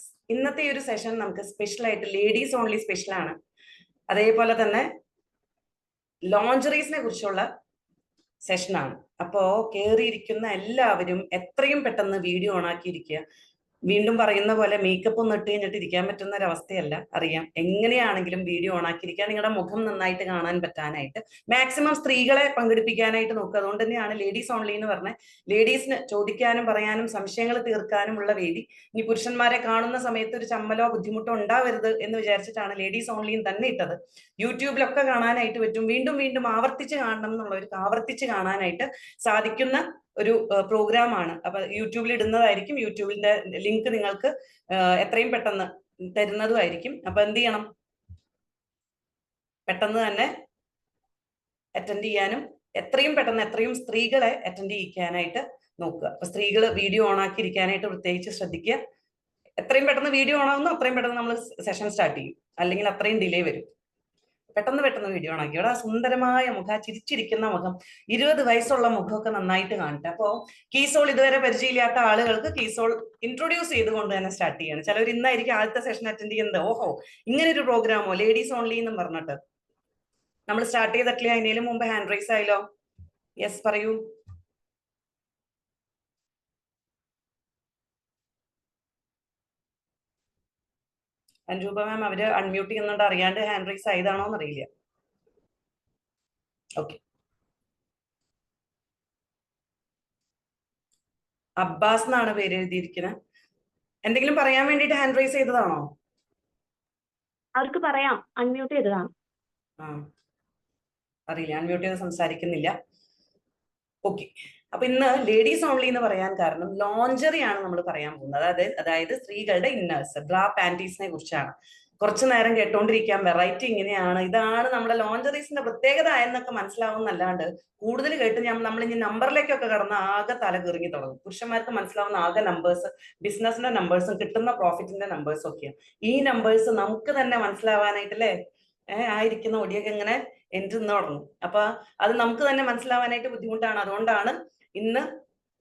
Guys, ഇന്നത്തെ ഒരു session നമുക്ക് സ്പെഷ്യൽ ആയിട്ട് ലേഡീസ് ഓൺലി സ്പെഷ്യൽ ആണ്. അതേപോലെ തന്നെ ലോഞ്ചറീസിനെ കുറിച്ചുള്ള സെഷനാണ്. അപ്പോ കയറിയിരിക്കുന്ന എല്ലാവരും എത്രയും പെട്ടെന്ന് വീഡിയോ ഓൺ ആക്കിയിരിക്കുക. വീണ്ടും പറയുന്ന പോലെ മേക്കപ്പ് ഒന്നും ഇട്ട് കഴിഞ്ഞിട്ട് ഇരിക്കാൻ പറ്റുന്ന ഒരവസ്ഥയല്ല, അറിയാം. എങ്ങനെയാണെങ്കിലും വീഡിയോ ഓൺ ആക്കിയിരിക്കുക, നിങ്ങളുടെ മുഖം നന്നായിട്ട് കാണാൻ പറ്റാനായിട്ട് മാക്സിമം സ്ത്രീകളെ പങ്കെടുപ്പിക്കാനായിട്ട് നോക്കുക. അതുകൊണ്ട് തന്നെയാണ് ലേഡീസ് ഓൺലി എന്ന് പറഞ്ഞ ലേഡീസിന് ചോദിക്കാനും പറയാനും സംശയങ്ങൾ തീർക്കാനുമുള്ള വേദി. ഇനി പുരുഷന്മാരെ കാണുന്ന സമയത്ത് ഒരു ചമ്മലോ ബുദ്ധിമുട്ടോ ഉണ്ടാവരുത് എന്ന് വിചാരിച്ചിട്ടാണ് ലേഡീസ് ഓൺലിയും തന്നെ ഇട്ടത്. യൂട്യൂബിലൊക്കെ കാണാനായിട്ട് പറ്റും. വീണ്ടും വീണ്ടും ആവർത്തിച്ച് കാണണം എന്നുള്ളവർക്ക് ആവർത്തിച്ച് കാണാനായിട്ട് സാധിക്കുന്ന ഒരു പ്രോഗ്രാമാണ്. അപ്പൊ യൂട്യൂബിൽ ഇടുന്നതായിരിക്കും. യൂട്യൂബിന്റെ ലിങ്ക് നിങ്ങൾക്ക് എത്രയും പെട്ടെന്ന് തരുന്നതുമായിരിക്കും. അപ്പൊ എന്ത് ചെയ്യണം, പെട്ടെന്ന് തന്നെ അറ്റൻഡ് ചെയ്യാനും എത്രയും പെട്ടെന്ന് എത്രയും സ്ത്രീകളെ അറ്റൻഡ് ചെയ്യിക്കാനായിട്ട് നോക്കുക. അപ്പൊ സ്ത്രീകൾ വീഡിയോ ഓൺ ആക്കി ഇരിക്കാനായിട്ട് പ്രത്യേകിച്ച് ശ്രദ്ധിക്കുക. എത്രയും പെട്ടെന്ന് വീഡിയോ ഓൺ ആകുന്നു അത്രയും പെട്ടെന്ന് നമ്മൾ സെഷൻ സ്റ്റാർട്ട് ചെയ്യും, അല്ലെങ്കിൽ അത്രയും ഡിലേ വരും. പെട്ടെന്ന് വീഡിയോ ആക്കി. ഇവിടെ സുന്ദരമായ മുഖം, ചിരിച്ചിരിക്കുന്ന മുഖം, 20 വയസ്സുള്ള മുഖമൊക്കെ നന്നായിട്ട് കാണട്ടെ. അപ്പോ കീസോൾ ഇതുവരെ പരിചയമില്ലാത്ത ആളുകൾക്ക് കീസോൾ ഇൻട്രൊഡ്യൂസ് ചെയ്തുകൊണ്ട് തന്നെ സ്റ്റാർട്ട് ചെയ്യണം. ചിലവർ ഇന്നായിരിക്കും ആദ്യത്തെ സെഷൻ അറ്റൻഡ് ചെയ്യുന്നത്. ഓഹോ, ഇങ്ങനെ ഒരു പ്രോഗ്രാമോ, ലേഡീസ് ഓൺലി എന്നും പറഞ്ഞിട്ട്. നമ്മൾ സ്റ്റാർട്ട് ചെയ്തിട്ടില്ല, അതിനേലും മുമ്പ് ഹാൻഡ് റൈസ് ആയല്ലോ. യെസ്, പറയൂ. അൻരൂപ മാം, അവര് അൺമ്യൂട്ട് ചെയ്യുന്നുണ്ട്, അറിയാണ്ട് ഹാൻഡ് റൈസ് ആയതാണോ എന്നറിയില്ല. ഓക്കെ, അബ്ബാസ് എന്നാണ് പേര് എഴുതിയിരിക്കുന്നത്. എന്തെങ്കിലും പറയാൻ വേണ്ടിട്ട് ഹാൻഡ് റൈസ് ചെയ്തതാണോ? അവർക്ക് പറയാം, അൺമ്യൂട്ട് ചെയ്തതാണ്. അറിയില്ല, അൺമ്യൂട്ട് ചെയ്ത് സംസാരിക്കുന്നില്ല. ഓക്കെ, അപ്പൊ ഇന്ന് ലേഡീസ് ഓൺലി എന്ന് പറയാൻ കാരണം ലോഞ്ചറി ആണ് നമ്മൾ പറയാൻ പോകുന്നത്. അതായത് സ്ത്രീകളുടെ ഇന്നേഴ്സ്, ബ്രാ പാന്റീസിനെ കുറിച്ചാണ്. കുറച്ചു നേരം കേട്ടോണ്ടിരിക്കാം, വെറൈറ്റി ഇങ്ങനെയാണ്, ഇതാണ് നമ്മുടെ ലോഞ്ചറീസിന്റെ പ്രത്യേകത എന്നൊക്കെ മനസ്സിലാവുന്നല്ലാണ്ട് കൂടുതൽ കേട്ട് നമ്മൾ ഇനി നമ്പറിലേക്കൊക്കെ കടന്ന് ആകെ തല കീറിങ്ങി തുടങ്ങും. പുരുഷന്മാർക്ക് മനസ്സിലാവുന്ന ആകെ നമ്പേഴ്സ്, ബിസിനസിന്റെ നമ്പേഴ്സും കിട്ടുന്ന പ്രോഫിറ്റിന്റെ നമ്പേഴ്സും ഒക്കെയാണ്. ഈ നമ്പേഴ്സ് നമുക്ക് തന്നെ മനസ്സിലാവാനായിട്ടല്ലേ ആയിരിക്കുന്ന ഒടിയൊക്കെ ഇങ്ങനെ എന്തെന്ന് തുടങ്ങും. അപ്പൊ അത് നമുക്ക് തന്നെ മനസ്സിലാവാനായിട്ട് ബുദ്ധിമുട്ടാണ്. അതുകൊണ്ടാണ് ഇന്ന്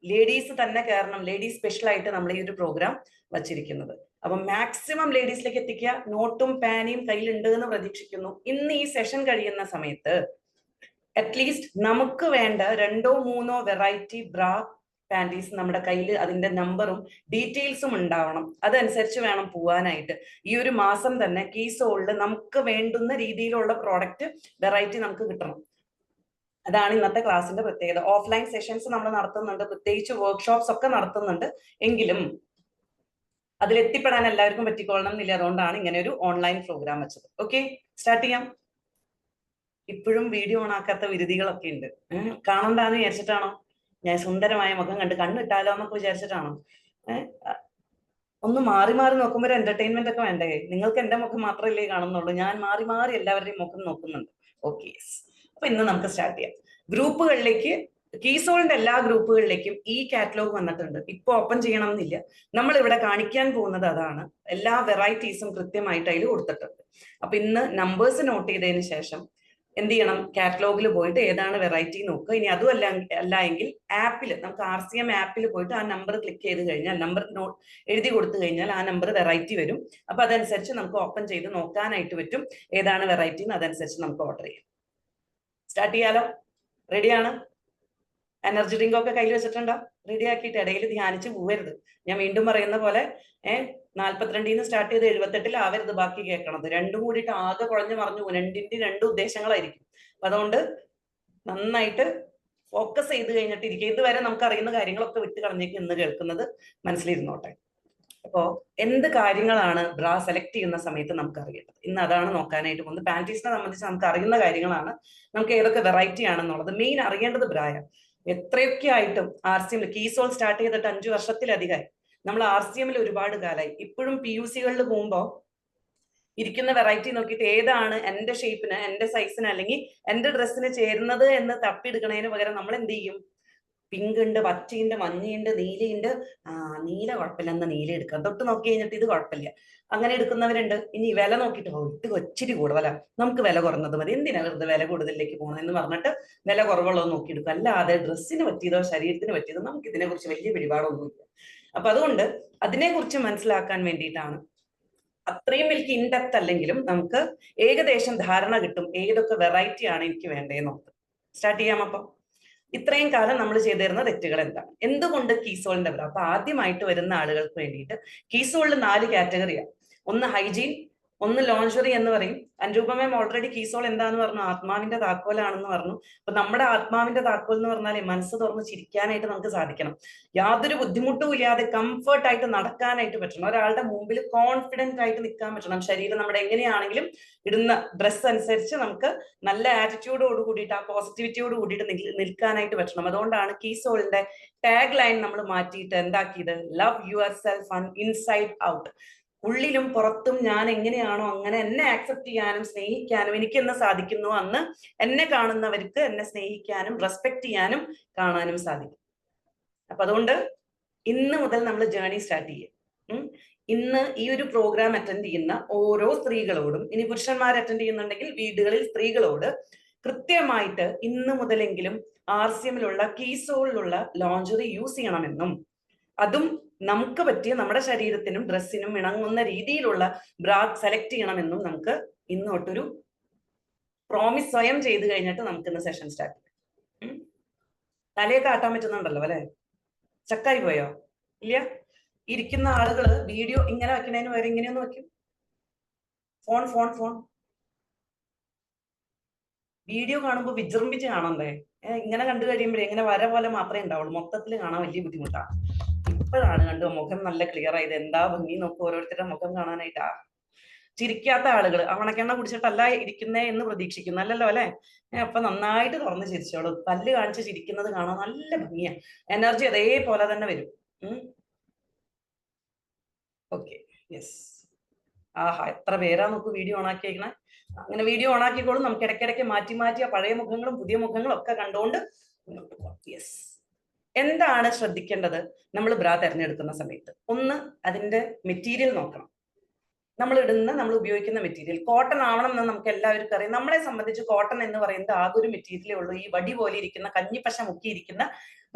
ലേഡീസ് തന്നെ കയറണം, ലേഡീസ് സ്പെഷ്യൽ ആയിട്ട് നമ്മൾ ഈ ഒരു പ്രോഗ്രാം വച്ചിരിക്കുന്നത്. അപ്പൊ മാക്സിമം ലേഡീസിലേക്ക് എത്തിക്കുക. നോട്ടും പാനയും കയ്യിലുണ്ട് എന്ന് പ്രതീക്ഷിക്കുന്നു. ഇന്ന് ഈ സെഷൻ കഴിയുന്ന സമയത്ത് അറ്റ്ലീസ്റ്റ് നമുക്ക് വേണ്ട 2 or 3 വെറൈറ്റി ബ്രാ പാന്റീസ് നമ്മുടെ കയ്യിൽ അതിന്റെ നമ്പറും ഡീറ്റെയിൽസും ഉണ്ടാവണം. അതനുസരിച്ച് വേണം പോവാനായിട്ട്. ഈ ഒരു മാസം തന്നെ കീസോളിൽ നമുക്ക് വേണ്ടുന്ന രീതിയിലുള്ള പ്രോഡക്റ്റ് വെറൈറ്റി നമുക്ക് കിട്ടണം. അതാണ് ഇന്നത്തെ ക്ലാസ്സിന്റെ പ്രത്യേകത. ഓഫ്ലൈൻ സെഷൻസ് നമ്മൾ നടത്തുന്നുണ്ട്, പ്രത്യേകിച്ച് വർക്ക്ഷോപ്സ് ഒക്കെ നടത്തുന്നുണ്ട്. എങ്കിലും അതിലെത്തിപ്പെടാൻ എല്ലാവർക്കും പറ്റിക്കൊള്ളണം എന്നില്ല. അതുകൊണ്ടാണ് ഇങ്ങനെ ഒരു ഓൺലൈൻ പ്രോഗ്രാം വെച്ചത്. ഓക്കെ, സ്റ്റാർട്ട് ചെയ്യാം. ഇപ്പോഴും വീഡിയോ ഓൺ ആക്കാത്ത വിരുതികളൊക്കെ ഉണ്ട്. കാണണ്ടാന്ന് വിചാരിച്ചിട്ടാണോ? ഞാൻ സുന്ദരമായ മുഖം കണ്ട് കണ്ണിട്ടാലോ എന്നൊക്കെ വിചാരിച്ചിട്ടാണോ? ഒന്ന് മാറി മാറി നോക്കുമ്പോൾ ഒരു എന്റർടൈൻമെന്റ് ഒക്കെ വേണ്ടേ? നിങ്ങൾക്ക് എന്റെ മുഖം മാത്രമല്ലേ കാണുന്നുള്ളൂ, ഞാൻ മാറി മാറി എല്ലാവരുടെയും മുഖം നോക്കുന്നുണ്ട്. ഓക്കെ, അപ്പൊ ഇന്ന് നമുക്ക് സ്റ്റാർട്ട് ചെയ്യാം. ഗ്രൂപ്പുകളിലേക്ക്, കീസോളിന്റെ എല്ലാ ഗ്രൂപ്പുകളിലേക്കും ഈ കാറ്റലോഗ് വന്നിട്ടുണ്ട്. ഇപ്പൊ ഓപ്പൺ ചെയ്യണം എന്നില്ല, നമ്മൾ ഇവിടെ കാണിക്കാൻ പോകുന്നത് അതാണ്. എല്ലാ വെറൈറ്റീസും കൃത്യമായിട്ട് അതിൽ കൊടുത്തിട്ടുണ്ട്. അപ്പൊ ഇന്ന് നമ്പേഴ്സ് നോട്ട് ചെയ്തതിന് ശേഷം എന്ത് ചെയ്യണം, കാറ്റലോഗിൽ പോയിട്ട് ഏതാണ് വെറൈറ്റി നോക്കുക. ഇനി അതും അല്ല എങ്കിൽ ആപ്പിൽ, നമുക്ക് RCM ആപ്പിൽ പോയിട്ട് ആ നമ്പർ ക്ലിക്ക് ചെയ്ത് കഴിഞ്ഞാൽ, നമ്പർ എഴുതി കൊടുത്തു കഴിഞ്ഞാൽ ആ നമ്പർ വെറൈറ്റി വരും. അപ്പൊ അതനുസരിച്ച് നമുക്ക് ഓപ്പൺ ചെയ്ത് നോക്കാനായിട്ട് പറ്റും ഏതാണ് വെറൈറ്റി എന്ന്. അതനുസരിച്ച് നമുക്ക് ഓർഡർ ചെയ്യാം. സ്റ്റാർട്ട് ചെയ്യാലോ? റെഡിയാണ്? എനർജി ഡ്രിങ്ക് ഒക്കെ കയ്യിൽ വെച്ചിട്ടുണ്ടോ? റെഡി ആക്കിയിട്ട് ഇടയിൽ ധ്യാനിച്ച് പോവരുത്. ഞാൻ വീണ്ടും പറയുന്ന പോലെ 42 സ്റ്റാർട്ട് ചെയ്ത് 78 ആവരുത് ബാക്കി കേൾക്കണത്. രണ്ടും കൂടിയിട്ട് ആകെ കുഴഞ്ഞു മറിഞ്ഞു പോകും. രണ്ടിന്റെ 2 ഉദ്ദേശങ്ങളായിരിക്കും. അപ്പൊ അതുകൊണ്ട് നന്നായിട്ട് ഫോക്കസ് ചെയ്ത് കഴിഞ്ഞിട്ട് ഇരിക്കുക. ഇതുവരെ നമുക്ക് അറിയുന്ന കാര്യങ്ങളൊക്കെ വിട്ട് കളഞ്ഞേക്ക് ഇന്ന് കേൾക്കുന്നത് മനസ്സിലിരുന്നോട്ടെ. അപ്പോ എന്ത് കാര്യങ്ങളാണ് ബ്രാ സെലക്ട് ചെയ്യുന്ന സമയത്ത് നമുക്ക് അറിയേണ്ടത്, ഇന്ന് അതാണ് നോക്കാനായിട്ട് പോകുന്നത്. പാന്റീസിനെ സംബന്ധിച്ച് നമുക്ക് അറിയുന്ന കാര്യങ്ങളാണ്. നമുക്ക് ഏതൊക്കെ വെറൈറ്റി ആണെന്നുള്ളത് മെയിൻ അറിയേണ്ടത് ബ്രായ. എത്രയൊക്കെ ആയിട്ടും RCM കീസോൾ സ്റ്റാർട്ട് ചെയ്തിട്ട് 5 വർഷത്തിലധികമായി. നമ്മൾ RCM ഒരുപാട് കാലമായി. ഇപ്പോഴും PUC-കളിൽ പോകുമ്പോൾ ഇരിക്കുന്ന വെറൈറ്റി നോക്കിയിട്ട് ഏതാണ് എന്റെ ഷേപ്പിന്, എന്റെ സൈസിന്, അല്ലെങ്കിൽ എന്റെ ഡ്രസ്സിന് ചേരുന്നത് എന്ന് തപ്പിയെടുക്കണതിന് പകരം നമ്മൾ എന്ത് ചെയ്യും, പിങ്ക് ഉണ്ട്, പച്ചയുണ്ട്, മഞ്ഞയുണ്ട്, നീലയുണ്ട്. നീല കുഴപ്പമില്ലെന്ന് നീല എടുക്കാം. തൊട്ട് നോക്കി കഴിഞ്ഞിട്ട് ഇത് കുഴപ്പമില്ല, അങ്ങനെ എടുക്കുന്നവരുണ്ട്. ഇനി വില നോക്കിയിട്ട് ഇത് ഒച്ചിരി കൂടുതലാ, നമുക്ക് വില കുറഞ്ഞത് മതി, എന്തിനാ വെറുതെ വില കൂടുതലേക്ക് പോകണമെന്ന് പറഞ്ഞിട്ട് വില കുറവുള്ളത് നോക്കിയെടുക്കും. അല്ലാതെ ഡ്രസ്സിന് പറ്റിയതോ ശരീരത്തിന് പറ്റിയതോ നമുക്ക് ഇതിനെ കുറിച്ച് വലിയ പിടിപാടൊന്നുമില്ല. അപ്പൊ അതുകൊണ്ട് അതിനെക്കുറിച്ച് മനസ്സിലാക്കാൻ വേണ്ടിയിട്ടാണ്. അത്രയും എനിക്ക് ഇൻഡെപ്ത് അല്ലെങ്കിലും നമുക്ക് ഏകദേശം ധാരണ കിട്ടും ഏതൊക്കെ വെറൈറ്റി ആണ് എനിക്ക് വേണ്ടതെന്നോർത്ത്. സ്റ്റാർട്ട് ചെയ്യാം. അപ്പൊ ഇത്രയും കാലം നമ്മൾ ചെയ്തിരുന്ന തെറ്റുകൾ എന്താണ്, എന്തുകൊണ്ട് കീസോളിന്റെ ബ്രാ? അപ്പൊ ആദ്യമായിട്ട് വരുന്ന ആളുകൾക്ക് വേണ്ടിയിട്ട് കീസോളിൽ 4 കാറ്റഗറിയാണ്. ഒന്ന് ഹൈജീൻ, ഒന്ന് ലോഞ്ചറി എന്ന് പറയും. അനുരൂപ മാം ഓൾറെഡി കീസോൾ എന്താന്ന് പറഞ്ഞു, ആത്മാവിന്റെ താക്കോലാണെന്ന് പറഞ്ഞു. അപ്പൊ നമ്മുടെ ആത്മാവിന്റെ താക്കോൽ എന്ന് പറഞ്ഞാൽ മനസ്സ് തുറന്ന് ചിരിക്കാനായിട്ട് നമുക്ക് സാധിക്കണം. യാതൊരു ബുദ്ധിമുട്ടും ഇല്ലാതെ കംഫർട്ട് ആയിട്ട് നടക്കാനായിട്ട് പറ്റണം. ഒരാളുടെ മുമ്പിൽ കോൺഫിഡന്റ് ആയിട്ട് നിൽക്കാൻ പറ്റണം. ശരീരം നമ്മുടെ എങ്ങനെയാണെങ്കിലും ഇടുന്ന ഡ്രസ്സ് അനുസരിച്ച് നമുക്ക് നല്ല ആറ്റിറ്റ്യൂഡോട് കൂടിയിട്ട് ആ പോസിറ്റിവിറ്റിയോട് കൂടിയിട്ട് നിൽക്കാനായിട്ട് പറ്റണം. അതുകൊണ്ടാണ് കീസോളിന്റെ ടാഗ് ലൈൻ നമ്മൾ മാറ്റിയിട്ട് എന്താക്കിയത്, love yourself inside out. ഉള്ളിലും പുറത്തും ഞാൻ എങ്ങനെയാണോ അങ്ങനെ എന്നെ ആക്സെപ്റ്റ് ചെയ്യാനും സ്നേഹിക്കാനും എനിക്ക് എന്ന് സാധിക്കുന്നു, അന്ന് എന്നെ കാണുന്നവർക്ക് എന്നെ സ്നേഹിക്കാനും റെസ്പെക്ട് ചെയ്യാനും കാണാനും സാധിക്കും. അപ്പൊ അതുകൊണ്ട് ഇന്ന് മുതൽ നമ്മൾ ജേർണി സ്റ്റാർട്ട് ചെയ്യും. ഇന്ന് ഈ ഒരു പ്രോഗ്രാം അറ്റൻഡ് ചെയ്യുന്ന ഓരോ സ്ത്രീകളോടും, ഇനി പുരുഷന്മാർ അറ്റൻഡ് ചെയ്യുന്നുണ്ടെങ്കിൽ വീടുകളിൽ സ്ത്രീകളോട് കൃത്യമായിട്ട് ഇന്ന് മുതലെങ്കിലും RCMലുള്ള കീസോളിലുള്ള ലോഞ്ചറി യൂസ് ചെയ്യണമെന്നും അതും നമുക്ക് പറ്റിയ നമ്മുടെ ശരീരത്തിനും ഡ്രസ്സിനും ഇണങ്ങുന്ന രീതിയിലുള്ള ബ്രാ സെലക്ട് ചെയ്യണമെന്നും നമുക്ക് ഇന്ന് തൊട്ടൊരു പ്രോമിസ് സ്വയം ചെയ്ത് കഴിഞ്ഞിട്ട് നമുക്ക് ഇന്ന് സെഷൻ സ്റ്റാർട്ട് ചെയ്യാം. തലയൊക്കെ ആട്ടാൻ പറ്റുന്നുണ്ടല്ലോ അല്ലെ? ചക്കായി പോയോ? ഇല്ല. ഇരിക്കുന്ന ആളുകള് വീഡിയോ ഇങ്ങനെ വെക്കുന്നതിന് വരെ ഇങ്ങനെയൊന്ന് വെക്കും. ഫോൺ ഫോൺ ഫോൺ വീഡിയോ കാണുമ്പോൾ വിജൃംഭിച്ച് കാണണ്ടേ? ഇങ്ങനെ കണ്ടു കഴിയുമ്പോഴേ ഇങ്ങനെ വര പോലെ മാത്രമേ ഉണ്ടാവുള്ളൂ. മൊത്തത്തിൽ കാണാൻ വലിയ ബുദ്ധിമുട്ടാണ്. ഇപ്പോഴാണ് കണ്ടു മുഖം നല്ല ക്ലിയർ ആയത്. എന്താ ഭംഗി നോക്കും ഓരോരുത്തരുടെ മുഖം കാണാനായിട്ടാ. ചിരിക്കാത്ത ആളുകൾ അവണക്കെണ്ണ കുടിച്ചിട്ടല്ല ഇരിക്കുന്നേ എന്ന് പ്രതീക്ഷിക്കുന്നു, അല്ലല്ലോ അല്ലെ? അപ്പൊ നന്നായിട്ട് തുറന്ന് ചിരിച്ചോളൂ. പല്ല് കാണിച്ച് ചിരിക്കുന്നത് കാണാൻ നല്ല ഭംഗിയാ. എനർജി അതേപോലെ തന്നെ വരും. Okay, yes. ആഹാ, എത്ര പേരാ നോക്കൂ വീഡിയോ ഓണാക്കിയേക്കണേ. അങ്ങനെ വീഡിയോ ഓണാക്കിക്കോളും. നമുക്ക് ഇടയ്ക്കിടയ്ക്ക് മാറ്റി മാറ്റി ആ പഴയ മുഖങ്ങളും പുതിയ മുഖങ്ങളും ഒക്കെ കണ്ടുകൊണ്ട് മുന്നോട്ട് പോകാം. യെസ്. എന്താണ് ശ്രദ്ധിക്കേണ്ടത് നമ്മൾ ബ്രാ തിരഞ്ഞെടുക്കുന്ന സമയത്ത്? ഒന്ന്, അതിന്റെ മെറ്റീരിയൽ നോക്കണം. നമ്മൾ ഉപയോഗിക്കുന്ന മെറ്റീരിയൽ കോട്ടൺ ആവണം എന്ന് നമുക്ക് എല്ലാവർക്കും അറിയാം. നമ്മളെ സംബന്ധിച്ച് കോട്ടൺ എന്ന് പറയുന്നത് ആകെ ഒരു മെറ്റീരിയലേ ഉള്ളൂ. ഈ വടി പോലെ ഇരിക്കുന്ന കഞ്ഞിപ്പശ മുക്കിയിരിക്കുന്ന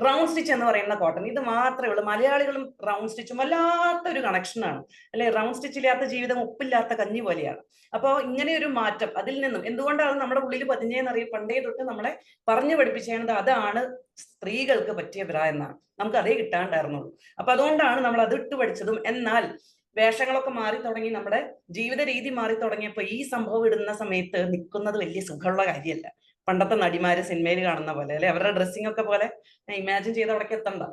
റൗണ്ട് സ്റ്റിച്ച് എന്ന് പറയുന്ന കോട്ടൺ, ഇത് മാത്രമേ ഉള്ളൂ. മലയാളികളും റൗണ്ട് സ്റ്റിച്ചും വല്ലാത്തൊരു കണക്ഷനാണ് അല്ലെ? റൗണ്ട് സ്റ്റിച്ച് ഇല്ലാത്ത ജീവിതം ഉപ്പില്ലാത്ത കഞ്ഞി പോലെയാണ്. അപ്പോൾ ഇങ്ങനെ ഒരു മാറ്റം അതിൽ നിന്നും എന്തുകൊണ്ടാണ് നമ്മുടെ ഉള്ളിൽ പതിഞ്ഞതെന്നറിയാം. പണ്ടേ തൊട്ട് നമ്മളെ പറഞ്ഞു പഠിപ്പിച്ചത് അതാണ് സ്ത്രീകൾക്ക് പറ്റിയ ബ്രാ എന്നാണ്. നമുക്ക് അതേ കിട്ടാണ്ടായിരുന്നുള്ളൂ. അപ്പൊ അതുകൊണ്ടാണ് നമ്മൾ അത് ഇട്ട് പഠിച്ചതും. എന്നാൽ വേഷങ്ങളൊക്കെ മാറി തുടങ്ങി, നമ്മുടെ ജീവിത രീതി മാറി തുടങ്ങിയപ്പോ ഈ സംഭവം ഇടുന്ന സമയത്ത് നിൽക്കുന്നത് വലിയ സുഖമുള്ള കാര്യമല്ല. പണ്ടത്തെ നടിമാര് സിനിമയിൽ കാണുന്ന പോലെ അല്ലെ? അവരുടെ ഡ്രസ്സിംഗ് ഒക്കെ പോലെ ഇമാജിൻ ചെയ്ത് അവിടേക്ക് എത്തണ്ട.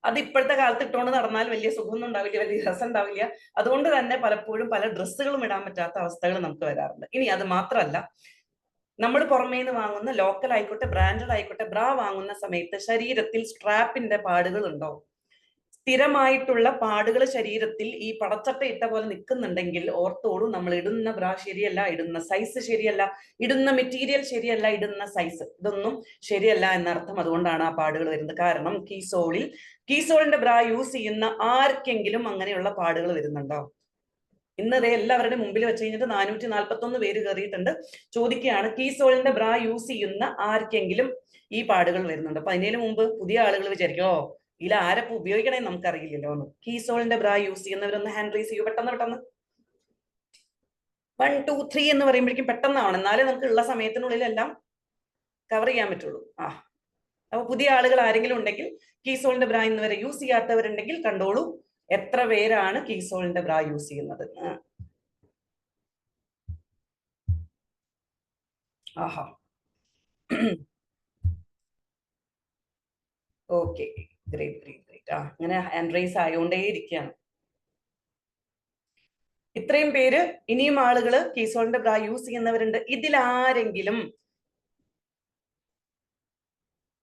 അത് ഇപ്പോഴത്തെ കാലത്ത് ഇട്ടുകൊണ്ട് നടന്നാൽ വലിയ സുഖമൊന്നും ഉണ്ടാവില്ല, വലിയ രസം ഉണ്ടാവില്ല. അതുകൊണ്ട് തന്നെ പലപ്പോഴും പല ഡ്രസ്സുകളും ഇടാൻ പറ്റാത്ത അവസ്ഥകൾ നമുക്ക് വരാറുണ്ട്. ഇനി അത് മാത്രമല്ല, നമ്മൾ പുറമേ നിന്ന് വാങ്ങുന്ന ലോക്കൽ ആയിക്കോട്ടെ ബ്രാൻഡഡ് ആയിക്കോട്ടെ ബ്രാ വാങ്ങുന്ന സമയത്ത് ശരീരത്തിൽ സ്ട്രാപ്പിന്റെ പാടുകൾ ഉണ്ടോ? സ്ഥിരമായിട്ടുള്ള പാടുകൾ ശരീരത്തിൽ ഈ പടച്ചട്ട ഇട്ട പോലെ നിൽക്കുന്നുണ്ടെങ്കിൽ ഓർത്തോടും നമ്മൾ ഇടുന്ന ബ്രാ ശരിയല്ല, ഇടുന്ന സൈസ് ശരിയല്ല, ഇടുന്ന മെറ്റീരിയൽ ശരിയല്ല, ഇടുന്ന സൈസ് ഇതൊന്നും ശരിയല്ല എന്നർത്ഥം. അതുകൊണ്ടാണ് ആ പാടുകൾ വരുന്നത്. കാരണം കീസോളിന്റെ ബ്രാ യൂസ് ചെയ്യുന്ന ആർക്കെങ്കിലും അങ്ങനെയുള്ള പാടുകൾ വരുന്നുണ്ടോ? ഇന്നതേ എല്ലാവരുടെ മുമ്പിൽ വെച്ച് കഴിഞ്ഞിട്ട് 441 പേര് കയറിയിട്ടുണ്ട്. ചോദിക്കുകയാണ്, കീസോളിന്റെ ബ്രാ യൂസ് ചെയ്യുന്ന ആർക്കെങ്കിലും ഈ പാടുകൾ വരുന്നുണ്ട്? അപ്പൊ അതിനു മുമ്പ് പുതിയ ആളുകൾ വിചാരിക്കോ ഇതിൽ ആരപ്പോ ഉപയോഗിക്കണേ നമുക്കറിയില്ലല്ലോ എന്ന്. കീസോളിന്റെ ബ്രാ യൂസ് ചെയ്യുന്നവരൊന്ന് ഹാൻഡ് റൈസ് ചെയ്യൂ. പെട്ടെന്ന് 1 2 3 എന്ന് പറയുമ്പോഴേക്കും പെട്ടെന്നാവണം, എന്നാലേ നമുക്ക് ഉള്ള സമയത്തിനുള്ളിലെല്ലാം കവർ ചെയ്യാൻ പറ്റുള്ളൂ. അപ്പൊ പുതിയ ആളുകൾ ആരെങ്കിലും ഉണ്ടെങ്കിൽ, കീസോളിന്റെ ബ്രാ ഇന്ന് വരെ യൂസ് ചെയ്യാത്തവരുണ്ടെങ്കിൽ കണ്ടോളൂ എത്ര പേരാണ് കീസോളിന്റെ ബ്രാ യൂസ് ചെയ്യുന്നത്. ആഹാ, ഓക്കെ, ഗ്രേറ്റ് ഗ്രേറ്റ് ഗ്രേറ്റ്. അങ്ങനെ ഹാൻഡ് റൈസ് ആയോണ്ടേ ഇരിക്കുകയാണ്. ഇത്രയും പേര്. ഇനിയും ആളുകൾ കീസോളിന്റെ ബ്രാ യൂസ് ചെയ്യുന്നവരുണ്ട്. ഇതിലാരെങ്കിലും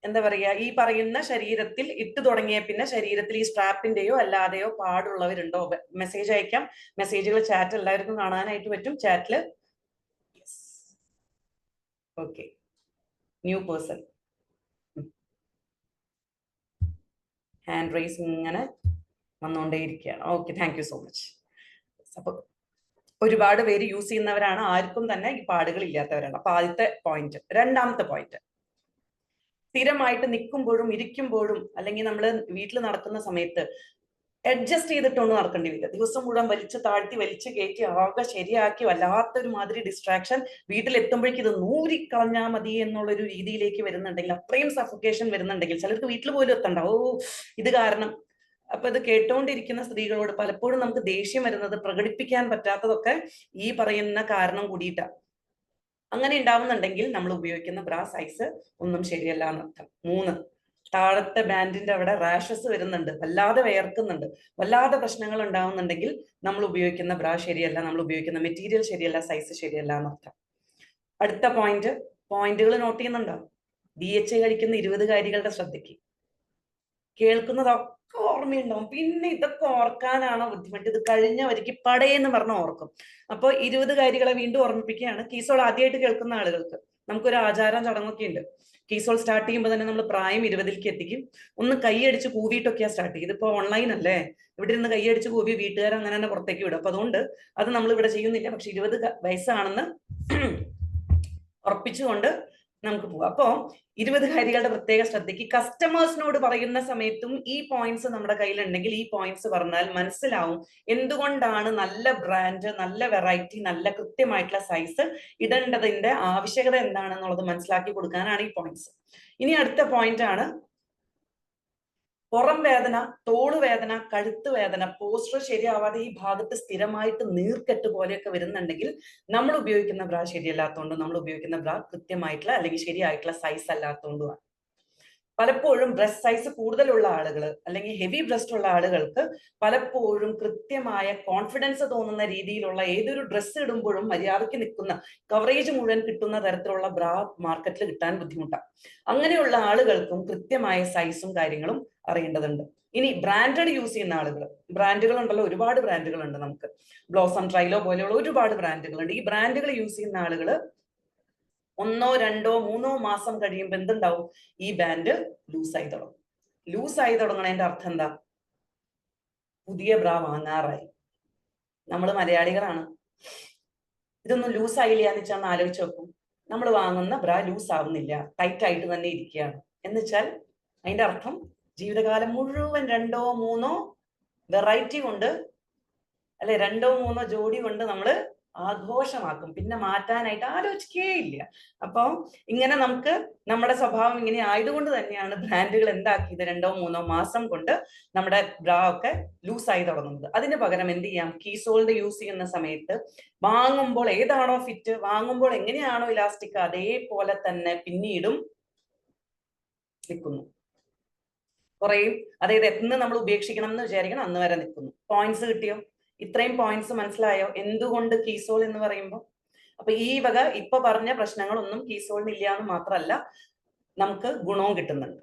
എന്താ പറയാ, ഈ പറയുന്ന ശരീരത്തിൽ ഇട്ട് തുടങ്ങിയ പിന്നെ ശരീരത്തിൽ ഈ സ്ട്രാപ്പിന്റെയോ അല്ലാതെയോ പാടുള്ളവരുണ്ടോ? മെസ്സേജ് അയക്കാം. മെസ്സേജുകൾ ചാറ്റ് എല്ലാവർക്കും കാണാനായിട്ട് പറ്റും. ചാറ്റില് okay, new person hand raise ഇങ്ങനെ വന്നുകൊണ്ടേയിരിക്കുകയാണ്. Okay, thank you so much. അപ്പൊ ഒരുപാട് പേര് യൂസ് ചെയ്യുന്നവരാണ്, ആർക്കും തന്നെ ഈ പാടുകൾ ഇല്ലാത്തവരാണ്. അപ്പൊ ആദ്യത്തെ പോയിന്റ്. രണ്ടാമത്തെ പോയിന്റ്, സ്ഥിരമായിട്ട് നിൽക്കുമ്പോഴും ഇരിക്കുമ്പോഴും അല്ലെങ്കിൽ നമ്മൾ വീട്ടിൽ നടക്കുന്ന സമയത്ത് അഡ്ജസ്റ്റ് ചെയ്തിട്ടൊന്നും നടക്കേണ്ടി വരില്ല. ദിവസം മുഴുവൻ വലിച്ചു താഴ്ത്തി വലിച്ചു കയറ്റി ആകെ ശരിയാക്കി വല്ലാത്തൊരു മാതിരി ഡിസ്ട്രാക്ഷൻ, വീട്ടിലെത്തുമ്പോഴേക്കും ഇത് നൂരിക്കളഞ്ഞാൽ മതി എന്നുള്ളൊരു രീതിയിലേക്ക് വരുന്നുണ്ടെങ്കിൽ, അത്രയും സഫോക്കേഷൻ വരുന്നുണ്ടെങ്കിൽ, ചിലർക്ക് വീട്ടിൽ പോലും എത്തണ്ട ഓ ഇത് കാരണം. അപ്പൊ ഇത് കേട്ടോണ്ടിരിക്കുന്ന സ്ത്രീകളോട് പലപ്പോഴും നമുക്ക് ദേഷ്യം വരുന്നത് പ്രകടിപ്പിക്കാൻ പറ്റാത്തതൊക്കെ ഈ പറയുന്ന കാരണം കൂടിയിട്ടാണ്. അങ്ങനെ ഉണ്ടാവുന്നുണ്ടെങ്കിൽ നമ്മൾ ഉപയോഗിക്കുന്ന ബ്രാ സൈസ് ഒന്നും ശരിയല്ല എന്നർത്ഥം. 3, താഴത്തെ ബാൻഡിന്റെ അവിടെ റാഷസ് വരുന്നുണ്ട്, വല്ലാതെ വിയർക്കുന്നുണ്ട്, വല്ലാതെ പ്രശ്നങ്ങൾ ഉണ്ടാവുന്നുണ്ടെങ്കിൽ നമ്മൾ ഉപയോഗിക്കുന്ന ബ്രാ ശരിയല്ല, നമ്മൾ ഉപയോഗിക്കുന്ന മെറ്റീരിയൽ ശരിയല്ല, സൈസ് ശരിയല്ല എന്നർത്ഥം. അടുത്ത പോയിന്റുകൾ നോട്ട് ചെയ്യുന്നുണ്ടോ? DHA കഴിക്കുന്ന 20 കാര്യങ്ങളുടെ ശ്രദ്ധയ്ക്ക്. കേൾക്കുന്നതൊക്കെ ഓർമ്മയുണ്ടാവും, പിന്നെ ഇതൊക്കെ ഓർക്കാനാണോ ബുദ്ധിമുട്ട്? ഇത് കഴിഞ്ഞ വരിക്ക് പടയെന്ന് പറഞ്ഞ ഓർക്കും. അപ്പൊ 20 കാര്യങ്ങളെ വീണ്ടും ഓർമ്മിപ്പിക്കുകയാണ്. കീസോൾ ആദ്യമായിട്ട് കേൾക്കുന്ന ആളുകൾക്ക് നമുക്കൊരു ആചാരം ചടങ്ങൊക്കെ ഉണ്ട്. കീസോൾ സ്റ്റാർട്ട് ചെയ്യുമ്പോൾ തന്നെ നമ്മൾ പ്രായം 20ലേക്ക് എത്തിക്കും. ഒന്ന് കൈയടിച്ച് കൂവിയിട്ടൊക്കെയാ സ്റ്റാർട്ട് ചെയ്യും. ഇതിപ്പോ ഓൺലൈൻ അല്ലേ, ഇവിടെ ഇരുന്ന് കൈയടിച്ച് കൂവി വീട്ടുകാർ അങ്ങനെ തന്നെ പുറത്തേക്ക് വിടും. അപ്പൊ അതുകൊണ്ട് അത് നമ്മൾ ഇവിടെ ചെയ്യുന്നില്ല. പക്ഷെ 20 വയസ്സാണെന്ന് ഉറപ്പിച്ചുകൊണ്ട് നമുക്ക് പോവാം. അപ്പോ 20 കാര്യങ്ങളുടെ പ്രത്യേക ശ്രദ്ധയ്ക്ക്. കസ്റ്റമേഴ്സിനോട് പറയുന്ന സമയത്തും ഈ പോയിന്റ്സ് നമ്മുടെ കയ്യിലുണ്ടെങ്കിൽ ഈ പോയിന്റ്സ് പറഞ്ഞാൽ മനസ്സിലാവും എന്തുകൊണ്ടാണ് നല്ല ബ്രാൻഡ്, നല്ല വെറൈറ്റി, നല്ല കൃത്യമായിട്ടുള്ള സൈസ് ഇടേണ്ടതിന്റെ ആവശ്യകത എന്താണെന്നുള്ളത് മനസ്സിലാക്കി കൊടുക്കാനാണ് ഈ പോയിന്റ്സ്. ഇനി അടുത്ത പോയിന്റ് ആണ് പുറം വേദന, തോള് വേദന, കഴുത്ത് വേദന, പോസ്റ്റർ ശരിയാവാതെ ഈ ഭാഗത്ത് സ്ഥിരമായിട്ട് നീർക്കെട്ട് പോലെയൊക്കെ വരുന്നുണ്ടെങ്കിൽ നമ്മൾ ഉപയോഗിക്കുന്ന ബ്രാ ശരിയല്ലാത്തതുകൊണ്ട്, നമ്മൾ ഉപയോഗിക്കുന്ന ബ്രാ കൃത്യമായിട്ടുള്ള അല്ലെങ്കിൽ ശരിയായിട്ടുള്ള സൈസ് അല്ലാത്തതുകൊണ്ടുമാണ്. പലപ്പോഴും ബ്രസ്റ്റ് സൈസ് കൂടുതലുള്ള ആളുകൾ അല്ലെങ്കിൽ ഹെവി ബ്രസ്റ്റ് ഉള്ള ആളുകൾക്ക് പലപ്പോഴും കൃത്യമായ കോൺഫിഡൻസ് തോന്നുന്ന രീതിയിലുള്ള ഏതൊരു ഡ്രസ്സ് ഇടുമ്പോഴും മര്യാദയ്ക്ക് നിൽക്കുന്ന കവറേജ് മുഴുവൻ കിട്ടുന്ന തരത്തിലുള്ള ബ്രാ മാർക്കറ്റിൽ കിട്ടാൻ ബുദ്ധിമുട്ടാണ്. അങ്ങനെയുള്ള ആളുകൾക്കും കൃത്യമായ സൈസും കാര്യങ്ങളും അറിയേണ്ടതുണ്ട്. ഇനി ബ്രാൻഡഡ് യൂസ് ചെയ്യുന്ന ആളുകൾ, ബ്രാൻഡുകൾ ഉണ്ടല്ലോ, ഒരുപാട് ബ്രാൻഡുകൾ ഉണ്ട് നമുക്ക്. ബ്ലോസം, ട്രൈലോ പോലെയുള്ള ഒരുപാട് ബ്രാൻഡുകളുണ്ട്. ഈ ബ്രാൻഡുകൾ യൂസ് ചെയ്യുന്ന ആളുകൾ 1, 2, 3 മാസം കഴിയുമ്പോൾ എന്തുണ്ടാവും? ഈ ബാൻഡ് ലൂസായി തുടങ്ങും. ലൂസായി തുടങ്ങണതിന്റെ അർത്ഥം എന്താ? പുതിയ ബ്രാ വാങ്ങാറായി. നമ്മൾ മലയാളികളാണ്, ഇതൊന്നും ലൂസായില്ല എന്ന് വെച്ചാൽ ആലോചിച്ച് നോക്കും. നമ്മൾ വാങ്ങുന്ന ബ്രാ ലൂസ് ആവുന്നില്ല, ടൈറ്റ് ആയിട്ട് തന്നെ ഇരിക്കുകയാണ് എന്ന് വെച്ചാൽ അതിന്റെ അർത്ഥം ജീവിതകാലം മുഴുവൻ 2, 3 വെറൈറ്റി കൊണ്ട് അല്ലെ 2, 3 ജോഡി കൊണ്ട് നമ്മള് ആഘോഷമാക്കും, പിന്നെ മാറ്റാനായിട്ട് ആലോചിക്കേ ഇല്ല. അപ്പൊ ഇങ്ങനെ നമുക്ക് നമ്മുടെ സ്വഭാവം ഇങ്ങനെ ആയതുകൊണ്ട് തന്നെയാണ് ബ്രാൻഡുകൾ എന്താക്കിയത് 2, 3 മാസം കൊണ്ട് നമ്മുടെ ബ്രാ ഒക്കെ ലൂസായി തുടങ്ങുന്നത്. അതിന് പകരം എന്ത് ചെയ്യാം? കീസോളിന്റെ യൂസ് ചെയ്യുന്ന സമയത്ത് വാങ്ങുമ്പോൾ ഏതാണോ ഫിറ്റ്, വാങ്ങുമ്പോൾ എങ്ങനെയാണോ ഇലാസ്റ്റിക്, അതേപോലെ തന്നെ പിന്നീടും നിൽക്കുന്നു, കുറയും. അതായത് എന്ന് നമ്മൾ ഉപേക്ഷിക്കണം എന്ന് വിചാരിക്കണം അന്ന് വരെ നിൽക്കുന്നു. പോയിന്റ്സ് കിട്ടിയോ? ഇത്രയും പോയിന്റ്സ് മനസ്സിലായോ എന്തുകൊണ്ട് കീസോൾ എന്ന് പറയുമ്പോൾ? അപ്പൊ ഈ വക ഇപ്പൊ പറഞ്ഞ പ്രശ്നങ്ങളൊന്നും കീസോളിന് ഇല്ല എന്ന് മാത്രമല്ല, നമുക്ക് ഗുണവും കിട്ടുന്നുണ്ട്.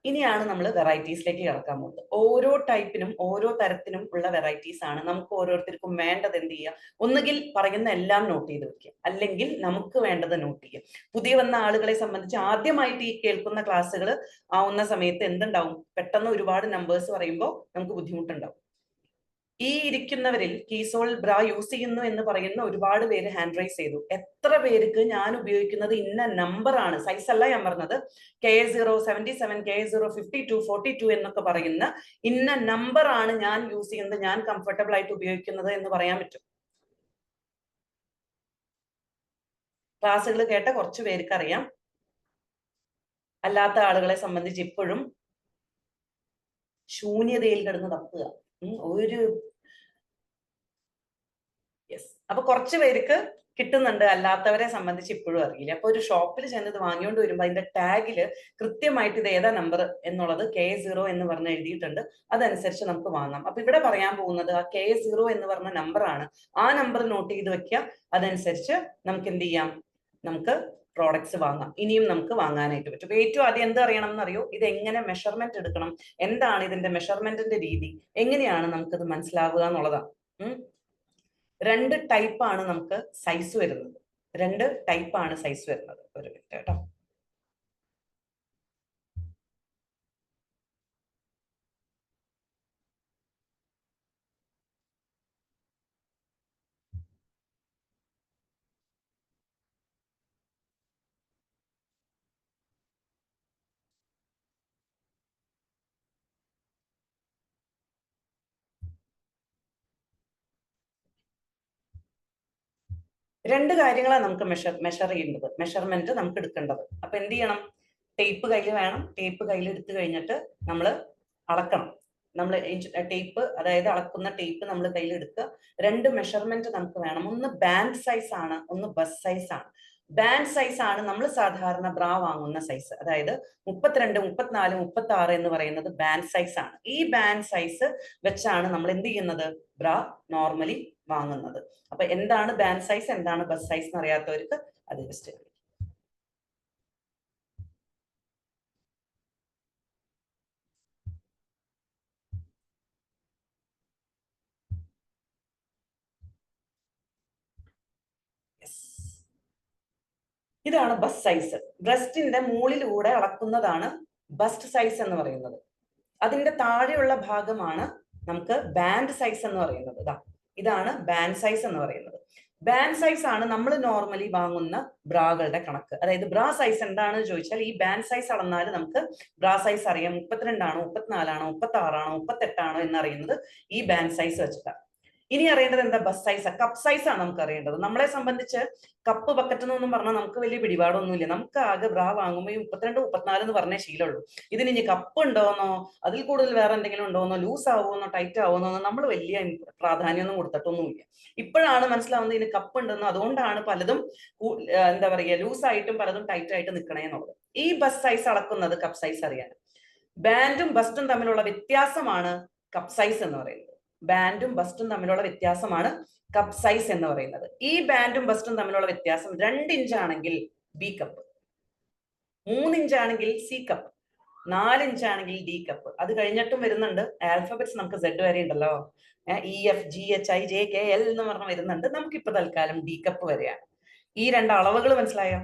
ഇനിയാണ് നമ്മൾ വെറൈറ്റീസിലേക്ക് കിടക്കാൻ പോകുന്നത്. ഓരോ ടൈപ്പിനും ഓരോ തരത്തിനും ഉള്ള വെറൈറ്റീസ് ആണ് നമുക്ക് ഓരോരുത്തർക്കും വേണ്ടത്. എന്ത് ചെയ്യുക? ഒന്നുകിൽ പറയുന്ന എല്ലാം നോട്ട് ചെയ്ത് വെക്കുക, അല്ലെങ്കിൽ നമുക്ക് വേണ്ടത് നോട്ട് ചെയ്യുക. പുതിയ വന്ന ആളുകളെ സംബന്ധിച്ച് ആദ്യമായിട്ട് ഈ കേൾക്കുന്ന ക്ലാസ്സുകൾ ആവുന്ന സമയത്ത് എന്തുണ്ടാവും? പെട്ടെന്ന് ഒരുപാട് നമ്പേഴ്സ് പറയുമ്പോൾ നമുക്ക് ബുദ്ധിമുട്ടുണ്ടാവും. ഈ ഇരിക്കുന്നവരിൽ കീസോൾ ബ്രാ യൂസ് ചെയ്യുന്നു എന്ന് പറയുന്ന ഒരുപാട് പേര് ഹാൻഡ് റൈസ് ചെയ്തു. എത്ര പേർക്ക് ഞാൻ ഉപയോഗിക്കുന്നത് ഇന്ന നമ്പർ ആണ്, സൈസ് അല്ല ഞാൻ പറഞ്ഞത്, KA077, KA052, 42 എന്നൊക്കെ പറയുന്ന ഇന്ന നമ്പർ ആണ് ഞാൻ യൂസ് ചെയ്യുന്നത്, ഞാൻ കംഫർട്ടബിൾ ആയിട്ട് ഉപയോഗിക്കുന്നത് എന്ന് പറയാൻ പറ്റും? ക്ലാസ്സുകൾ കേട്ട കുറച്ച് പേർക്ക് അറിയാം. അല്ലാത്ത ആളുകളെ സംബന്ധിച്ച് ഇപ്പോഴും ശൂന്യതയിൽ കിടന്ന് തപ്പുക. ഒരു യെസ്. അപ്പൊ കുറച്ച് പേർക്ക് കിട്ടുന്നുണ്ട്, അല്ലാത്തവരെ സംബന്ധിച്ച് ഇപ്പോഴും അറിയില്ല. അപ്പൊ ഒരു ഷോപ്പിൽ ചെന്ന് ഇത് വാങ്ങിയോണ്ട് വരുമ്പോൾ അതിന്റെ ടാഗില് കൃത്യമായിട്ട് ഇത് ഏതാ നമ്പർ എന്നുള്ളത് KA0 എന്ന് പറഞ്ഞ് എഴുതിയിട്ടുണ്ട്. അതനുസരിച്ച് നമുക്ക് വാങ്ങാം. അപ്പൊ ഇവിടെ പറയാൻ പോകുന്നത് ആ KA0 എന്ന് പറഞ്ഞ നമ്പറാണ്. ആ നമ്പർ നോട്ട് ചെയ്ത് വെക്കുക. അതനുസരിച്ച് നമുക്ക് എന്ത് ചെയ്യാം? നമുക്ക് പ്രോഡക്ട്സ് വാങ്ങാം. ഇനിയും നമുക്ക് വാങ്ങാനായിട്ട് പറ്റും. ഏറ്റവും ആദ്യം എന്ത് അറിയണം എന്നറിയോ? ഇത് എങ്ങനെ മെഷർമെന്റ് എടുക്കണം, എന്താണ് ഇതിന്റെ മെഷർമെന്റിന്റെ രീതി, എങ്ങനെയാണ് നമുക്കിത് മനസ്സിലാവുക എന്നുള്ളതാണ്. 2 ടൈപ്പാണ് നമുക്ക് സൈസ് വരുന്നത്. 2 ടൈപ്പാണ് സൈസ് വരുന്നത്. ഒരു മിനിറ്റ് കേട്ടോ. രണ്ട് കാര്യങ്ങളാണ് നമുക്ക് മെഷർ ചെയ്യേണ്ടത്, മെഷർമെന്റ് നമുക്ക് എടുക്കേണ്ടത്. അപ്പൊ എന്ത് ചെയ്യണം? ടേപ്പ് കയ്യിൽ വേണം. ടേപ്പ് കയ്യിൽ എടുത്തു കഴിഞ്ഞിട്ട് നമ്മൾ അളക്കണം. നമ്മൾ ടേപ്പ്, അതായത് അളക്കുന്ന ടേപ്പ് നമ്മൾ കയ്യിൽ എടുക്കുക. രണ്ട് മെഷർമെന്റ് നമുക്ക് വേണം. ഒന്ന് ബാൻഡ് സൈസ് ആണ്, ഒന്ന് ബസ് സൈസ് ആണ്. ബാൻഡ് സൈസ് ആണ് നമ്മൾ സാധാരണ ബ്രാ വാങ്ങുന്ന സൈസ്. അതായത് 32, 34, 36 എന്ന് പറയുന്നത് ബാൻഡ് സൈസ് ആണ്. ഈ ബാൻഡ് സൈസ് വെച്ചാണ് നമ്മൾ എന്ത് ചെയ്യുന്നത്? ബ്രാ നോർമലി വാങ്ങുന്നത്. അപ്പൊ എന്താണ് ബാൻഡ് സൈസ്, എന്താണ് ബസ് സൈസ് എന്ന് അറിയാത്തവർക്ക് അത് ജസ്റ്റ് ഇതാണ് ബസ് സൈസ്. ബ്രസ്റ്റിന്റെ മുകളിലൂടെ അളക്കുന്നതാണ് ബസ്റ്റ് സൈസ് എന്ന് പറയുന്നത്. അതിന്റെ താഴെയുള്ള ഭാഗമാണ് നമുക്ക് ബാൻഡ് സൈസ് എന്ന് പറയുന്നത്. ഇതാണ് ബാൻഡ് സൈസ് എന്ന് പറയുന്നത്. ബാൻഡ് സൈസ് ആണ് നമ്മൾ നോർമലി വാങ്ങുന്ന ബ്രാകളുടെ കണക്ക്. അതായത് ബ്രാ സൈസ് എന്താണെന്ന് ചോദിച്ചാൽ ഈ ബാൻഡ് സൈസ് അളന്നാൽ നമുക്ക് ബ്രാ സൈസ് അറിയാം. 32 ആണോ, 34 ആണോ, 36 ആണോ, 38 ആണോ എന്നറിയുന്നത് ഈ ബാൻഡ് സൈസ് വെച്ചിട്ടാണ്. ഇനി അറിയേണ്ടത് എന്താ? ബസ് സൈസ്, കപ്പ് സൈസ് ആണ് നമുക്ക് അറിയേണ്ടത്. നമ്മളെ സംബന്ധിച്ച് കപ്പ് ബക്കറ്റ് എന്നൊന്നും പറഞ്ഞാൽ നമുക്ക് വലിയ പിടിപാടൊന്നുമില്ല. നമുക്ക് ആകെ ബ്രാ വാങ്ങുമ്പോൾ 32, 34 എന്ന് പറഞ്ഞേ ശീലമുള്ളൂ. ഇതിന് ഇനി കപ്പ് ഉണ്ടോന്നോ, അതിൽ കൂടുതൽ വേറെ എന്തെങ്കിലും ഉണ്ടോന്നോ, ലൂസ് ആവുമെന്നോ, ടൈറ്റ് ആവുമെന്നോ നമ്മൾ വലിയ പ്രാധാന്യമൊന്നും കൊടുത്തിട്ടൊന്നുമില്ല. ഇപ്പോഴാണ് മനസ്സിലാവുന്നത് ഇതിന് കപ്പ് ഉണ്ടെന്നോ, അതുകൊണ്ടാണ് പലതും എന്താ പറയുക ലൂസ് ആയിട്ടും പലതും ടൈറ്റ് ആയിട്ട് നിൽക്കണേ എന്നുള്ളത്. ഈ ബസ് സൈസ് അളക്കുന്നത് കപ്പ് സൈസ് അറിയാൻ. ബാൻഡും ബസ്റ്റും തമ്മിലുള്ള വ്യത്യാസമാണ് കപ്പ് സൈസ് എന്ന് പറയുന്നത്. ബാൻഡും ബസ്റ്റും തമ്മിലുള്ള വ്യത്യാസമാണ് കപ്പ് സൈസ് എന്ന് പറയുന്നത്. ഈ ബാൻഡും ബസ്റ്റും തമ്മിലുള്ള വ്യത്യാസം 2 ഇഞ്ച് ആണെങ്കിൽ ബി കപ്പ്, 3 ഇഞ്ച് ആണെങ്കിൽ സി കപ്പ്, 4 ഇഞ്ച് ആണെങ്കിൽ ഡി കപ്പ്. അത് കഴിഞ്ഞിട്ടും വരുന്നുണ്ട് ആൽഫബറ്റ്സ്, നമുക്ക് Z വരെ ഉണ്ടല്ലോ. EFGHIJKL എന്ന് പറഞ്ഞ് വരുന്നുണ്ട്. നമുക്കിപ്പോ തൽക്കാലം ഡി കപ്പ് വരെയാണ്. ഈ രണ്ട് അളവുകൾ മനസ്സിലായോ?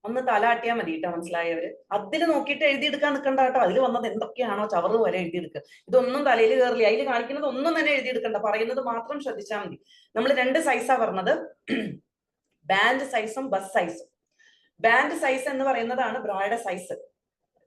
ഒന്ന് തലാട്ടിയാൽ മതി കേട്ടോ, മനസ്സിലായവര്. അതിൽ നോക്കിയിട്ട് എഴുതിയെടുക്കാൻ നിൽക്കണ്ട കേട്ടോ. അതിൽ വന്നത് എന്തൊക്കെയാണോ ചവറ് പോലെ എഴുതിയെടുക്കുക. ഇതൊന്നും തലയിൽ കയറില്ല. അതിൽ കാണിക്കുന്നത് ഒന്നും തന്നെ എഴുതിയെടുക്കണ്ട, പറയുന്നത് മാത്രം ശ്രദ്ധിച്ചാൽ മതി. നമ്മൾ 2 സൈസാ പറഞ്ഞത്, ബാൻഡ് സൈസും ബസ് സൈസും. ബാൻഡ് സൈസ് എന്ന് പറയുന്നതാണ് ബ്രായുടെ സൈസ്.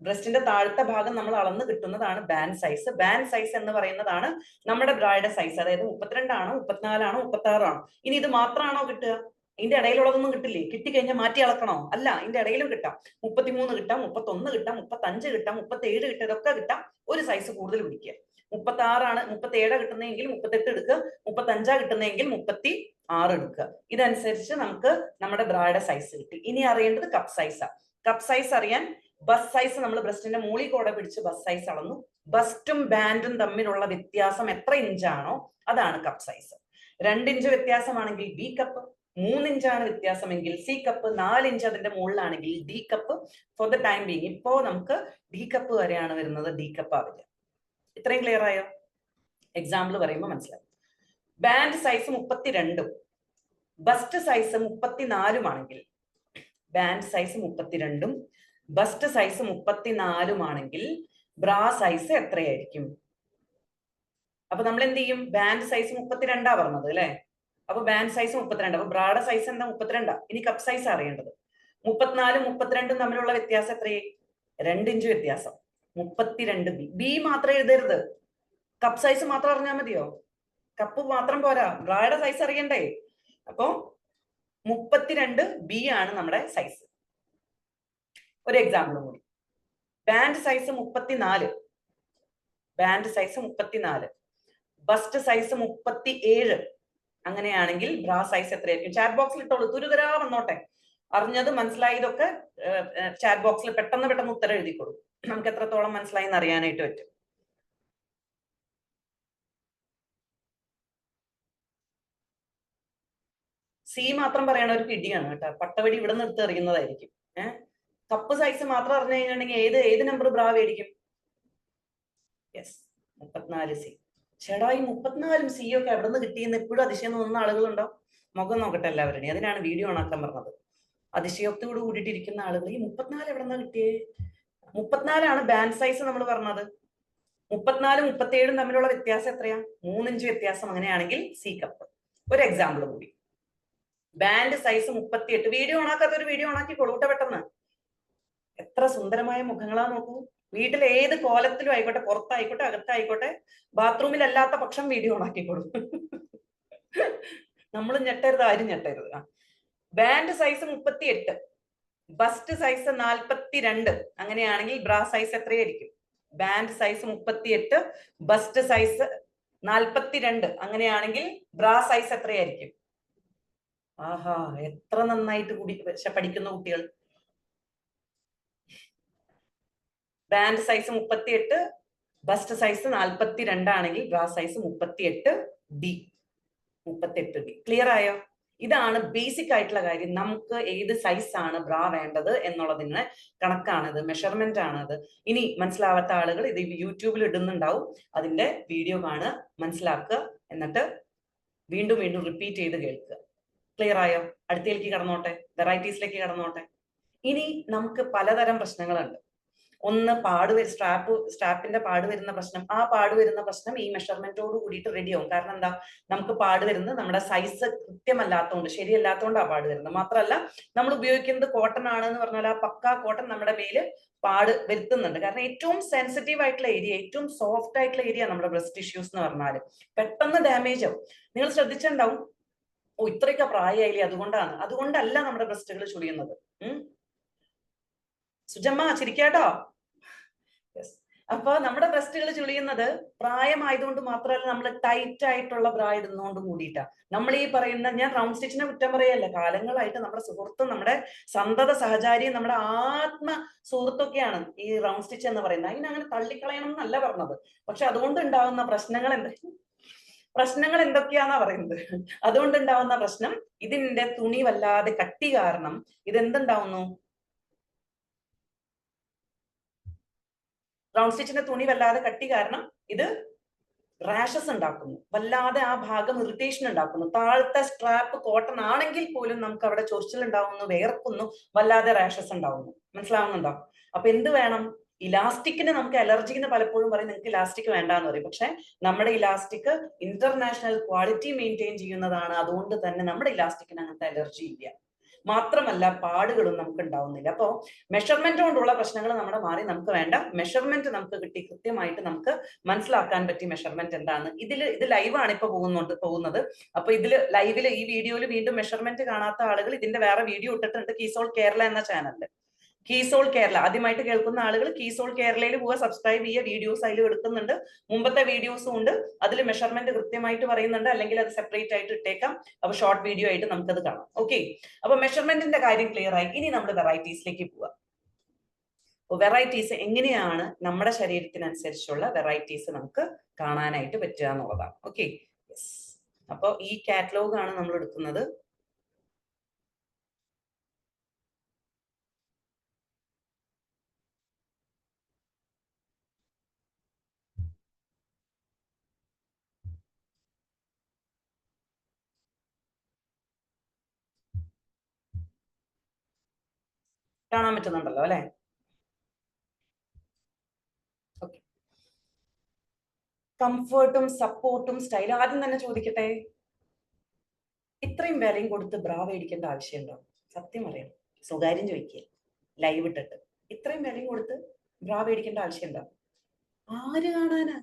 ബ്രസ്റ്റിന്റെ താഴത്തെ ഭാഗം നമ്മൾ അളന്ന് കിട്ടുന്നതാണ് ബാൻഡ് സൈസ്. ബാൻഡ് സൈസ് എന്ന് പറയുന്നതാണ് നമ്മുടെ ബ്രായുടെ സൈസ്. അതായത് 32 ആണോ, 34 ആണോ, 36 ആണോ. ഇനി ഇത് മാത്രമാണോ കിട്ടുക? ഇതിന്റെ ഇടയിലുള്ളതൊന്നും കിട്ടില്ലേ? കിട്ടിക്കഴിഞ്ഞാൽ മാറ്റി അളക്കണോ? അല്ല, ഇതിന്റെ ഇടയിലും കിട്ടാം. 33 കിട്ടാം, 31 കിട്ടാം, 35 കിട്ടാം, 37 കിട്ടാം, ഇതൊക്കെ കിട്ടാം. ഒരു സൈസ് കൂടുതൽ പിടിക്കുക. 36 ആണ്, 37 കിട്ടുന്നതെങ്കിൽ 38 എടുക്കുക, 35 കിട്ടുന്നതെങ്കിൽ 36 എടുക്കുക. ഇതനുസരിച്ച് നമുക്ക് നമ്മുടെ ബ്രായുടെ സൈസ് കിട്ടി. ഇനി അറിയേണ്ടത് കപ്പ് സൈസാ. കപ്പ് സൈസ് അറിയാൻ ബസ് സൈസ് നമ്മൾ ബ്രസ്റ്റിന്റെ മൂളി കൂടെ പിടിച്ച് ബസ് സൈസ് അളന്നു. ബസ്റ്റും ബാൻഡും തമ്മിലുള്ള വ്യത്യാസം എത്ര ഇഞ്ചാണോ അതാണ് കപ്പ് സൈസ്. 2 ഇഞ്ച് വ്യത്യാസമാണെങ്കിൽ ബി കപ്പ്, 3 ഇഞ്ചാണ് വ്യത്യാസമെങ്കിൽ സി കപ്പ്, 4 ഇഞ്ച് അതിന്റെ മുകളിലാണെങ്കിൽ D cup. For the time being ഇപ്പോ നമുക്ക് ഡി കപ്പ് വരെയാണ് വരുന്നത്, ഡി കപ്പ് ആവില്ല. ഇത്രയും ക്ലിയർ ആയോ? എക്സാമ്പിൾ പറയുമ്പോൾ മനസ്സിലാവും. ബാൻഡ് സൈസ് 32ഉം ബസ്റ്റ് സൈസ് 34ഉം ആണെങ്കിൽ, ബാൻഡ് സൈസ് 32ഉം ബസ്റ്റ് സൈസ് 34ഉം ആണെങ്കിൽ ബ്രാ സൈസ് എത്രയായിരിക്കും? അപ്പൊ നമ്മൾ എന്ത് ചെയ്യും? ബാൻഡ് സൈസ് 32ആ പറഞ്ഞത് അല്ലെ? അപ്പൊ ബാൻഡ് സൈസ് 32. അപ്പൊ ബ്രായുടെ സൈസ് എന്താ? 32. ഇനി കപ്പ് സൈസ് അറിയേണ്ടത്. 34ഉം 32ഉം തമ്മിലുള്ള വ്യത്യാസം എത്രയായി? 2 ഇഞ്ച് വ്യത്യാസം. 32 ബി. ബി മാത്രം എഴുതരുത്, കപ്പ് സൈസ് മാത്രം അറിഞ്ഞാൽ മതിയോ? കപ്പ് മാത്രം പോരാ, ബ്രായുടെ സൈസ് അറിയണ്ടേ? അപ്പൊ 32 ബി ആണ് നമ്മുടെ സൈസ്. ഒരു എക്സാമ്പിൾ കൂടി. Band size 34, band size 34, bus size 37. അങ്ങനെയാണെങ്കിൽ ബ്രാ സൈസ് എത്രയായിരിക്കും? ചാറ്റ് ബോക്സിൽ ഇട്ടോളൂ, തുരുതരാ വന്നോട്ടെ. അറിഞ്ഞത് മനസ്സിലായതൊക്കെ ചാറ്റ് ബോക്സിൽ പെട്ടെന്ന് ഉത്തരം എഴുതിക്കോളൂ. നമുക്ക് എത്രത്തോളം മനസ്സിലായി എന്ന് അറിയാനായിട്ട് പറ്റും. സി മാത്രം പറയണ ഒരു പിടിയാണ് കേട്ടോ. പട്ടവടി ഇവിടെ നിർത്തി എറിയുന്നതായിരിക്കും. കപ്പ് സൈസ് മാത്രം അറിഞ്ഞു കഴിഞ്ഞിട്ടുണ്ടെങ്കിൽ ഏത് നമ്പർ ബ്രാ മേടിക്കും? Yes, 34 C. ചേടാ, ഈ 34ഉം സി ഒക്കെ എവിടെ നിന്ന് കിട്ടിയെന്ന് എപ്പോഴും അതിശയം തോന്നുന്ന ആളുകളുണ്ടോ? മുഖം നോക്കട്ടെ എല്ലാവരുടെയും. അതിനാണ് വീഡിയോ ഓണാക്കാൻ പറഞ്ഞത്. അതിശയോക്തിയോട് കൂടിയിട്ടിരിക്കുന്ന ആളുകൾ ഈ 34 എവിടെ നിന്നാ കിട്ടിയേ? 34ആണ് ബാൻഡ് സൈസ് നമ്മൾ പറഞ്ഞത്. 34ഉം 37ഉം തമ്മിലുള്ള വ്യത്യാസം എത്രയാ? 3 ഇഞ്ച് വ്യത്യാസം. അങ്ങനെയാണെങ്കിൽ സി കപ്പ്. ഒരു എക്സാമ്പിൾ കൂടി. Band size 38. വീഡിയോ ഓണാക്കാത്ത ഒരു വീഡിയോ ഓണാക്കിക്കോളൂ കേട്ടോ പെട്ടെന്ന്. എത്ര സുന്ദരമായ മുഖങ്ങളാ നോക്കൂ. വീട്ടിൽ ഏത് കോലത്തിലും ആയിക്കോട്ടെ, പുറത്തായിക്കോട്ടെ, അകത്തായിക്കോട്ടെ, ബാത്റൂമിലല്ലാത്ത പക്ഷം വീഡിയോ ഓണാക്കിക്കോളൂ. നമ്മൾ ഞെട്ടരുത്, ആരും ഞെട്ടരുത്. Band size 38, bust size 42. അങ്ങനെയാണെങ്കിൽ ബ്രാ സൈസ് എത്രയായിരിക്കും? Band size 38, bust size 42. അങ്ങനെയാണെങ്കിൽ ബ്രാ സൈസ് എത്രയായിരിക്കും? ആഹാ, എത്ര നന്നായിട്ട് പഠിക്കുന്ന കുട്ടികൾ. ബാൻഡ് സൈസ് 38, ബസ്റ്റ് സൈസ് 42 ആണെങ്കിൽ ബ്രാ സൈസ് 38D. ക്ലിയർ ആയോ? ഇതാണ് ബേസിക് ആയിട്ടുള്ള കാര്യം. നമുക്ക് ഏത് സൈസ് ആണ് ബ്രാ വേണ്ടത് എന്നുള്ളതിന് കണക്കാണിത്, മെഷർമെന്റ് ആണത്. ഇനി മനസ്സിലാവാത്ത ആളുകൾ ഇത് യൂട്യൂബിൽ ഇടുന്നുണ്ടാവും, അതിന്റെ വീഡിയോ കാണുക, മനസ്സിലാക്കുക, എന്നിട്ട് വീണ്ടും വീണ്ടും റിപ്പീറ്റ് ചെയ്ത് കേൾക്കുക. ക്ലിയർ ആയോ? അടുത്തേക്ക് കടന്നോട്ടെ, വെറൈറ്റീസിലേക്ക് കടന്നോട്ടെ. ഇനി നമുക്ക് പലതരം പ്രശ്നങ്ങളുണ്ട്. ഒന്ന് സ്ട്രാപ്പിന്റെ പാട് വരുന്ന പ്രശ്നം. ആ പാട് വരുന്ന പ്രശ്നം ഈ മെഷർമെന്റോട് കൂടിയിട്ട് റെഡിയാവും. കാരണം എന്താ? നമുക്ക് പാട് വരുന്നത് നമ്മുടെ സൈസ് കൃത്യമല്ലാത്തതുകൊണ്ട്, ശരിയല്ലാത്തതുകൊണ്ട് ആ പാട് വരുന്നത്. മാത്രമല്ല, നമ്മൾ ഉപയോഗിക്കുന്നത് കോട്ടൺ ആണെന്ന് പറഞ്ഞാൽ ആ പക്കാ കോട്ടൺ നമ്മുടെ മേല് പാട് വരുത്തുന്നുണ്ട്. കാരണം ഏറ്റവും സെൻസിറ്റീവ് ആയിട്ടുള്ള ഏരിയ, ഏറ്റവും സോഫ്റ്റ് ആയിട്ടുള്ള ഏരിയ നമ്മുടെ ബ്രസ്റ്റ് ടിഷ്യൂസ് എന്ന് പറഞ്ഞാൽ പെട്ടെന്ന് ഡാമേജ് ആവും. നിങ്ങൾ ശ്രദ്ധിച്ചിട്ടുണ്ടാവും, ഓ ഇത്രയൊക്കെ പ്രായമായില്ലേ അതുകൊണ്ടല്ല നമ്മുടെ ബ്രസ്റ്റുകൾ ചുളിയുന്നത്. സുജമ്മ ചിരിക്കാട്ടോ. അപ്പൊ നമ്മുടെ ബ്രസ്റ്റുകൾ ചുളിയുന്നത് പ്രായമായതുകൊണ്ട് മാത്രമല്ല, നമ്മൾ ടൈറ്റ് ആയിട്ടുള്ള ബ്രാ ഇടുന്നതുകൊണ്ട് കൂടിയിട്ടാ. നമ്മൾ ഈ പറയുന്ന, ഞാൻ റൗണ്ട് സ്റ്റിച്ചിനെ കുറ്റം പറയല്ല, കാലങ്ങളായിട്ട് നമ്മുടെ സുഹൃത്തും നമ്മുടെ സന്തത സഹചാരിയും നമ്മുടെ ആത്മ സുഹൃത്തൊക്കെയാണ് ഈ റൗണ്ട് സ്റ്റിച്ച് എന്ന് പറയുന്നത്. അതിനങ്ങനെ തള്ളിക്കളയണം എന്നല്ല പറഞ്ഞത്. പക്ഷെ അതുകൊണ്ട് ഉണ്ടാകുന്ന പ്രശ്നങ്ങൾ എന്തൊക്കെയാന്നാ പറയുന്നത്. അതുകൊണ്ടുണ്ടാവുന്ന പ്രശ്നം, ഇതിന്റെ തുണി വല്ലാതെ കട്ടി കാരണം ഇതെന്തുണ്ടാവുന്നു? റൗണ്ട് സ്റ്റിച്ചിന്റെ തുണി വല്ലാതെ കട്ടി കാരണം ഇത് റാഷസ് ഉണ്ടാക്കുന്നു, വല്ലാതെ ആ ഭാഗം ഇറിറ്റേഷൻ ഉണ്ടാക്കുന്നു. താഴത്തെ സ്ട്രാപ്പ് കോട്ടൺ ആണെങ്കിൽ പോലും നമുക്ക് അവിടെ ചൊറിച്ചിൽ ഉണ്ടാവുന്നു, വേർക്കുന്നു, വല്ലാതെ റാഷസ് ഉണ്ടാവുന്നു. മനസ്സിലാവുന്നുണ്ടോ? അപ്പൊ എന്ത് വേണം? ഇലാസ്റ്റിക്കിന് നമുക്ക് അലർജി എന്ന് പലപ്പോഴും പറയും, നിങ്ങൾക്ക് ഇലാസ്റ്റിക് വേണ്ടാന്ന് പറയും. പക്ഷെ നമ്മുടെ ഇലാസ്റ്റിക് ഇന്റർനാഷണൽ ക്വാളിറ്റി മെയിൻറ്റെയിൻ ചെയ്യുന്നതാണ്. അതുകൊണ്ട് തന്നെ നമ്മുടെ ഇലാസ്റ്റിക്കിന് അങ്ങനത്തെ അലർജി ഇല്ല. മാത്രമല്ല പാടുകളും നമുക്ക് ഉണ്ടാവുന്നില്ല. അപ്പോൾ മെഷർമെന്റ് കൊണ്ടുള്ള പ്രശ്നങ്ങൾ നമ്മുടെ മാറി. നമുക്ക് വേണ്ട മെഷർമെന്റ് നമുക്ക് കിട്ടി, കൃത്യമായിട്ട് നമുക്ക് മനസ്സിലാക്കാൻ പറ്റി മെഷർമെന്റ് എന്താണ്. ഇത് ലൈവാണ് ഇപ്പൊ പോകുന്നത്. അപ്പൊ ലൈവില് ഈ വീഡിയോയിൽ വീണ്ടും മെഷർമെന്റ് കാണാത്ത ആളുകൾ ഇതിന്റെ വേറെ വീഡിയോ ഇട്ടിട്ടുണ്ട് കീസോൾ കേരള എന്ന ചാനലില്. കീസോൾ കേരള ആദ്യമായിട്ട് കേൾക്കുന്ന ആളുകൾ കീസോൾ കേരളയിൽ പോവുക, സബ്സ്ക്രൈബ് ചെയ്യുക. വീഡിയോസ് അതിൽ എടുക്കുന്നുണ്ട്, മുമ്പത്തെ വീഡിയോസും ഉണ്ട്. അതിൽ മെഷർമെന്റ് കൃത്യമായിട്ട് പറയുന്നുണ്ട്, അല്ലെങ്കിൽ അത് സെപ്പറേറ്റ് ആയിട്ട് ഇട്ടേക്കാം. അപ്പൊ ഷോർട്ട് വീഡിയോ ആയിട്ട് നമുക്കത് കാണാം. ഓക്കെ, അപ്പൊ മെഷർമെന്റിന്റെ കാര്യം ക്ലിയർ ആയി. ഇനി നമ്മൾ വെറൈറ്റീസിലേക്ക് പോവാം. വെറൈറ്റീസ് എങ്ങനെയാണ് നമ്മുടെ ശരീരത്തിനനുസരിച്ചുള്ള വെറൈറ്റീസ് നമുക്ക് കാണാനായിട്ട് പറ്റുക എന്നുള്ളതാണ്. ഓക്കെ, അപ്പൊ ഈ കാറ്റലോഗ് ആണ് നമ്മൾ എടുക്കുന്നത്. കാണാൻ പറ്റുന്നുണ്ടല്ലോ അല്ലെ? ഓക്കെ, കംഫർട്ടും സപ്പോർട്ടും സ്റ്റൈലും. ആദ്യം തന്നെ ചോദിക്കട്ടെ, ഇത്രയും വിലയും കൊടുത്ത് ബ്രാ മേടിക്കേണ്ട ആവശ്യമുണ്ടോ? സത്യം അറിയാം, സ്വകാര്യം ചോദിക്കുക, ലൈവ് ഇട്ടിട്ട്. ഇത്രയും വിലയും കൊടുത്ത് ബ്രാ മേടിക്കേണ്ട ആവശ്യമുണ്ടോ? ആര് കാണാനാ?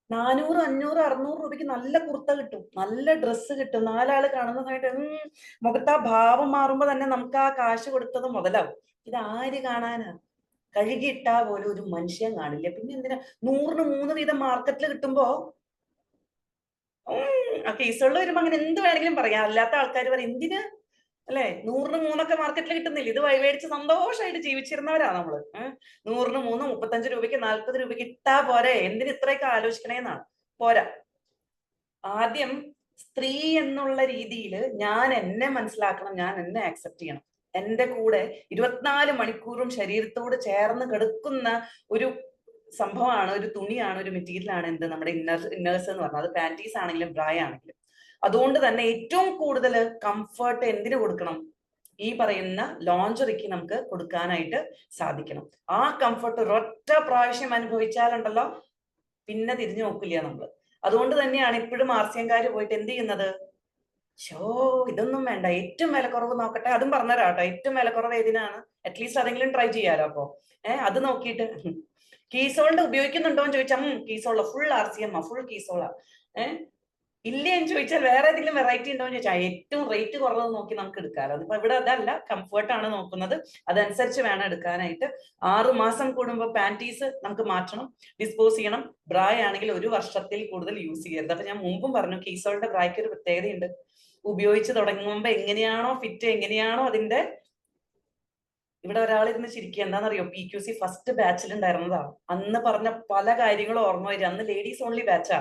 400, 500, 600 രൂപയ്ക്ക് നല്ല കുർത്ത കിട്ടും, നല്ല ഡ്രസ്സ് കിട്ടും. നാലാള് കാണുന്നതായിട്ട് മുഖത്ത് ആ ഭാവം മാറുമ്പോ തന്നെ നമുക്ക് ആ കാശ് കൊടുത്തത് മുതലാവും. ഇത് ആര് കാണാനാ? കഴുകിയിട്ടാ പോലും ഒരു മനുഷ്യൻ കാണില്ല. പിന്നെ എന്തിനാ 100-ന് 3 വീതം മാർക്കറ്റിൽ കിട്ടുമ്പോ ആ കേസുകളിൽ വരുമ്പോ അങ്ങനെ എന്ത് വേണമെങ്കിലും പറയാം. അല്ലാത്ത ആൾക്കാർ പറയും എന്തിന് അല്ലെ? 100-ന് 3 മാർക്കറ്റിൽ കിട്ടുന്നില്ല. ഇത് മേടിച്ച് സന്തോഷമായിട്ട് ജീവിച്ചിരുന്നവരാ നമ്മള്. 100-ന് 3, 35 രൂപയ്ക്ക് 40 രൂപയ്ക്ക് ഇട്ടാ പോരെ, എന്തിന് ഇത്രയൊക്കെ ആലോചിക്കണേന്നാണ്. പോരാ. ആദ്യം സ്ത്രീ എന്നുള്ള രീതിയിൽ ഞാൻ എന്നെ മനസ്സിലാക്കണം, ഞാൻ എന്നെ ആക്സെപ്റ്റ് ചെയ്യണം. എന്റെ കൂടെ 24 മണിക്കൂറും ശരീരത്തോട് ചേർന്ന് കിടക്കുന്ന ഒരു സംഭവമാണ്, ഒരു തുണിയാണ്, ഒരു മെറ്റീരിയൽ ആണ് എന്ത് നമ്മുടെ ഇന്നേഴ്സ് എന്ന് പറഞ്ഞാൽ. അത് പാന്റീസ് ആണെങ്കിലും ബ്രാ ആണെങ്കിലും. അതുകൊണ്ട് തന്നെ ഏറ്റവും കൂടുതൽ കംഫർട്ട് എന്തിനു കൊടുക്കണം? ഈ പറയുന്ന ലോഞ്ചറിക്ക് നമുക്ക് കൊടുക്കാനായിട്ട് സാധിക്കണം. ആ കംഫർട്ട് ഒരൊറ്റ പ്രാവശ്യം അനുഭവിച്ചാലുണ്ടല്ലോ, പിന്നെ തിരിഞ്ഞു നോക്കില്ല നമ്മള്. അതുകൊണ്ട് തന്നെയാണ് ഇപ്പോഴും ആർസിയംകാര് പോയിട്ട് എന്ത് ചെയ്യുന്നത്? ഇതൊന്നും വേണ്ട, ഏറ്റവും വിലക്കുറവ് നോക്കട്ടെ. അതും പറഞ്ഞുതരാട്ടോ, ഏറ്റവും വിലക്കുറവ് ഏതിനാണ്? അറ്റ്ലീസ്റ്റ് അതെങ്കിലും ട്രൈ ചെയ്യാലോ. അപ്പൊ അത് നോക്കിയിട്ട് കീസോളിന്റെ ഉപയോഗിക്കുന്നുണ്ടോ എന്ന് ചോദിച്ചാൽ കീസോള ഫുൾ RCM, ഫുൾ കീസോള. ഇല്ല എന്ന് ചോദിച്ചാൽ വേറെ ഏതെങ്കിലും വെറൈറ്റി ഉണ്ടോ എന്ന് ചോദിച്ചാൽ ഏറ്റവും റേറ്റ് കുറവ് നോക്കി നമുക്ക് എടുക്കാമല്ലോ. അതിപ്പോ ഇവിടെ അതല്ല, കംഫർട്ട് ആണ് നോക്കുന്നത്, അതനുസരിച്ച് വേണം എടുക്കാനായിട്ട്. 6 മാസം കൂടുമ്പോൾ പാൻറ്റീസ് നമുക്ക് മാറ്റണം, ഡിസ്പോസ് ചെയ്യണം. ബ്രായ് ആണെങ്കിൽ 1 വർഷത്തിൽ കൂടുതൽ യൂസ് ചെയ്യരുത്. അപ്പൊ ഞാൻ മുമ്പും പറഞ്ഞു കീസോളിന്റെ ബ്രായ്ക്ക് ഒരു പ്രത്യേകതയുണ്ട്. ഉപയോഗിച്ച് തുടങ്ങുമ്പോൾ എങ്ങനെയാണോ ഫിറ്റ്, എങ്ങനെയാണോ അതിന്റെ, ഇവിടെ ഒരാളിരുന്ന് ചിരിക്കുക, എന്താണെന്നറിയോ, PQC ഫസ്റ്റ് ബാച്ചിൽ ഉണ്ടായിരുന്നതാ. അന്ന് പറഞ്ഞ പല കാര്യങ്ങളും ഓർമ്മ വരിക. അന്ന് ലേഡീസ് ഓൺലി ബാച്ചാ.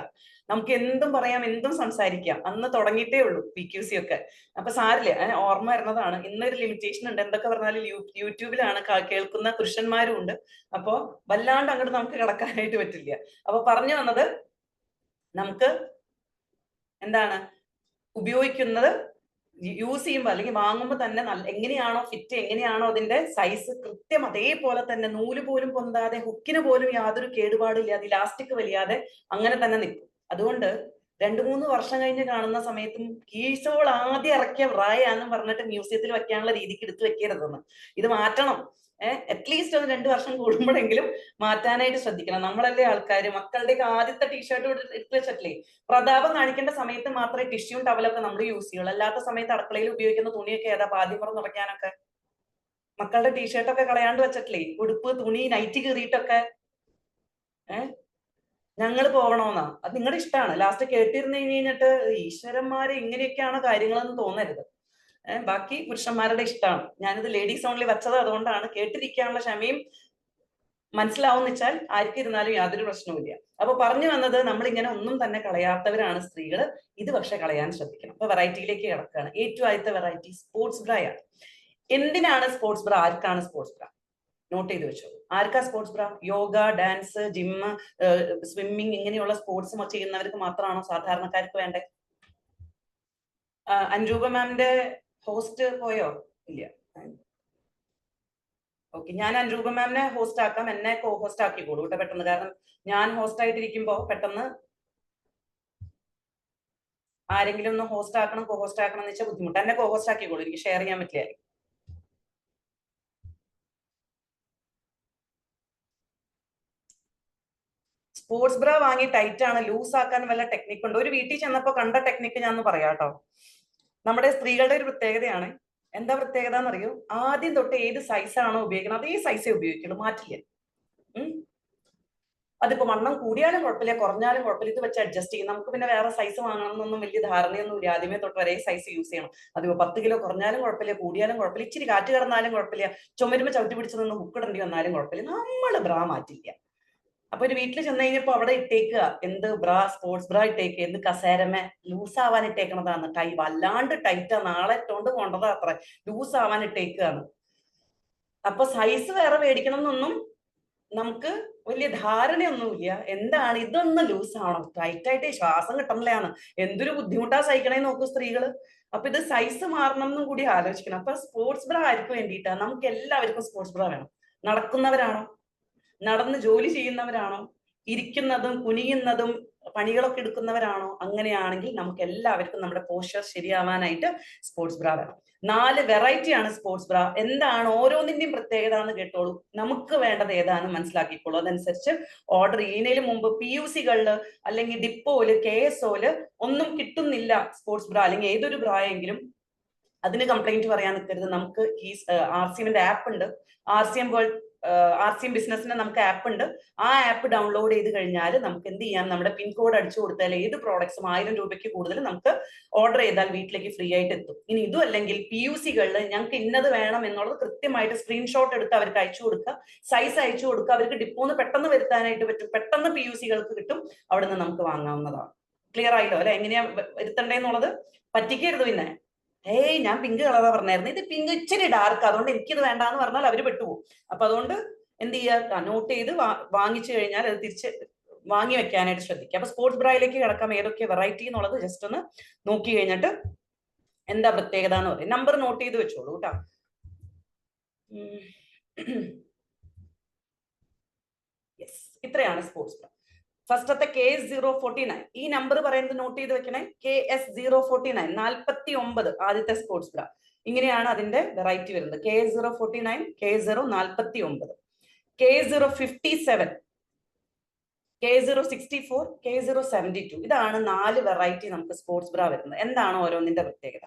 നമുക്ക് എന്തും പറയാം, എന്തും സംസാരിക്കാം. അന്ന് തുടങ്ങിയിട്ടേ ഉള്ളൂ PQC ഒക്കെ. അപ്പൊ സാരില്ല, ഓർമ്മ വരുന്നതാണ്. ഇന്നൊരു ലിമിറ്റേഷൻ ഉണ്ട്. എന്തൊക്കെ പറഞ്ഞാലും യൂട്യൂബിലാണ് കേൾക്കുന്ന പുരുഷന്മാരും ഉണ്ട്. അപ്പോ വല്ലാണ്ട് അങ്ങോട്ട് നമുക്ക് കിടക്കാനായിട്ട് പറ്റില്ല. അപ്പൊ പറഞ്ഞു വന്നത്, നമുക്ക് എന്താണ് ഉപയോഗിക്കുന്നത്, യൂസ് ചെയ്യുമ്പോൾ അല്ലെങ്കിൽ വാങ്ങുമ്പോൾ തന്നെ എങ്ങനെയാണോ ഫിറ്റ്, എങ്ങനെയാണോ അതിന്റെ സൈസ് കൃത്യം അതേപോലെ തന്നെ, നൂല് പോലും പൊന്താതെ, ഹുക്കിന് പോലും യാതൊരു കേടുപാടില്ലാതെ, ഇലാസ്റ്റിക് വലിയാതെ അങ്ങനെ തന്നെ നിൽക്കും. അതുകൊണ്ട് 2-3 വർഷം കഴിഞ്ഞ് കാണുന്ന സമയത്തും കീസോൾ ആദ്യം ഇറക്കിയ ബ്രായാന്നും പറഞ്ഞിട്ട് മ്യൂസിയത്തിൽ വെക്കാനുള്ള രീതിക്ക് എടുത്തു വെക്കരുതെന്ന്. ഇത് മാറ്റണം. അറ്റ്ലീസ്റ്റ് അത് 2 വർഷം കൂടുമ്പോഴെങ്കിലും മാറ്റാനായിട്ട് ശ്രദ്ധിക്കണം. നമ്മളല്ലേ ആൾക്കാർ, മക്കളുടെയൊക്കെ ആദ്യത്തെ ടീഷർട്ട് എടുത്ത് വെച്ചിട്ടില്ലേ, പ്രതാപം കാണിക്കേണ്ട സമയത്ത് മാത്രമേ ടിഷ്യൂ ടവലൊക്കെ നമ്മൾ യൂസ് ചെയ്യുള്ളൂ. അല്ലാത്ത സമയത്ത് അടുക്കളയിൽ ഉപയോഗിക്കുന്ന തുണിയൊക്കെ ഏതാ പാദ്യപ്പുറം നിറയ്ക്കാനൊക്കെ. മക്കളുടെ ടീഷർട്ടൊക്കെ കളയാണ്ട് വെച്ചിട്ടില്ലേ, ഉടുപ്പ്, തുണി, നൈറ്റ് കീറിയിട്ടൊക്കെ ഞങ്ങൾ പോകണമെന്നാ. അത് നിങ്ങളുടെ ഇഷ്ടമാണ്. ലാസ്റ്റ് കേട്ടിരുന്ന് കഴിഞ്ഞിട്ട് ഈശ്വരന്മാരെ ഇങ്ങനെയൊക്കെയാണ് കാര്യങ്ങളെന്ന് തോന്നരുത്. ബാക്കി പുരുഷന്മാരുടെ ഇഷ്ടമാണ്. ഞാനിത് ലേഡീസ് ഓൺലി വെച്ചത് അതുകൊണ്ടാണ്. കേട്ടിരിക്കാനുള്ള ക്ഷമയും മനസ്സിലാവുന്ന വെച്ചാൽ ആർക്കും ഇരുന്നാലും യാതൊരു പ്രശ്നവുമില്ല. അപ്പൊ പറഞ്ഞു വന്നത്, നമ്മൾ ഇങ്ങനെ ഒന്നും തന്നെ കളയാത്തവരാണ് സ്ത്രീകൾ. ഇത് പക്ഷെ കളയാൻ ശ്രദ്ധിക്കണം. അപ്പൊ വെറൈറ്റിയിലേക്ക് കിടക്കുകയാണ്. ഏറ്റവും ആദ്യത്തെ വെറൈറ്റി സ്പോർട്സ് ബ്ര ആണ്. എന്തിനാണ് സ്പോർട്സ് ബ്ര? ആർക്കാണ് സ്പോർട്സ് ബ്ര? നോട്ട് ചെയ്ത് വെച്ചോളൂ. ആർക്കാ sports bra? Yoga, dance, gym, swimming ഇങ്ങനെയുള്ള സ്പോർട്സ് ചെയ്യുന്നവർക്ക് മാത്രമാണോ? സാധാരണക്കാർക്ക് വേണ്ടേ? അൻരൂപ മാമിന്റെ ഹോസ്റ്റ് പോയോ? ഇല്ല. ഓക്കെ, ഞാൻ അൻരൂപ മാമിനെ ഹോസ്റ്റ് ആക്കാം. എന്നെ കോ ഹോസ്റ്റ് ആക്കിക്കോളൂ കേട്ടോ പെട്ടെന്ന്. കാരണം ഞാൻ ഹോസ്റ്റ് ആയിട്ടിരിക്കുമ്പോ പെട്ടെന്ന് ആരെങ്കിലും ഒന്ന് ഹോസ്റ്റ് ആക്കണം, കോ ഹോസ്റ്റ് ആക്കണം എന്ന് വെച്ചാൽ ബുദ്ധിമുട്ട്. എന്നെ കോ ഹോസ്റ്റ് ആക്കിക്കോളൂ, എനിക്ക് ഷെയർ ചെയ്യാൻ പറ്റില്ല. സ്പോർട്സ് ബ്ര വാങ്ങി ടൈറ്റ് ആണ്, ലൂസ് ആക്കാൻ വല്ല ടെക്നിക്ക് ഉണ്ടോ? ഒരു വീട്ടിൽ ചെന്നപ്പോ കണ്ട ടെക്നിക്ക് ഞാൻ പറയാം കേട്ടോ. നമ്മുടെ സ്ത്രീകളുടെ ഒരു പ്രത്യേകതയാണ്. എന്താ പ്രത്യേകത എന്നറിയോ? ആദ്യം തൊട്ട് ഏത് സൈസാണോ ഉപയോഗിക്കുന്നത് അതേ സൈസേ ഉപയോഗിക്കുള്ളൂ, മാറ്റില്ല. അതിപ്പോ വണ്ണം കൂടിയാലും കുഴപ്പമില്ല, കുറഞ്ഞാലും കുഴപ്പമില്ല, ഇത് വെച്ച് അഡ്ജസ്റ്റ് ചെയ്യും. നമുക്ക് പിന്നെ വേറെ സൈസ് വാങ്ങണം എന്നൊന്നും വലിയ ധാരണയൊന്നും ഇല്ല. ആദ്യമേ തൊട്ട് ഒരേ സൈസ് യൂസ് ചെയ്യണം. അതിപ്പോ 10 കിലോ കുറഞ്ഞാലും കുഴപ്പമില്ല, കൂടിയാലും കുഴപ്പമില്ല, ഇച്ചിരി കാറ്റ് കിടന്നാലും കുഴപ്പമില്ല, ചുമരുമ്പോ ചവിട്ടി പിടിച്ച് നിന്ന് ഹുക്കിടേണ്ടി വന്നാലും കുഴപ്പമില്ല, നമ്മൾ ബ്രാ മാറ്റില്ല. അപ്പൊ ഒരു വീട്ടിൽ ചെന്ന് കഴിഞ്ഞപ്പോ അവിടെ ഇട്ടേക്കുക എന്ത് ബ്രാ, സ്പോർട്സ് ബ്രാ ഇട്ടേക്കുക. എന്ത് കസേരമേ ലൂസ് ആവാൻ ഇട്ടേക്കണതാണ്. വല്ലാണ്ട് ടൈറ്റാ, നാളെ ഇട്ടോണ്ട് കൊണ്ടതാ, അത്ര ലൂസ് ആവാൻ ഇട്ടേക്കുകയാണ്. അപ്പൊ സൈസ് വേറെ മേടിക്കണം എന്നൊന്നും നമുക്ക് വലിയ ധാരണയൊന്നുമില്ല. എന്താണ് ഇതൊന്ന് ലൂസ് ആണോ, ടൈറ്റ് ആയിട്ട് ശ്വാസം കിട്ടണില്ലാണ്, എന്തൊരു ബുദ്ധിമുട്ടാ സഹിക്കണേ നോക്കൂ സ്ത്രീകള്. അപ്പൊ ഇത് സൈസ് മാറണം എന്നും കൂടി ആലോചിക്കണം. അപ്പൊ സ്പോർട്സ് ബ്ര ആർക്ക് വേണ്ടിയിട്ടാ? നമുക്ക് എല്ലാവർക്കും സ്പോർട്സ് ബ്ര വേണം. നടക്കുന്നവരാണോ, നടന്ന് ജോലി ചെയ്യുന്നവരാണോ, ഇരിക്കുന്നതും കുനിയുന്നതും പണികളൊക്കെ എടുക്കുന്നവരാണോ? അങ്ങനെയാണെങ്കിൽ നമുക്ക് എല്ലാവർക്കും നമ്മുടെ പോസ്ചർ ശരിയാവാനായിട്ട് സ്പോർട്സ് ബ്ര വേണം. 4 വെറൈറ്റി ആണ് സ്പോർട്സ് ബ്ര. എന്താണ് ഓരോന്നിന്റെയും പ്രത്യേകത എന്ന് കേട്ടോളൂ. നമുക്ക് വേണ്ടത് ഏതാണെന്ന് മനസ്സിലാക്കിക്കോളൂ. അതനുസരിച്ച് ഓർഡർ ചെയ്യുന്നതിന് മുമ്പ് PUCകളില് അല്ലെങ്കിൽ ഡിപ്പോയില്, KSOയില് ഒന്നും കിട്ടുന്നില്ല സ്പോർട്സ് ബ്ര അല്ലെങ്കിൽ ഏതൊരു ബ്രായെങ്കിലും അതിന് കംപ്ലൈന്റ് പറയാൻ നിൽക്കരുത്. നമുക്ക് ഈ RCMന്റെ ആപ്പ് ഉണ്ട്, RCM വേൾഡ്, RCM ബിസിനസിന്റെ നമുക്ക് ആപ്പ് ഉണ്ട്. ആ ആപ്പ് ഡൗൺലോഡ് ചെയ്ത് കഴിഞ്ഞാൽ നമുക്ക് എന്ത് ചെയ്യാം, നമ്മുടെ പിൻകോഡ് അടിച്ചു കൊടുത്താൽ ഏത് പ്രോഡക്ട്സും 1000 രൂപയ്ക്ക് കൂടുതൽ നമുക്ക് ഓർഡർ ചെയ്താൽ വീട്ടിലേക്ക് ഫ്രീ ആയിട്ട് എത്തും. ഇനി ഇതും അല്ലെങ്കിൽ PUCകളിൽ ഞങ്ങൾക്ക് ഇന്നത് വേണം എന്നുള്ളത് കൃത്യമായിട്ട് സ്ക്രീൻഷോട്ട് എടുത്ത് അവർക്ക് അയച്ചു കൊടുക്കുക, സൈസ് അയച്ചു കൊടുക്കുക. അവർക്ക് ഡിപ്പോന്ന് പെട്ടെന്ന് വരുത്താനായിട്ട് പറ്റും, പെട്ടെന്ന് PUCകൾക്ക് കിട്ടും, അവിടെ നിന്ന് നമുക്ക് വാങ്ങാവുന്നതാണ്. ക്ലിയർ ആയില്ലോ അല്ലെ? എങ്ങനെയാ വരുത്തണ്ടേന്നുള്ളത്? പറ്റിക്കരുത് പിന്നെ. ഞാൻ പിങ്ക് കളറാ പറഞ്ഞായിരുന്നു, ഇത് പിങ്ക് ഇച്ചിരി ഡാർക്ക്, അതുകൊണ്ട് എനിക്കിത് വേണ്ടാന്ന് പറഞ്ഞാൽ അവര് പെട്ടുപോകും. അപ്പൊ അതുകൊണ്ട് എന്ത് ചെയ്യുക, നോട്ട് ചെയ്ത് വാങ്ങിച്ചു കഴിഞ്ഞാൽ അത് തിരിച്ച് വാങ്ങി വെക്കാനായിട്ട് ശ്രദ്ധിക്കുക. അപ്പൊ സ്പോർട്സ് ബ്രയിലേക്ക് കിടക്കാം. ഏതൊക്കെ വെറൈറ്റി എന്നുള്ളത് ജസ്റ്റ് ഒന്ന് നോക്കി കഴിഞ്ഞിട്ട് എന്താ പ്രത്യേകത എന്ന് പറയും. നമ്പർ നോട്ട് ചെയ്ത് വെച്ചോളൂ കേട്ടോ. യെസ്, ഇത്രയാണ് സ്പോർട്സ് ബ്ര. ഫസ്റ്റത്തെ KS049, ഈ നമ്പർ പറയുന്നത് നോട്ട് ചെയ്ത് വെക്കണേ. KS049 49, ആദ്യത്തെ സ്പോർട്സ് ബ്ര. ഇങ്ങനെയാണ് അതിന്റെ വെറൈറ്റി വരുന്നത്. KS049, KS049, KS057, K064, K072 ഇതാണ് 4 വെറൈറ്റി നമുക്ക് സ്പോർട്സ് ബ്ര വരുന്നത്. എന്താണ് ഓരോന്നിന്റെ പ്രത്യേകത?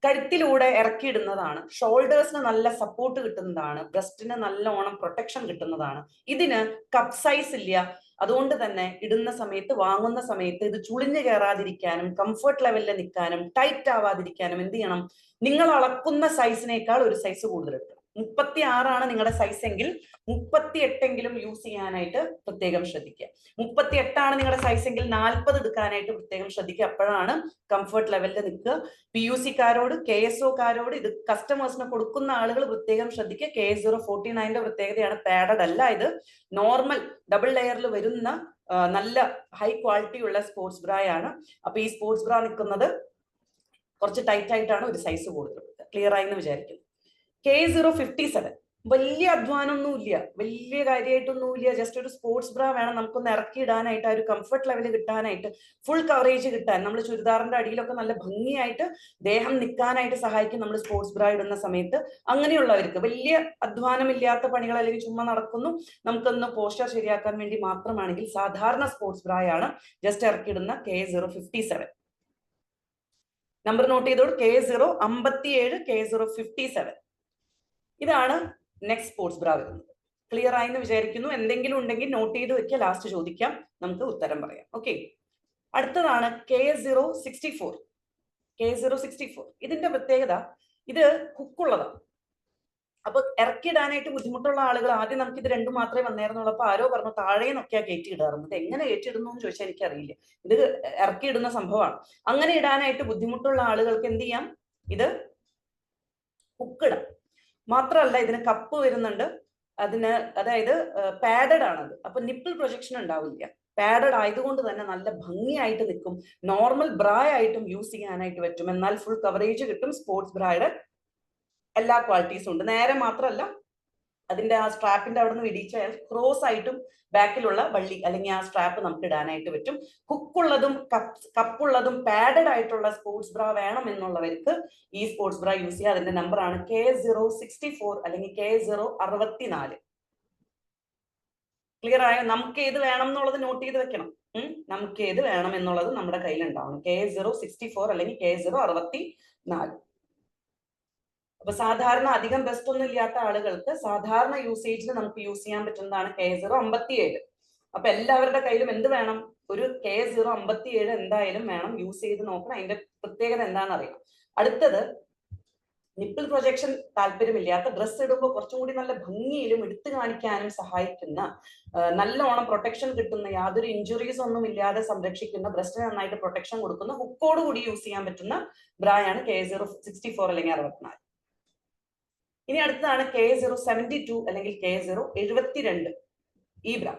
കഴുത്തിലൂടെ ഇറക്കിയിടുന്നതാണ്, ഷോൾഡേഴ്സിന് നല്ല സപ്പോർട്ട് കിട്ടുന്നതാണ്, ബ്രസ്റ്റിന് നല്ലോണം പ്രൊട്ടക്ഷൻ കിട്ടുന്നതാണ്. ഇതിന് കപ്പ് സൈസ് ഇല്ല. അതുകൊണ്ട് തന്നെ ഇടുന്ന സമയത്ത്, വാങ്ങുന്ന സമയത്ത് ഇത് ചുളിഞ്ഞു കയറാതിരിക്കാനും കംഫർട്ട് ലെവലിൽ നിൽക്കാനും ടൈറ്റ് ആവാതിരിക്കാനും എന്ത് ചെയ്യണം? നിങ്ങൾ അളക്കുന്ന സൈസിനേക്കാൾ ഒരു സൈസ് കൂടുതൽ എടുക്കണം. 36 നിങ്ങളുടെ സൈസ് എങ്കിൽ 38 യൂസ് ചെയ്യാനായിട്ട് പ്രത്യേകം ശ്രദ്ധിക്കുക. 38 നിങ്ങളുടെ സൈസ് എങ്കിൽ 40 എടുക്കാനായിട്ട് പ്രത്യേകം ശ്രദ്ധിക്കുക. അപ്പോഴാണ് കംഫർട്ട് ലെവലിൽ നിൽക്കുക. PUC-കാരോട്, KSO-കാരോട്, ഇത് കസ്റ്റമേഴ്സിന് കൊടുക്കുന്ന ആളുകൾ പ്രത്യേകം ശ്രദ്ധിക്കുക. K049 പ്രത്യേകതയാണ് പാഡഡ് അല്ല, ഇത് നോർമൽ ഡബിൾ ലെയറിൽ വരുന്ന നല്ല ഹൈ ക്വാളിറ്റി ഉള്ള സ്പോർട്സ് ബ്രായാണ്. അപ്പൊ ഈ സ്പോർട്സ് ബ്ര നിൽക്കുന്നത് കുറച്ച് ടൈറ്റ് ആയിട്ടാണ്, ഒരു സൈസ് കൂടുതൽ. ക്ലിയർ ആയി എന്ന് വിചാരിക്കുന്നു. K057 വലിയ അധ്വാനമൊന്നുമില്ല, വലിയ കാര്യമായിട്ടൊന്നുമില്ല. ജസ്റ്റ് ഒരു സ്പോർട്സ് ബ്ര വേണം നമുക്കൊന്ന് ഇറക്കി ഇടാനായിട്ട്, ആ ഒരു കംഫർട്ട് ലെവൽ കിട്ടാനായിട്ട്, ഫുൾ കവറേജ് കിട്ടാൻ. നമ്മൾ ചുരിദാറിന്റെ അടിയിലൊക്കെ നല്ല ഭംഗിയായിട്ട് ദേഹം നിൽക്കാനായിട്ട് സഹായിക്കും നമ്മൾ സ്പോർട്സ് ബ്ര ഇടുന്ന സമയത്ത്. അങ്ങനെയുള്ളവർക്ക് വലിയ അധ്വാനമില്ലാത്ത പണികൾ, അല്ലെങ്കിൽ ചുമ്മാ നടക്കുന്നു, നമുക്കൊന്ന് പോസ്റ്റർ ശരിയാക്കാൻ വേണ്ടി മാത്രമാണെങ്കിൽ സാധാരണ സ്പോർട്സ് ബ്രയാണ് ജസ്റ്റ് ഇറക്കിയിടുന്ന K057. നമ്പർ നോട്ട് ചെയ്തോളൂ. K057, K057 ഇതാണ് നെക്സ്റ്റ് സ്പോർട്സ് ബ്ര വരുന്നത്. ക്ലിയർ ആയെന്ന് വിചാരിക്കുന്നു. എന്തെങ്കിലും ഉണ്ടെങ്കിൽ നോട്ട് ചെയ്ത് വെക്കുക, ലാസ്റ്റ് ചോദിക്കാം, നമുക്ക് ഉത്തരം പറയാം. ഓക്കെ, അടുത്തതാണ് K064. K064 ഇതിന്റെ പ്രത്യേകത, ഇത് ഹുക്കുള്ളതാണ്. അപ്പൊ ഇറക്കിയിടാനായിട്ട് ബുദ്ധിമുട്ടുള്ള ആളുകൾ, ആദ്യം നമുക്ക് ഇത് രണ്ടും മാത്രമേ വന്നേരുന്നുള്ളൂ. അപ്പൊ ആരോ പറഞ്ഞു താഴെ നിന്നൊക്കെയാ കയറ്റി ഇടാറുണ്ട്. എങ്ങനെ കയറ്റിയിടുന്നു എന്ന് ചോദിച്ചാൽ എനിക്കറിയില്ല. ഇത് ഇറക്കിയിടുന്ന സംഭവമാണ്. അങ്ങനെ ഇടാനായിട്ട് ബുദ്ധിമുട്ടുള്ള ആളുകൾക്ക് എന്ത് ചെയ്യാം? ഇത് ഹുക്കിടാം. മാത്രമല്ല ഇതിന് കപ്പ് വരുന്നുണ്ട്. അതിന്, അതായത് പാഡഡ് ആണത്. അപ്പൊ നിപ്പിൾ പ്രൊജക്ഷൻ ഉണ്ടാവില്ല. പാഡഡ് ആയതുകൊണ്ട് തന്നെ നല്ല ഭംഗിയായിട്ട് നിൽക്കും. നോർമൽ ബ്ര ആയിട്ടും യൂസ് ചെയ്യാനായിട്ട് പറ്റും. എന്നാൽ ഫുൾ കവറേജ് കിട്ടും. സ്പോർട്സ് ബ്രയുടെ എല്ലാ ക്വാളിറ്റീസും ഉണ്ട്. നേരെ മാത്രമല്ല, അതിന്റെ ആ സ്ട്രാപ്പിന്റെ അവിടെ നിന്ന് ഇടിച്ചാൽ ക്രോസ് ആയിട്ടും ബാക്കിലുള്ള വള്ളി അല്ലെങ്കിൽ ആ സ്ട്രാപ്പ് നമുക്ക് ഇടാനായിട്ട് പറ്റും. ഹുക്കുള്ളതും കപ്പുള്ളതും പാഡഡ് ആയിട്ടുള്ള സ്പോർട്സ് ബ്ര വേണം എന്നുള്ളവർക്ക് ഈ സ്പോർട്സ് ബ്ര യൂസ് ചെയ്യുക. അതിന്റെ നമ്പർ ആണ് K064 അല്ലെങ്കിൽ K064. ക്ലിയർ ആയോ? നമുക്ക് ഏത് വേണം എന്നുള്ളത് നോട്ട് ചെയ്ത് വെക്കണം. നമുക്ക് ഏത് വേണം എന്നുള്ളത് നമ്മുടെ കയ്യിൽ ഉണ്ടാവണം. K064 അല്ലെങ്കിൽ K064. അപ്പൊ സാധാരണ അധികം ബെസ്റ്റ് ഒന്നും ഇല്ലാത്ത ആളുകൾക്ക് സാധാരണ യൂസേജിൽ നമുക്ക് യൂസ് ചെയ്യാൻ പറ്റുന്നതാണ് K057. അപ്പൊ എല്ലാവരുടെ കയ്യിലും എന്ത് വേണം? ഒരു K057 എന്തായാലും വേണം. യൂസ് ചെയ്ത് നോക്കണം. അതിന്റെ പ്രത്യേകത എന്താണെന്ന് അറിയണം. അടുത്തത്, നിപ്പിൾ പ്രൊജക്ഷൻ താല്പര്യമില്ലാത്ത, ഡ്രസ്സ് ഇടുമ്പോൾ കുറച്ചും കൂടി നല്ല ഭംഗിയിലും എടുത്തു കാണിക്കാനും സഹായിക്കുന്ന, നല്ലോണം പ്രൊട്ടക്ഷൻ കിട്ടുന്ന, യാതൊരു ഇഞ്ചുറീസ് ഒന്നും ഇല്ലാതെ സംരക്ഷിക്കുന്ന, ബ്രസ്റ്റിന് നന്നായിട്ട് പ്രൊട്ടക്ഷൻ കൊടുക്കുന്ന, ഹുക്കോട് കൂടി യൂസ് ചെയ്യാൻ പറ്റുന്ന ബ്രായാണ് K064 അല്ലെങ്കിൽ 64. ഇനി അടുത്തതാണ് K072 അല്ലെങ്കിൽ K072. ഈ ബ്ര,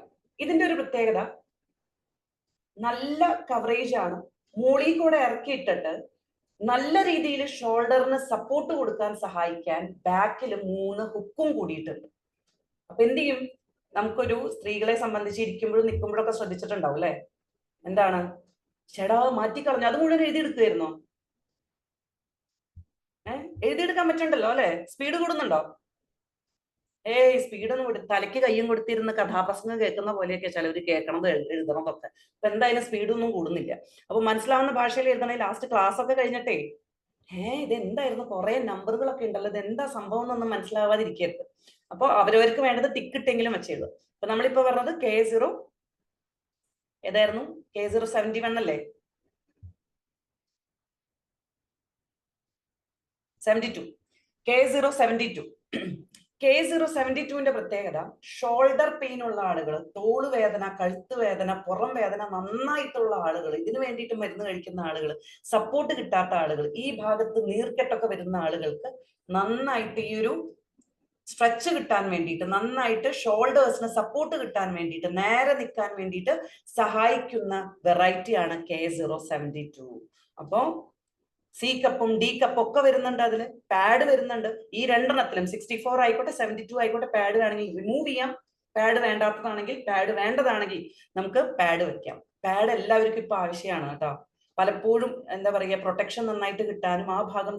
ഇതിന്റെ ഒരു പ്രത്യേകത, നല്ല കവറേജ് ആണ്. മോളിൽ കൂടെ ഇറക്കിയിട്ടിട്ട് നല്ല രീതിയിൽ ഷോൾഡറിന് സപ്പോർട്ട് കൊടുക്കാൻ സഹായിക്കാൻ ബാക്കിൽ 3 ഹുക്കും കൂടിയിട്ടുണ്ട്. അപ്പൊ എന്ത് ചെയ്യും? നമുക്കൊരു സ്ത്രീകളെ സംബന്ധിച്ച് ഇരിക്കുമ്പോഴും നിൽക്കുമ്പോഴൊക്കെ ശ്രദ്ധിച്ചിട്ടുണ്ടാവും അല്ലെ? എന്താണ്, ചേടാ മാറ്റിക്കളഞ്ഞു, അത് മുഴുവൻ എഴുതിയെടുക്കുമായിരുന്നോ? എഴുതിയെടുക്കാൻ പറ്റണ്ടല്ലോ അല്ലെ? സ്പീഡ് കൂടുന്നുണ്ടോ? സ്പീഡൊന്നും തലയ്ക്ക് കയ്യും കൊടുത്തിരുന്ന കഥാപ്രസംഗം കേൾക്കുന്ന പോലെയൊക്കെ ചിലവര് കേൾക്കണത് എഴുതണതൊക്കെ. അപ്പൊ എന്തായാലും സ്പീഡൊന്നും കൂടുന്നില്ല. അപ്പൊ മനസ്സിലാവുന്ന ഭാഷയിൽ എഴുതണേ. ലാസ്റ്റ് ക്ലാസ് ഒക്കെ കഴിഞ്ഞിട്ടേ ഇത് എന്തായിരുന്നു, കുറെ നമ്പറുകളൊക്കെ ഉണ്ടല്ലോ, ഇത് എന്താ സംഭവം എന്നൊന്നും മനസ്സിലാവാതിരിക്കരുത്. അപ്പൊ അവരവർക്ക് വേണ്ടത് ടിക്കിട്ടെങ്കിലും വെച്ചെഴുതും. അപ്പൊ നമ്മളിപ്പോ പറഞ്ഞത് ഏതായിരുന്നു? K071 അല്ലേ? 72. K072. K072ന്റെ പ്രത്യേകത, ഷോൾഡർ പെയിൻ ഉള്ള ആളുകൾ, തോള് വേദന, കഴുത്ത് വേദന, പുറം വേദന നന്നായിട്ടുള്ള ആളുകൾ, ഇതിനു വേണ്ടിയിട്ട് മരുന്ന് കഴിക്കുന്ന ആളുകൾ, സപ്പോർട്ട് കിട്ടാത്ത ആളുകൾ, ഈ ഭാഗത്ത് നീർക്കെട്ടൊക്കെ വരുന്ന ആളുകൾക്ക് നന്നായിട്ട് ഈ ഒരു സ്ട്രെച്ച് കിട്ടാൻ വേണ്ടിയിട്ട്, നന്നായിട്ട് ഷോൾഡേഴ്സിന് സപ്പോർട്ട് കിട്ടാൻ വേണ്ടിയിട്ട്, നേരെ നിൽക്കാൻ വേണ്ടിയിട്ട് സഹായിക്കുന്ന വെറൈറ്റിയാണ് K072. അപ്പോ C കപ്പും D കപ്പും ഒക്കെ വരുന്നുണ്ട്. അതിൽ പാഡ് വരുന്നുണ്ട്. ഈ രണ്ടെണ്ണത്തിലും 64 ആയിക്കോട്ടെ 72 ആയിക്കോട്ടെ, പാഡ് വേണമെങ്കിൽ റിമൂവ് ചെയ്യാം. പാഡ് വേണ്ടാത്തതാണെങ്കിൽ, പാഡ് വേണ്ടതാണെങ്കിൽ നമുക്ക് പാഡ് വെക്കാം. പാഡ് എല്ലാവർക്കും ഇപ്പൊ ആവശ്യമാണ് കേട്ടോ. പലപ്പോഴും എന്താ പറയുക, പ്രൊട്ടക്ഷൻ നന്നായിട്ട് കിട്ടാനും, ആ ഭാഗം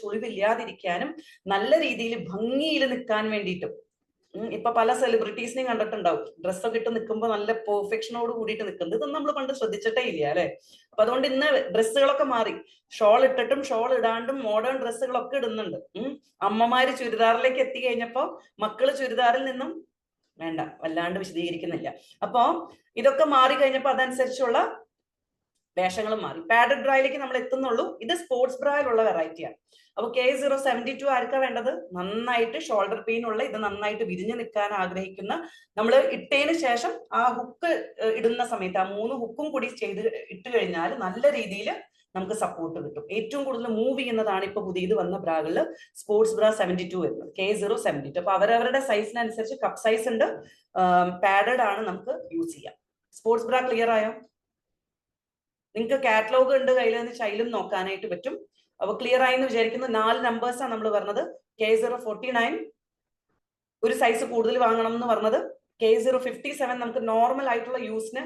ചുളിവില്ലാതിരിക്കാനും, നല്ല രീതിയിൽ ഭംഗിയിൽ നിൽക്കാൻ വേണ്ടിയിട്ടും ഇപ്പൊ പല സെലിബ്രിറ്റീസിനെയും കണ്ടിട്ടുണ്ടാവും, ഡ്രസ്സൊക്കെ ഇട്ട് നിൽക്കുമ്പോൾ നല്ല പെർഫെക്ഷനോട് കൂടിയിട്ട് നിൽക്കുന്നത്. ഇതൊന്നും നമ്മൾ പണ്ട് ശ്രദ്ധിച്ചിട്ടേ ഇല്ല അല്ലെ. അപ്പൊ അതുകൊണ്ട് ഇന്ന് ഡ്രസ്സുകളൊക്കെ മാറി, ഷോൾ ഇട്ടിട്ടും ഷോൾ ഇടാണ്ടും മോഡേൺ ഡ്രസ്സുകളൊക്കെ ഇടുന്നുണ്ട്. അമ്മമാര് ചുരിദാറിലേക്ക് എത്തി കഴിഞ്ഞപ്പോ മക്കള് ചുരിദാറിൽ നിന്നും വേണ്ട, വല്ലാണ്ട് വിശദീകരിക്കുന്നില്ല. അപ്പോ ഇതൊക്കെ മാറി കഴിഞ്ഞപ്പോ അതനുസരിച്ചുള്ള വേഷങ്ങളും മാറി. പാഡഡ് ബ്രായിലേക്ക് നമ്മൾ എത്തുന്നുള്ളൂ. ഇത് സ്പോർട്സ് ബ്രായിലുള്ള വെറൈറ്റിയാണ്. അപ്പൊ K072 ആർക്കാ വേണ്ടത്? നന്നായിട്ട് ഷോൾഡർ പെയിൻ ഉള്ള, ഇത് നന്നായിട്ട് വിരിഞ്ഞു നിൽക്കാൻ ആഗ്രഹിക്കുന്ന, നമ്മൾ ഇട്ടതിന് ശേഷം ആ ഹുക്ക് ഇടുന്ന സമയത്ത് ആ 3 ഹുക്കും കൂടി ഇട്ട് കഴിഞ്ഞാൽ നല്ല രീതിയിൽ നമുക്ക് സപ്പോർട്ട് കിട്ടും. ഏറ്റവും കൂടുതൽ മൂവ് ചെയ്യുന്നതാണ് ഇപ്പൊ പുതിയത് വന്ന ബ്രാകളിൽ സ്പോർട്സ് ബ്രാ 72 വരുന്നത്, K072. അപ്പൊ അവരവരുടെ സൈസിനനുസരിച്ച് കപ്പ് സൈസ് ഉണ്ട്, പാഡഡ് ആണ്, നമുക്ക് യൂസ് ചെയ്യാം. സ്പോർട്സ് ബ്രാ ക്ലിയർ ആയോ? നിങ്ങൾക്ക് കാറ്റലോഗ് ഉണ്ട് കയ്യിൽ നിന്ന് ശൈലും നോക്കാനായിട്ട് പറ്റും. അപ്പൊ ക്ലിയർ ആയി എന്ന് വിചാരിക്കുന്നു. 4 നമ്പേഴ്സാണ് നമ്മൾ പറഞ്ഞത്. K049 ഒരു സൈസ് കൂടുതൽ വാങ്ങണം എന്ന് പറഞ്ഞത്. K057 നമുക്ക് നോർമൽ ആയിട്ടുള്ള യൂസിന്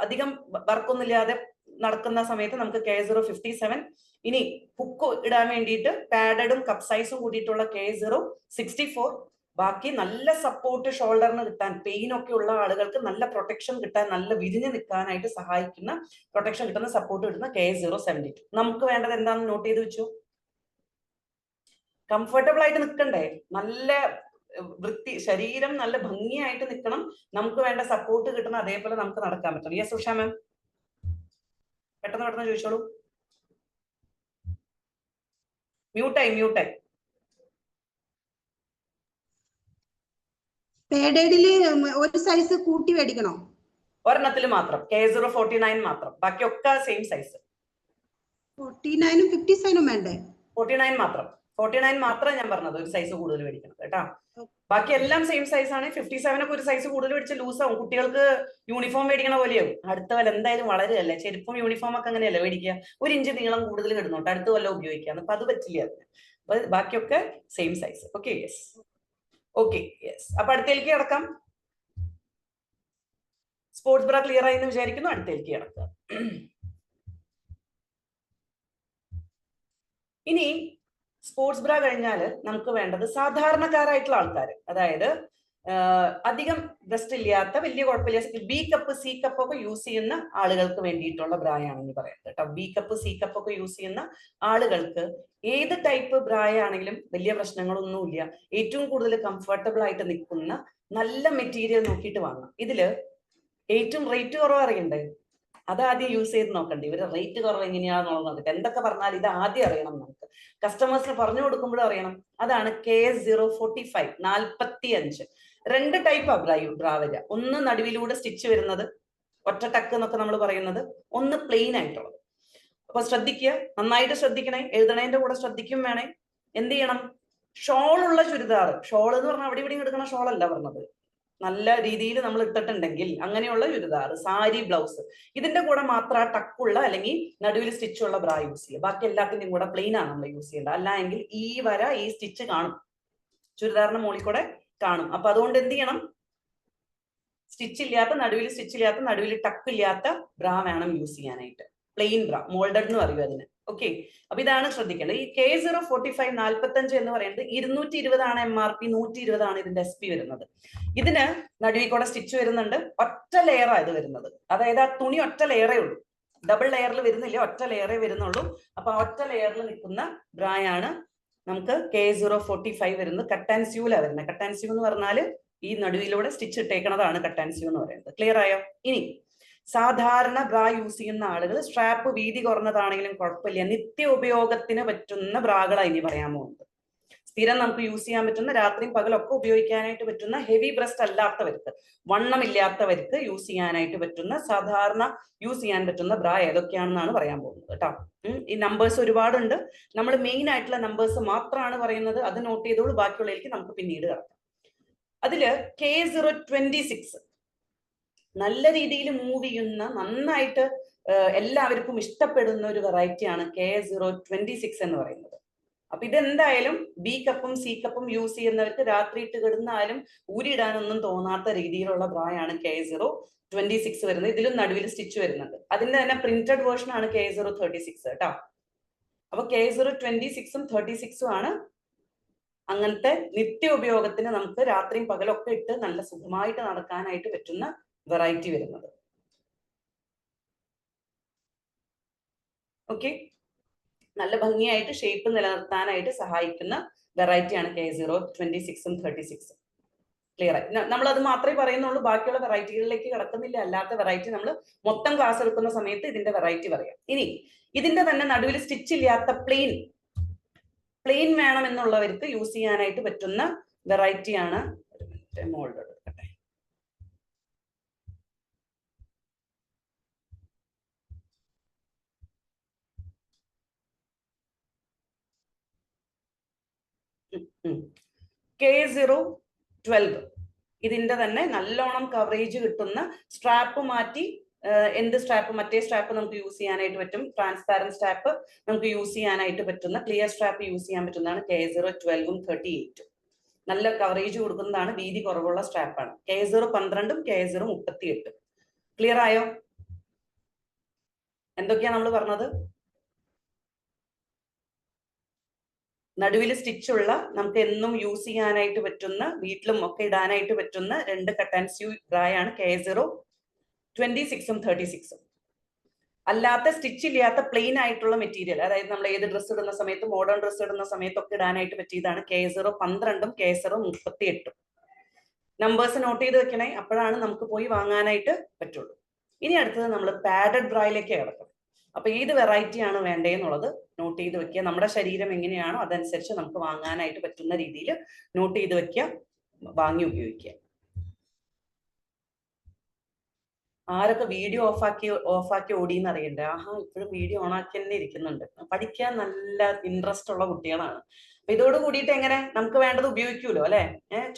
അധികം വർക്കൊന്നും ഇല്ലാതെ നടക്കുന്ന സമയത്ത് നമുക്ക് K057. ഇനി ഹുക്ക് ഇടാൻ വേണ്ടിയിട്ട് പാഡഡും കപ്പ് സൈസും കൂടിയിട്ടുള്ള K064. ബാക്കി നല്ല സപ്പോർട്ട് ഷോൾഡറിന് കിട്ടാൻ, പെയിൻ ഒക്കെ ഉള്ള ആളുകൾക്ക് നല്ല പ്രൊട്ടക്ഷൻ കിട്ടാൻ, നല്ല വിരിഞ്ഞു നിൽക്കാനായിട്ട് സഹായിക്കുന്ന, പ്രൊട്ടക്ഷൻ കിട്ടുന്ന, സപ്പോർട്ട് കിട്ടുന്ന K072. നമുക്ക് വേണ്ടത് എന്താണെന്ന് നോട്ട് ചെയ്ത് വെച്ചു. കംഫർട്ടബിൾ ആയിട്ട് നിൽക്കണ്ടേ, നല്ല ശരീരം നല്ല ഭംഗിയായിട്ട് നിൽക്കണം, നമുക്ക് വേണ്ട സപ്പോർട്ട് കിട്ടണം, അതേപോലെ നമുക്ക് നടക്കാൻ പറ്റണം. യെസ് ഉഷ മാം, പെട്ടെന്ന് ചോദിച്ചോളൂ. മ്യൂട്ടായി. പേഡഡില് ഒരു സൈസ് കൂട്ടി മേടിക്കണോ? ഒരെണ്ണത്തിൽ മാത്രം K049 മാത്രം, ബാക്കിയൊക്കെ സെയിം സൈസ്. 49ഉം 57ഉം വേണ്ടേ? 49 മാത്രം ഞാൻ പറഞ്ഞത്, ഒരു സൈസ് കൂടുതൽ മേടിക്കണം കേട്ടാ. ബാക്കി എല്ലാം സെയിം സൈസ് ആണ്. 57 ഒക്കെ ഒരു സൈസ് കൂടുതൽ മേടിച്ച് ലൂസ് ആവും. കുട്ടികൾക്ക് യൂണിഫോം മേടിക്കണ പോലെയാവും. അടുത്ത വല്ല എന്തായാലും വളരെയല്ലേ, ചെരുപ്പും യൂണിഫോം ഒക്കെ അങ്ങനെയല്ലേ മേടിക്കുക, 1 ഇഞ്ച് നീളം കൂടുതൽ കിടന്നോട്ട് അടുത്ത വല്ല ഉപയോഗിക്കാം. അപ്പൊ അത് പറ്റില്ല അതിന്. അപ്പൊ ബാക്കിയൊക്കെ സെയിം സൈസ്. Okay yes. അപ്പൊ അടുത്തേക്ക് കിടക്കാം. സ്പോർട്സ് ബ്രാ ക്ലിയർ ആയി എന്ന് വിചാരിക്കുന്നു. അടുത്തേക്ക് കിടക്കാം. ഇനി സ്പോർട്സ് ബ്രാ കഴിഞ്ഞാൽ നമുക്ക് വേണ്ടത് സാധാരണക്കാരായിട്ടുള്ള ആൾക്കാർ, അതായത് അധികം ബ്രസ്റ്റ് ഇല്ലാത്ത, വലിയ കുഴപ്പമില്ല, ബി കപ്പ് സി കപ്പ് ഒക്കെ യൂസ് ചെയ്യുന്ന ആളുകൾക്ക് വേണ്ടിയിട്ടുള്ള ബ്രായാണെന്ന് പറയുന്നത് കേട്ടോ. ബി കപ്പ് സി കപ്പ് ഒക്കെ യൂസ് ചെയ്യുന്ന ആളുകൾക്ക് ഏത് ടൈപ്പ് ബ്രായാണെങ്കിലും വലിയ പ്രശ്നങ്ങളൊന്നുമില്ല. ഏറ്റവും കൂടുതൽ കംഫർട്ടബിൾ ആയിട്ട് നിൽക്കുന്ന നല്ല മെറ്റീരിയൽ നോക്കിയിട്ട് വാങ്ങാം. ഇതില് ഏറ്റവും റേറ്റ് കുറവ് അറിയണ്ടേ, അത് ആദ്യം യൂസ് ചെയ്ത് നോക്കണ്ടേ. ഇവര് റേറ്റ് കുറവ് എങ്ങനെയാണെന്നുള്ളത് നോക്കട്ടെ. എന്തൊക്കെ പറഞ്ഞാൽ ഇത് ആദ്യം അറിയണം, നമുക്ക് കസ്റ്റമേഴ്സിന് പറഞ്ഞു കൊടുക്കുമ്പോഴും അറിയണം. അതാണ് K045 45. 2 ടൈപ്പ് ബ്രാ വരിക. ഒന്ന് നടുവിലൂടെ സ്റ്റിച്ച് വരുന്നത്, ഒറ്റ ടക്ക് എന്നൊക്കെ നമ്മൾ പറയുന്നത്, ഒന്ന് പ്ലെയിൻ ആയിട്ടുള്ളത്. അപ്പൊ ശ്രദ്ധിക്കുക, നന്നായിട്ട് ശ്രദ്ധിക്കണേ, എഴുതണേന്റെ കൂടെ ശ്രദ്ധിക്കും വേണേ. എന്ത് ചെയ്യണം? ഷോളുള്ള ചുരിദാർ, ഷോൾ എന്ന് പറഞ്ഞാൽ അവിടെ ഇവിടെ എടുക്കണ ഷോളല്ല പറഞ്ഞത്, നല്ല രീതിയിൽ നമ്മൾ ഇട്ടിട്ടുണ്ടെങ്കിൽ അങ്ങനെയുള്ള ചുരിദാർ, സാരി, ബ്ലൗസ്, ഇതിന്റെ കൂടെ മാത്രം ആ ടക്കുള്ള അല്ലെങ്കിൽ നടുവിൽ സ്റ്റിച്ചുള്ള ബ്രാ യൂസ് ചെയ്യുക. ബാക്കി എല്ലാത്തിന്റെയും കൂടെ പ്ലെയിൻ ആണ് നമ്മൾ യൂസ് ചെയ്യേണ്ടത്. അല്ല എങ്കിൽ ഈ വര, ഈ സ്റ്റിച്ച് കാണും, ചുരിദാറിന്റെ മുകളിൽ കൂടെ കാണും. അപ്പൊ അതുകൊണ്ട് എന്ത് ചെയ്യണം? നടുവിൽ സ്റ്റിച്ച് ഇല്ലാത്ത, നടുവിൽ ടക്ക് ഇല്ലാത്ത ബ്രാ വേണം യൂസ് ചെയ്യാനായിട്ട്. പ്ലെയിൻ ബ്രാ, മോൾഡഡ് എന്ന് പറയും അതിന്. ഓക്കെ, അപ്പൊ ഇതാണ് ശ്രദ്ധിക്കേണ്ടത്. ഈ K045 45 എന്ന് പറയുന്നത് 220 ആണ് MRP, 120 ആണ് ഇതിന്റെ SP വരുന്നത്. ഇതിന് നടുവിൽ കൂടെ സ്റ്റിച്ച് വരുന്നുണ്ട്, ഒറ്റ ലെയറാണ് ഇത് വരുന്നത്. അതായത് ആ തുണി ഒറ്റ ലെയറേ ഉള്ളൂ, ഡബിൾ ലെയറിൽ വരുന്നില്ല, ഒറ്റ ലെയറേ വരുന്നുള്ളൂ. അപ്പൊ ഒറ്റ ലെയറിൽ നിൽക്കുന്ന ബ്രായാണ് നമുക്ക് K045 വരുന്നത്. കട്ട് ആൻഡ് സ്യൂല വരുന്നത്. കട്ട് ആൻഡ് സ്യൂ എന്ന് പറഞ്ഞാൽ ഈ നടുവിലൂടെ സ്റ്റിച്ച് ഇട്ടേക്കുന്നതാണ് കട്ട് ആൻഡ് സ്യൂ എന്ന് പറയുന്നത്. ക്ലിയർ ആയോ? ഇനി സാധാരണ ബ്രാ യൂസ് ചെയ്യുന്ന ആളുകൾ, സ്ട്രാപ്പ് വീതി കുറഞ്ഞതാണെങ്കിലും കുഴപ്പമില്ല, നിത്യ ഉപയോഗത്തിന് പറ്റുന്ന ബ്രാകളാണ് ഇനി പറയാൻ പോകുന്നത്. സ്ഥിരം നമുക്ക് യൂസ് ചെയ്യാൻ പറ്റുന്ന, രാത്രിയും പകലൊക്കെ ഉപയോഗിക്കാനായിട്ട് പറ്റുന്ന, ഹെവി ബ്രസ്റ്റ് അല്ലാത്തവർക്ക്, വണ്ണമില്ലാത്തവർക്ക് യൂസ് ചെയ്യാനായിട്ട് പറ്റുന്ന, സാധാരണ യൂസ് ചെയ്യാൻ പറ്റുന്ന ബ്രാ ഏതൊക്കെയാണെന്നാണ് പറയാൻ പോകുന്നത് കേട്ടോ. ഈ നമ്പേഴ്സ് ഒരുപാടുണ്ട്, നമ്മൾ മെയിൻ ആയിട്ടുള്ള നമ്പേഴ്സ് മാത്രമാണ് പറയുന്നത്. അത് നോട്ട് ചെയ്തോളൂ, ബാക്കിയുള്ളതിലേക്ക് നമുക്ക് പിന്നീട് കിടക്കാം. അതില് K026 നല്ല രീതിയിൽ മൂവ് ചെയ്യുന്ന, നന്നായിട്ട് എല്ലാവർക്കും ഇഷ്ടപ്പെടുന്ന ഒരു വെറൈറ്റിയാണ് K026 എന്ന് പറയുന്നത്. അപ്പൊ ഇതെന്തായാലും ബി കപ്പും സി കപ്പും യൂസ് ചെയ്യുന്നവർക്ക് രാത്രി ഇട്ട് കിടന്നാലും ഊരിയിടാനൊന്നും തോന്നാത്ത രീതിയിലുള്ള ബ്രായാണ് K026 വരുന്നത്. ഇതിലും നടുവിൽ സ്റ്റിച്ച് വരുന്നുണ്ട്. അതിന്റെ തന്നെ പ്രിന്റഡ് വേർഷൻ ആണ് K036 കേട്ടോ. അപ്പൊ K026ഉം 36ഉം ആണ് അങ്ങനത്തെ നിത്യ ഉപയോഗത്തിന് നമുക്ക് രാത്രിയും പകലൊക്കെ ഇട്ട് നല്ല സുഖമായിട്ട് നടക്കാനായിട്ട് പറ്റുന്ന വെറൈറ്റി വരുന്നത്. ഓക്കെ, നല്ല ഭംഗിയായിട്ട് ഷേപ്പ് നിലനിർത്താനായിട്ട് സഹായിക്കുന്ന വെറൈറ്റിയാണ് K026ഉം 36ഉം. ക്ലിയർ ആയി? നമ്മൾ അത് മാത്രമേ പറയുന്നുള്ളൂ, ബാക്കിയുള്ള വെറൈറ്റികളിലേക്ക് കിടക്കുന്നില്ല. അല്ലാത്ത വെറൈറ്റി നമ്മൾ മൊത്തം ക്ലാസ് എടുക്കുന്ന സമയത്ത് ഇതിന്റെ വെറൈറ്റി പറയാം. ഇനി ഇതിന്റെ തന്നെ നടുവിൽ സ്റ്റിച്ച് ഇല്ലാത്ത പ്ലെയിൻ വേണം എന്നുള്ളവർക്ക് യൂസ് ചെയ്യാനായിട്ട് പറ്റുന്ന വെറൈറ്റിയാണ്. മോൾഡ് എടുക്കട്ടെ. K012 ഇതിന്റെ തന്നെ നല്ലോണം കവറേജ് കിട്ടുന്ന, സ്ട്രാപ്പ് മാറ്റി എന്ത് സ്ട്രാപ്പ്, മറ്റേ സ്ട്രാപ്പ് നമുക്ക് യൂസ് ചെയ്യാനായിട്ട് പറ്റും, ട്രാൻസ്പാരന്റ് സ്ട്രാപ്പ് നമുക്ക് യൂസ് ചെയ്യാനായിട്ട് പറ്റുന്ന, ക്ലിയർ സ്ട്രാപ്പ് യൂസ് ചെയ്യാൻ പറ്റുന്നതാണ് K012ഉം 38ഉം. നല്ല കവറേജ് കൊടുക്കുന്നതാണ്, വീതി കുറവുള്ള സ്ട്രാപ്പാണ്. K012ഉം K038ഉം. ക്ലിയർ ആയോ? എന്തൊക്കെയാ നമ്മൾ പറഞ്ഞത്? നടുവിൽ സ്റ്റിച്ചുള്ള, നമുക്ക് എന്നും യൂസ് ചെയ്യാനായിട്ട് പറ്റുന്ന, വീട്ടിലും ഒക്കെ ഇടാനായിട്ട് പറ്റുന്ന 2 കട്ട് ആൻഡ് സ്യൂ ബ്രായാണ് K026ഉം 36ഉം. അല്ലാത്ത സ്റ്റിച്ച് ഇല്ലാത്ത പ്ലെയിൻ ആയിട്ടുള്ള മെറ്റീരിയൽ, അതായത് നമ്മൾ ഏത് ഡ്രസ്സ് ഇടുന്ന സമയത്ത്, മോഡേൺ ഡ്രസ്സ് ഇടുന്ന സമയത്തൊക്കെ ഇടാനായിട്ട് പറ്റിയതാണ് K012ഉം K038ഉം. നമ്പേഴ്സ് നോട്ട് ചെയ്ത് വെക്കണേ, അപ്പോഴാണ് നമുക്ക് പോയി വാങ്ങാനായിട്ട് പറ്റുള്ളൂ. ഇനി അടുത്തത് നമ്മൾ പാഡഡ് ബ്രായിലേക്ക് കിടക്കും. അപ്പൊ ഏത് വെറൈറ്റി ആണ് വേണ്ടതെന്നുള്ളത് നോട്ട് ചെയ്ത് വെക്കുക. നമ്മുടെ ശരീരം എങ്ങനെയാണോ അതനുസരിച്ച് നമുക്ക് വാങ്ങാനായിട്ട് പറ്റുന്ന രീതിയിൽ നോട്ട് ചെയ്ത് വെക്കുക, വാങ്ങി ഉപയോഗിക്കുക. ആരൊക്കെ വീഡിയോ ഓഫാക്കി ഓടിയെന്ന് അറിയണ്ടേ? ആഹാ, ഇപ്പോഴും വീഡിയോ ഓണാക്കി തന്നെ ഇരിക്കുന്നുണ്ട്. പഠിക്കാൻ നല്ല ഇൻട്രസ്റ്റ് ഉള്ള കുട്ടികളാണ്. അപ്പൊ ഇതോട് കൂടിയിട്ട് എങ്ങനെ നമുക്ക് വേണ്ടത് ഉപയോഗിക്കൂലോ അല്ലെ?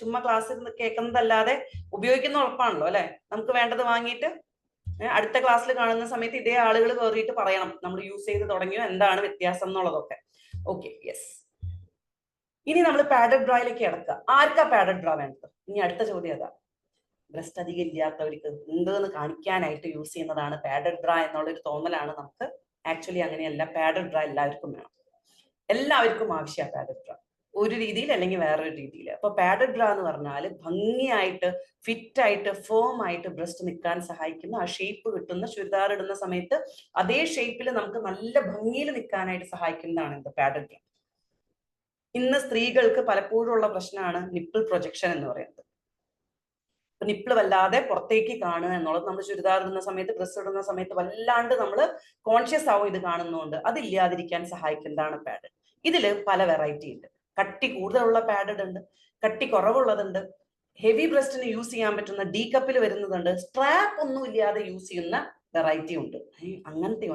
ചുമ്മാ ക്ലാസ്സിൽ കേൾക്കുന്നതല്ലാതെ ഉപയോഗിക്കുന്ന ഉറപ്പാണല്ലോ അല്ലെ? നമുക്ക് വേണ്ടത് വാങ്ങിയിട്ട് അടുത്ത ക്ലാസ്സിൽ കാണുന്ന സമയത്ത് ഇതേ ആളുകൾ കയറിയിട്ട് പറയണം നമ്മൾ യൂസ് ചെയ്ത് തുടങ്ങിയോ, എന്താണ് വ്യത്യാസം എന്നുള്ളതൊക്കെ. Okay, yes. ഇനി നമ്മൾ പാഡഡ് ബ്രായിലേക്ക് കിടക്കുക. ആർക്കാ പാഡഡ് ബ്രാ വേണ്ടത്? ഇനി അടുത്ത ചോദ്യം അതാ. ബ്രസ്റ്റ് അധികം ഇല്ലാത്തവർക്ക് ഉണ്ടെന്ന് കാണിക്കാനായിട്ട് യൂസ് ചെയ്യുന്നതാണ് പാഡഡ് ബ്രാ എന്നുള്ളൊരു തോന്നലാണ് നമുക്ക്. ആക്ച്വലി അങ്ങനെയല്ല. പാഡഡ് ബ്രാ എല്ലാവർക്കും വേണം, എല്ലാവർക്കും ആവശ്യമാണ് പാഡഡ് ബ്രാ, ഒരു രീതിയിൽ അല്ലെങ്കിൽ വേറൊരു രീതിയിൽ. അപ്പൊ പാഡഡ് ബ്രാ എന്ന് പറഞ്ഞാൽ ഭംഗിയായിട്ട്, ഫിറ്റ് ആയിട്ട്, ഫേം ആയിട്ട് ബ്രസ്റ്റ് നിൽക്കാൻ സഹായിക്കുന്ന, ആ ഷേപ്പ് കിട്ടുന്ന, ചുരിദാർ ഇടുന്ന സമയത്ത് അതേ ഷേപ്പിൽ നമുക്ക് നല്ല ഭംഗിയിൽ നിൽക്കാനായിട്ട് സഹായിക്കുന്നതാണ് എന്ത്? പാഡഡ് ബ്രാ. ഇന്ന് സ്ത്രീകൾക്ക് പലപ്പോഴും ഉള്ള പ്രശ്നമാണ് നിപ്പിൾ പ്രൊജക്ഷൻ എന്ന് പറയുന്നത്. നിപ്പിൾ വല്ലാതെ പുറത്തേക്ക് കാണുക എന്നുള്ളത് നമ്മൾ ചുരിദാർ ഇടുന്ന സമയത്ത്, ഡ്രസ്സ് ഇടുന്ന സമയത്ത് വല്ലാണ്ട് നമ്മൾ കോൺഷ്യസ് ആവും ഇത് കാണുന്നതുകൊണ്ട്. അതില്ലാതിരിക്കാൻ സഹായിക്കുന്നതാണ് പാഡ്. ഇതില് പല വെറൈറ്റി ഉണ്ട്. കട്ടി കൂടുതലുള്ള പാഡഡ് ഉണ്ട്, കട്ടി കുറവുള്ളതുണ്ട്, ഹെവി ബ്രസ്റ്റിന് യൂസ് ചെയ്യാൻ പറ്റുന്ന ഡി കപ്പിൽ വരുന്നതുണ്ട്, സ്ട്രാപ്പ് ഒന്നും ഇല്ലാതെ യൂസ് ചെയ്യുന്ന വെറൈറ്റി ഉണ്ട്. അങ്ങനത്തെ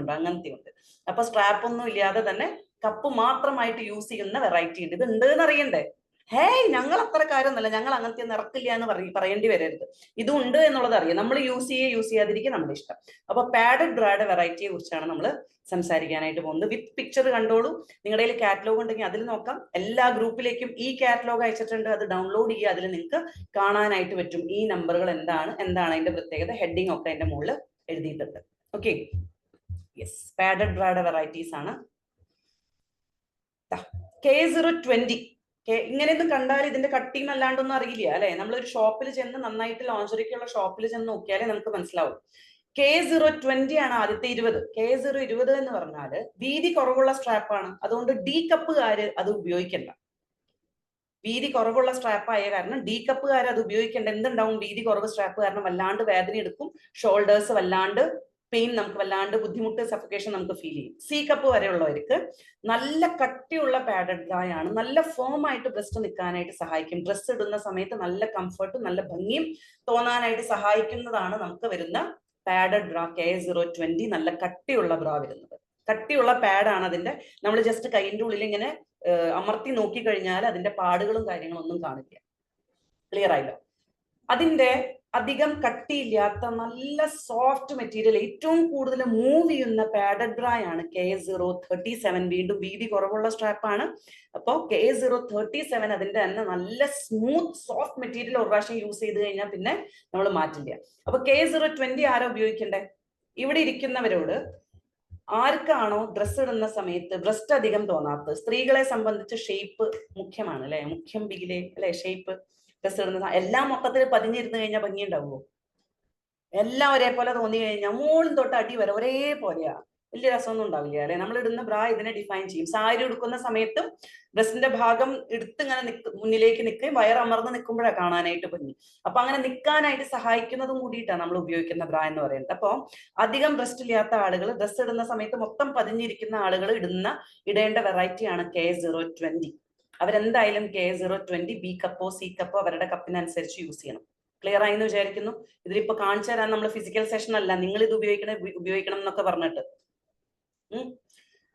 ഉണ്ട്. അപ്പൊ സ്ട്രാപ്പ് ഒന്നും ഇല്ലാതെ തന്നെ കപ്പ് മാത്രമായിട്ട് യൂസ് ചെയ്യുന്ന വെറൈറ്റി ഉണ്ട്. ഇത് ഉണ്ട് എന്ന് അറിയണ്ടേ? ഹേയ്, ഞങ്ങൾ അത്രക്കാരൊന്നല്ല, ഞങ്ങൾ അങ്ങനത്തെ ഒന്നും ഇറക്കില്ല എന്ന് പറയേണ്ടി വരരുത്. ഇതുണ്ട് എന്നുള്ളത് അറിയാം. നമ്മൾ യൂസ് ചെയ്യാതിരിക്കുക നമ്മുടെ ഇഷ്ടം. അപ്പൊ പാഡഡ് ബ്രായുടെ വെറൈറ്റിയെ കുറിച്ചാണ് നമ്മൾ സംസാരിക്കാനായിട്ട് പോകുന്നത്. വിത്ത് പിക്ചർ കണ്ടോളൂ. നിങ്ങളുടെ കയ്യിൽ കാറ്റലോഗ് ഉണ്ടെങ്കിൽ അതിൽ നോക്കാം. എല്ലാ ഗ്രൂപ്പിലേക്കും ഈ കാറ്റലോഗ് അയച്ചിട്ടുണ്ട്, അത് ഡൗൺലോഡ് ചെയ്യുക. അതിൽ നിങ്ങൾക്ക് കാണാനായിട്ട് പറ്റും ഈ നമ്പറുകൾ എന്താണ് അതിന്റെ പ്രത്യേകത. ഹെഡിങ് ഒക്കെ അതിന്റെ മുകളിൽ എഴുതിയിട്ടുണ്ട്. Okay, yes. പാഡഡ് ബ്രായുടെ വെറൈറ്റീസ് ആണ്. K020. ഇങ്ങനെയൊന്നും കണ്ടാൽ ഇതിന്റെ കട്ടിയും അല്ലാണ്ടൊന്നും അറിയില്ല അല്ലെ? നമ്മളൊരു ഷോപ്പിൽ ചെന്ന്, നന്നായിട്ട് ലോഞ്ചറിക്കുള്ള ഷോപ്പിൽ ചെന്ന് നോക്കിയാലേ നമുക്ക് മനസ്സിലാവും. K020 ആണ് ആദ്യത്തെ 20. K020 എന്ന് പറഞ്ഞാല് വീതി കുറവുള്ള സ്ട്രാപ്പാണ്. അതുകൊണ്ട് ഡി കപ്പുകാര് അത് ഉപയോഗിക്കണ്ട. വീതി കുറവുള്ള സ്ട്രാപ്പ് ആയ കാരണം ഡി കപ്പുകാർ അത് ഉപയോഗിക്കേണ്ട. എന്തുണ്ടാവും? വീതി കുറവ് സ്ട്രാപ്പ് കാരണം വല്ലാണ്ട് വേദന എടുക്കും, ഷോൾഡേഴ്സ് വല്ലാണ്ട് പെയിൻ, നമുക്ക് വല്ലാണ്ട് ബുദ്ധിമുട്ട്, സഫക്കേഷൻ നമുക്ക് ഫീൽ ചെയ്യും. സി കപ്പ് വരെയുള്ളവർക്ക് നല്ല കട്ടിയുള്ള പാഡഡ് ബ്രാ ആണ്. നല്ല ഫോം ആയിട്ട് ബ്രസ്റ്റ് നിൽക്കാനായിട്ട് സഹായിക്കും. ഡ്രസ്സ് ഇടുന്ന സമയത്ത് നല്ല കംഫർട്ടും നല്ല ഭംഗിയും തോന്നാനായിട്ട് സഹായിക്കുന്നതാണ് നമുക്ക് വരുന്ന പാഡഡ് ബ്രാ K020. നല്ല കട്ടിയുള്ള ബ്രാ വരുന്നത്. കട്ടിയുള്ള പാഡാണ് അതിന്റെ. നമ്മൾ ജസ്റ്റ് കൈയിന്റെ ഉള്ളിൽ ഇങ്ങനെ അമർത്തി നോക്കി കഴിഞ്ഞാൽ അതിന്റെ പാടുകളും കാര്യങ്ങളും ഒന്നും കാണില്ല. ക്ലിയർ ആയില്ല? അതിന്റെ അധികം കട്ടിയില്ലാത്ത നല്ല സോഫ്റ്റ് മെറ്റീരിയൽ, ഏറ്റവും കൂടുതൽ മൂവ് ചെയ്യുന്ന പാഡഡ് ബ്രാ ആണ് K037. വീണ്ടും വീതി കുറവുള്ള സ്ട്രാപ്പാണ്. അപ്പോൾ K037 അതിന്റെ തന്നെ നല്ല സ്മൂത്ത് സോഫ്റ്റ് മെറ്റീരിയൽ ഒരു പ്രാവശ്യം യൂസ് ചെയ്ത് കഴിഞ്ഞാൽ പിന്നെ നമ്മൾ മാറ്റില്ല. അപ്പൊ K020 ആരാ ഉപയോഗിക്കണ്ടേ? ഇവിടെ ഇരിക്കുന്നവരോട് ആർക്കാണോ ഡ്രസ്സ് ഇടുന്ന സമയത്ത് ബ്രസ്റ്റ് അധികം തോന്നാത്തത്, സ്ത്രീകളെ സംബന്ധിച്ച് ഷേപ്പ് മുഖ്യമാണ് അല്ലെ, മുഖ്യം ബിഗിലെ അല്ലെ ഷേപ്പ്. ഡ്രസ്സ് ഇടുന്ന എല്ലാം മൊത്തത്തിൽ പതിഞ്ഞിരുന്ന് കഴിഞ്ഞാൽ ഭംഗി ഉണ്ടാവുമോ? എല്ലാം ഒരേപോലെ തോന്നി കഴിഞ്ഞാൽ മോളും തൊട്ട് അടി വരെ ഒരേപോലെയാ, വലിയ രസമൊന്നും ഉണ്ടാവില്ല അല്ലെ. നമ്മൾ ഇടുന്ന ബ്രാ ഇതിനെ ഡിഫൈൻ ചെയ്യും. സാരി ഉടുക്കുന്ന സമയത്തും ബ്രസ്റ്റിന്റെ ഭാഗം എടുത്ത് ഇങ്ങനെ മുന്നിലേക്ക് നിൽക്കുകയും വയറമർന്ന് നിൽക്കുമ്പോഴാണ് കാണാനായിട്ട് ഭംഗി. അപ്പൊ അങ്ങനെ നിൽക്കാനായിട്ട് സഹായിക്കുന്നതും കൂടിയിട്ടാണ് നമ്മൾ ഉപയോഗിക്കുന്ന ബ്രാ എന്ന് പറയുന്നത്. അപ്പോൾ അധികം ബ്രസ്റ്റ് ഇല്ലാത്ത ആളുകൾ ഡ്രസ്സ് ഇടുന്ന സമയത്ത് മൊത്തം പതിഞ്ഞിരിക്കുന്ന ആളുകൾ ഇടേണ്ട വെറൈറ്റിയാണ് K020. അവരെന്തായാലും K020 ബി കപ്പോ സി കപ്പോ അവരുടെ കപ്പിനനുസരിച്ച് യൂസ് ചെയ്യണം. ക്ലിയർ ആയി എന്ന് വിചാരിക്കുന്നു. ഇതിലിപ്പോ കാണിച്ചു തരാൻ നമ്മൾ ഫിസിക്കൽ സെഷൻ അല്ല, നിങ്ങൾ ഇത് ഉപയോഗിക്കണം എന്നൊക്കെ പറഞ്ഞിട്ട്.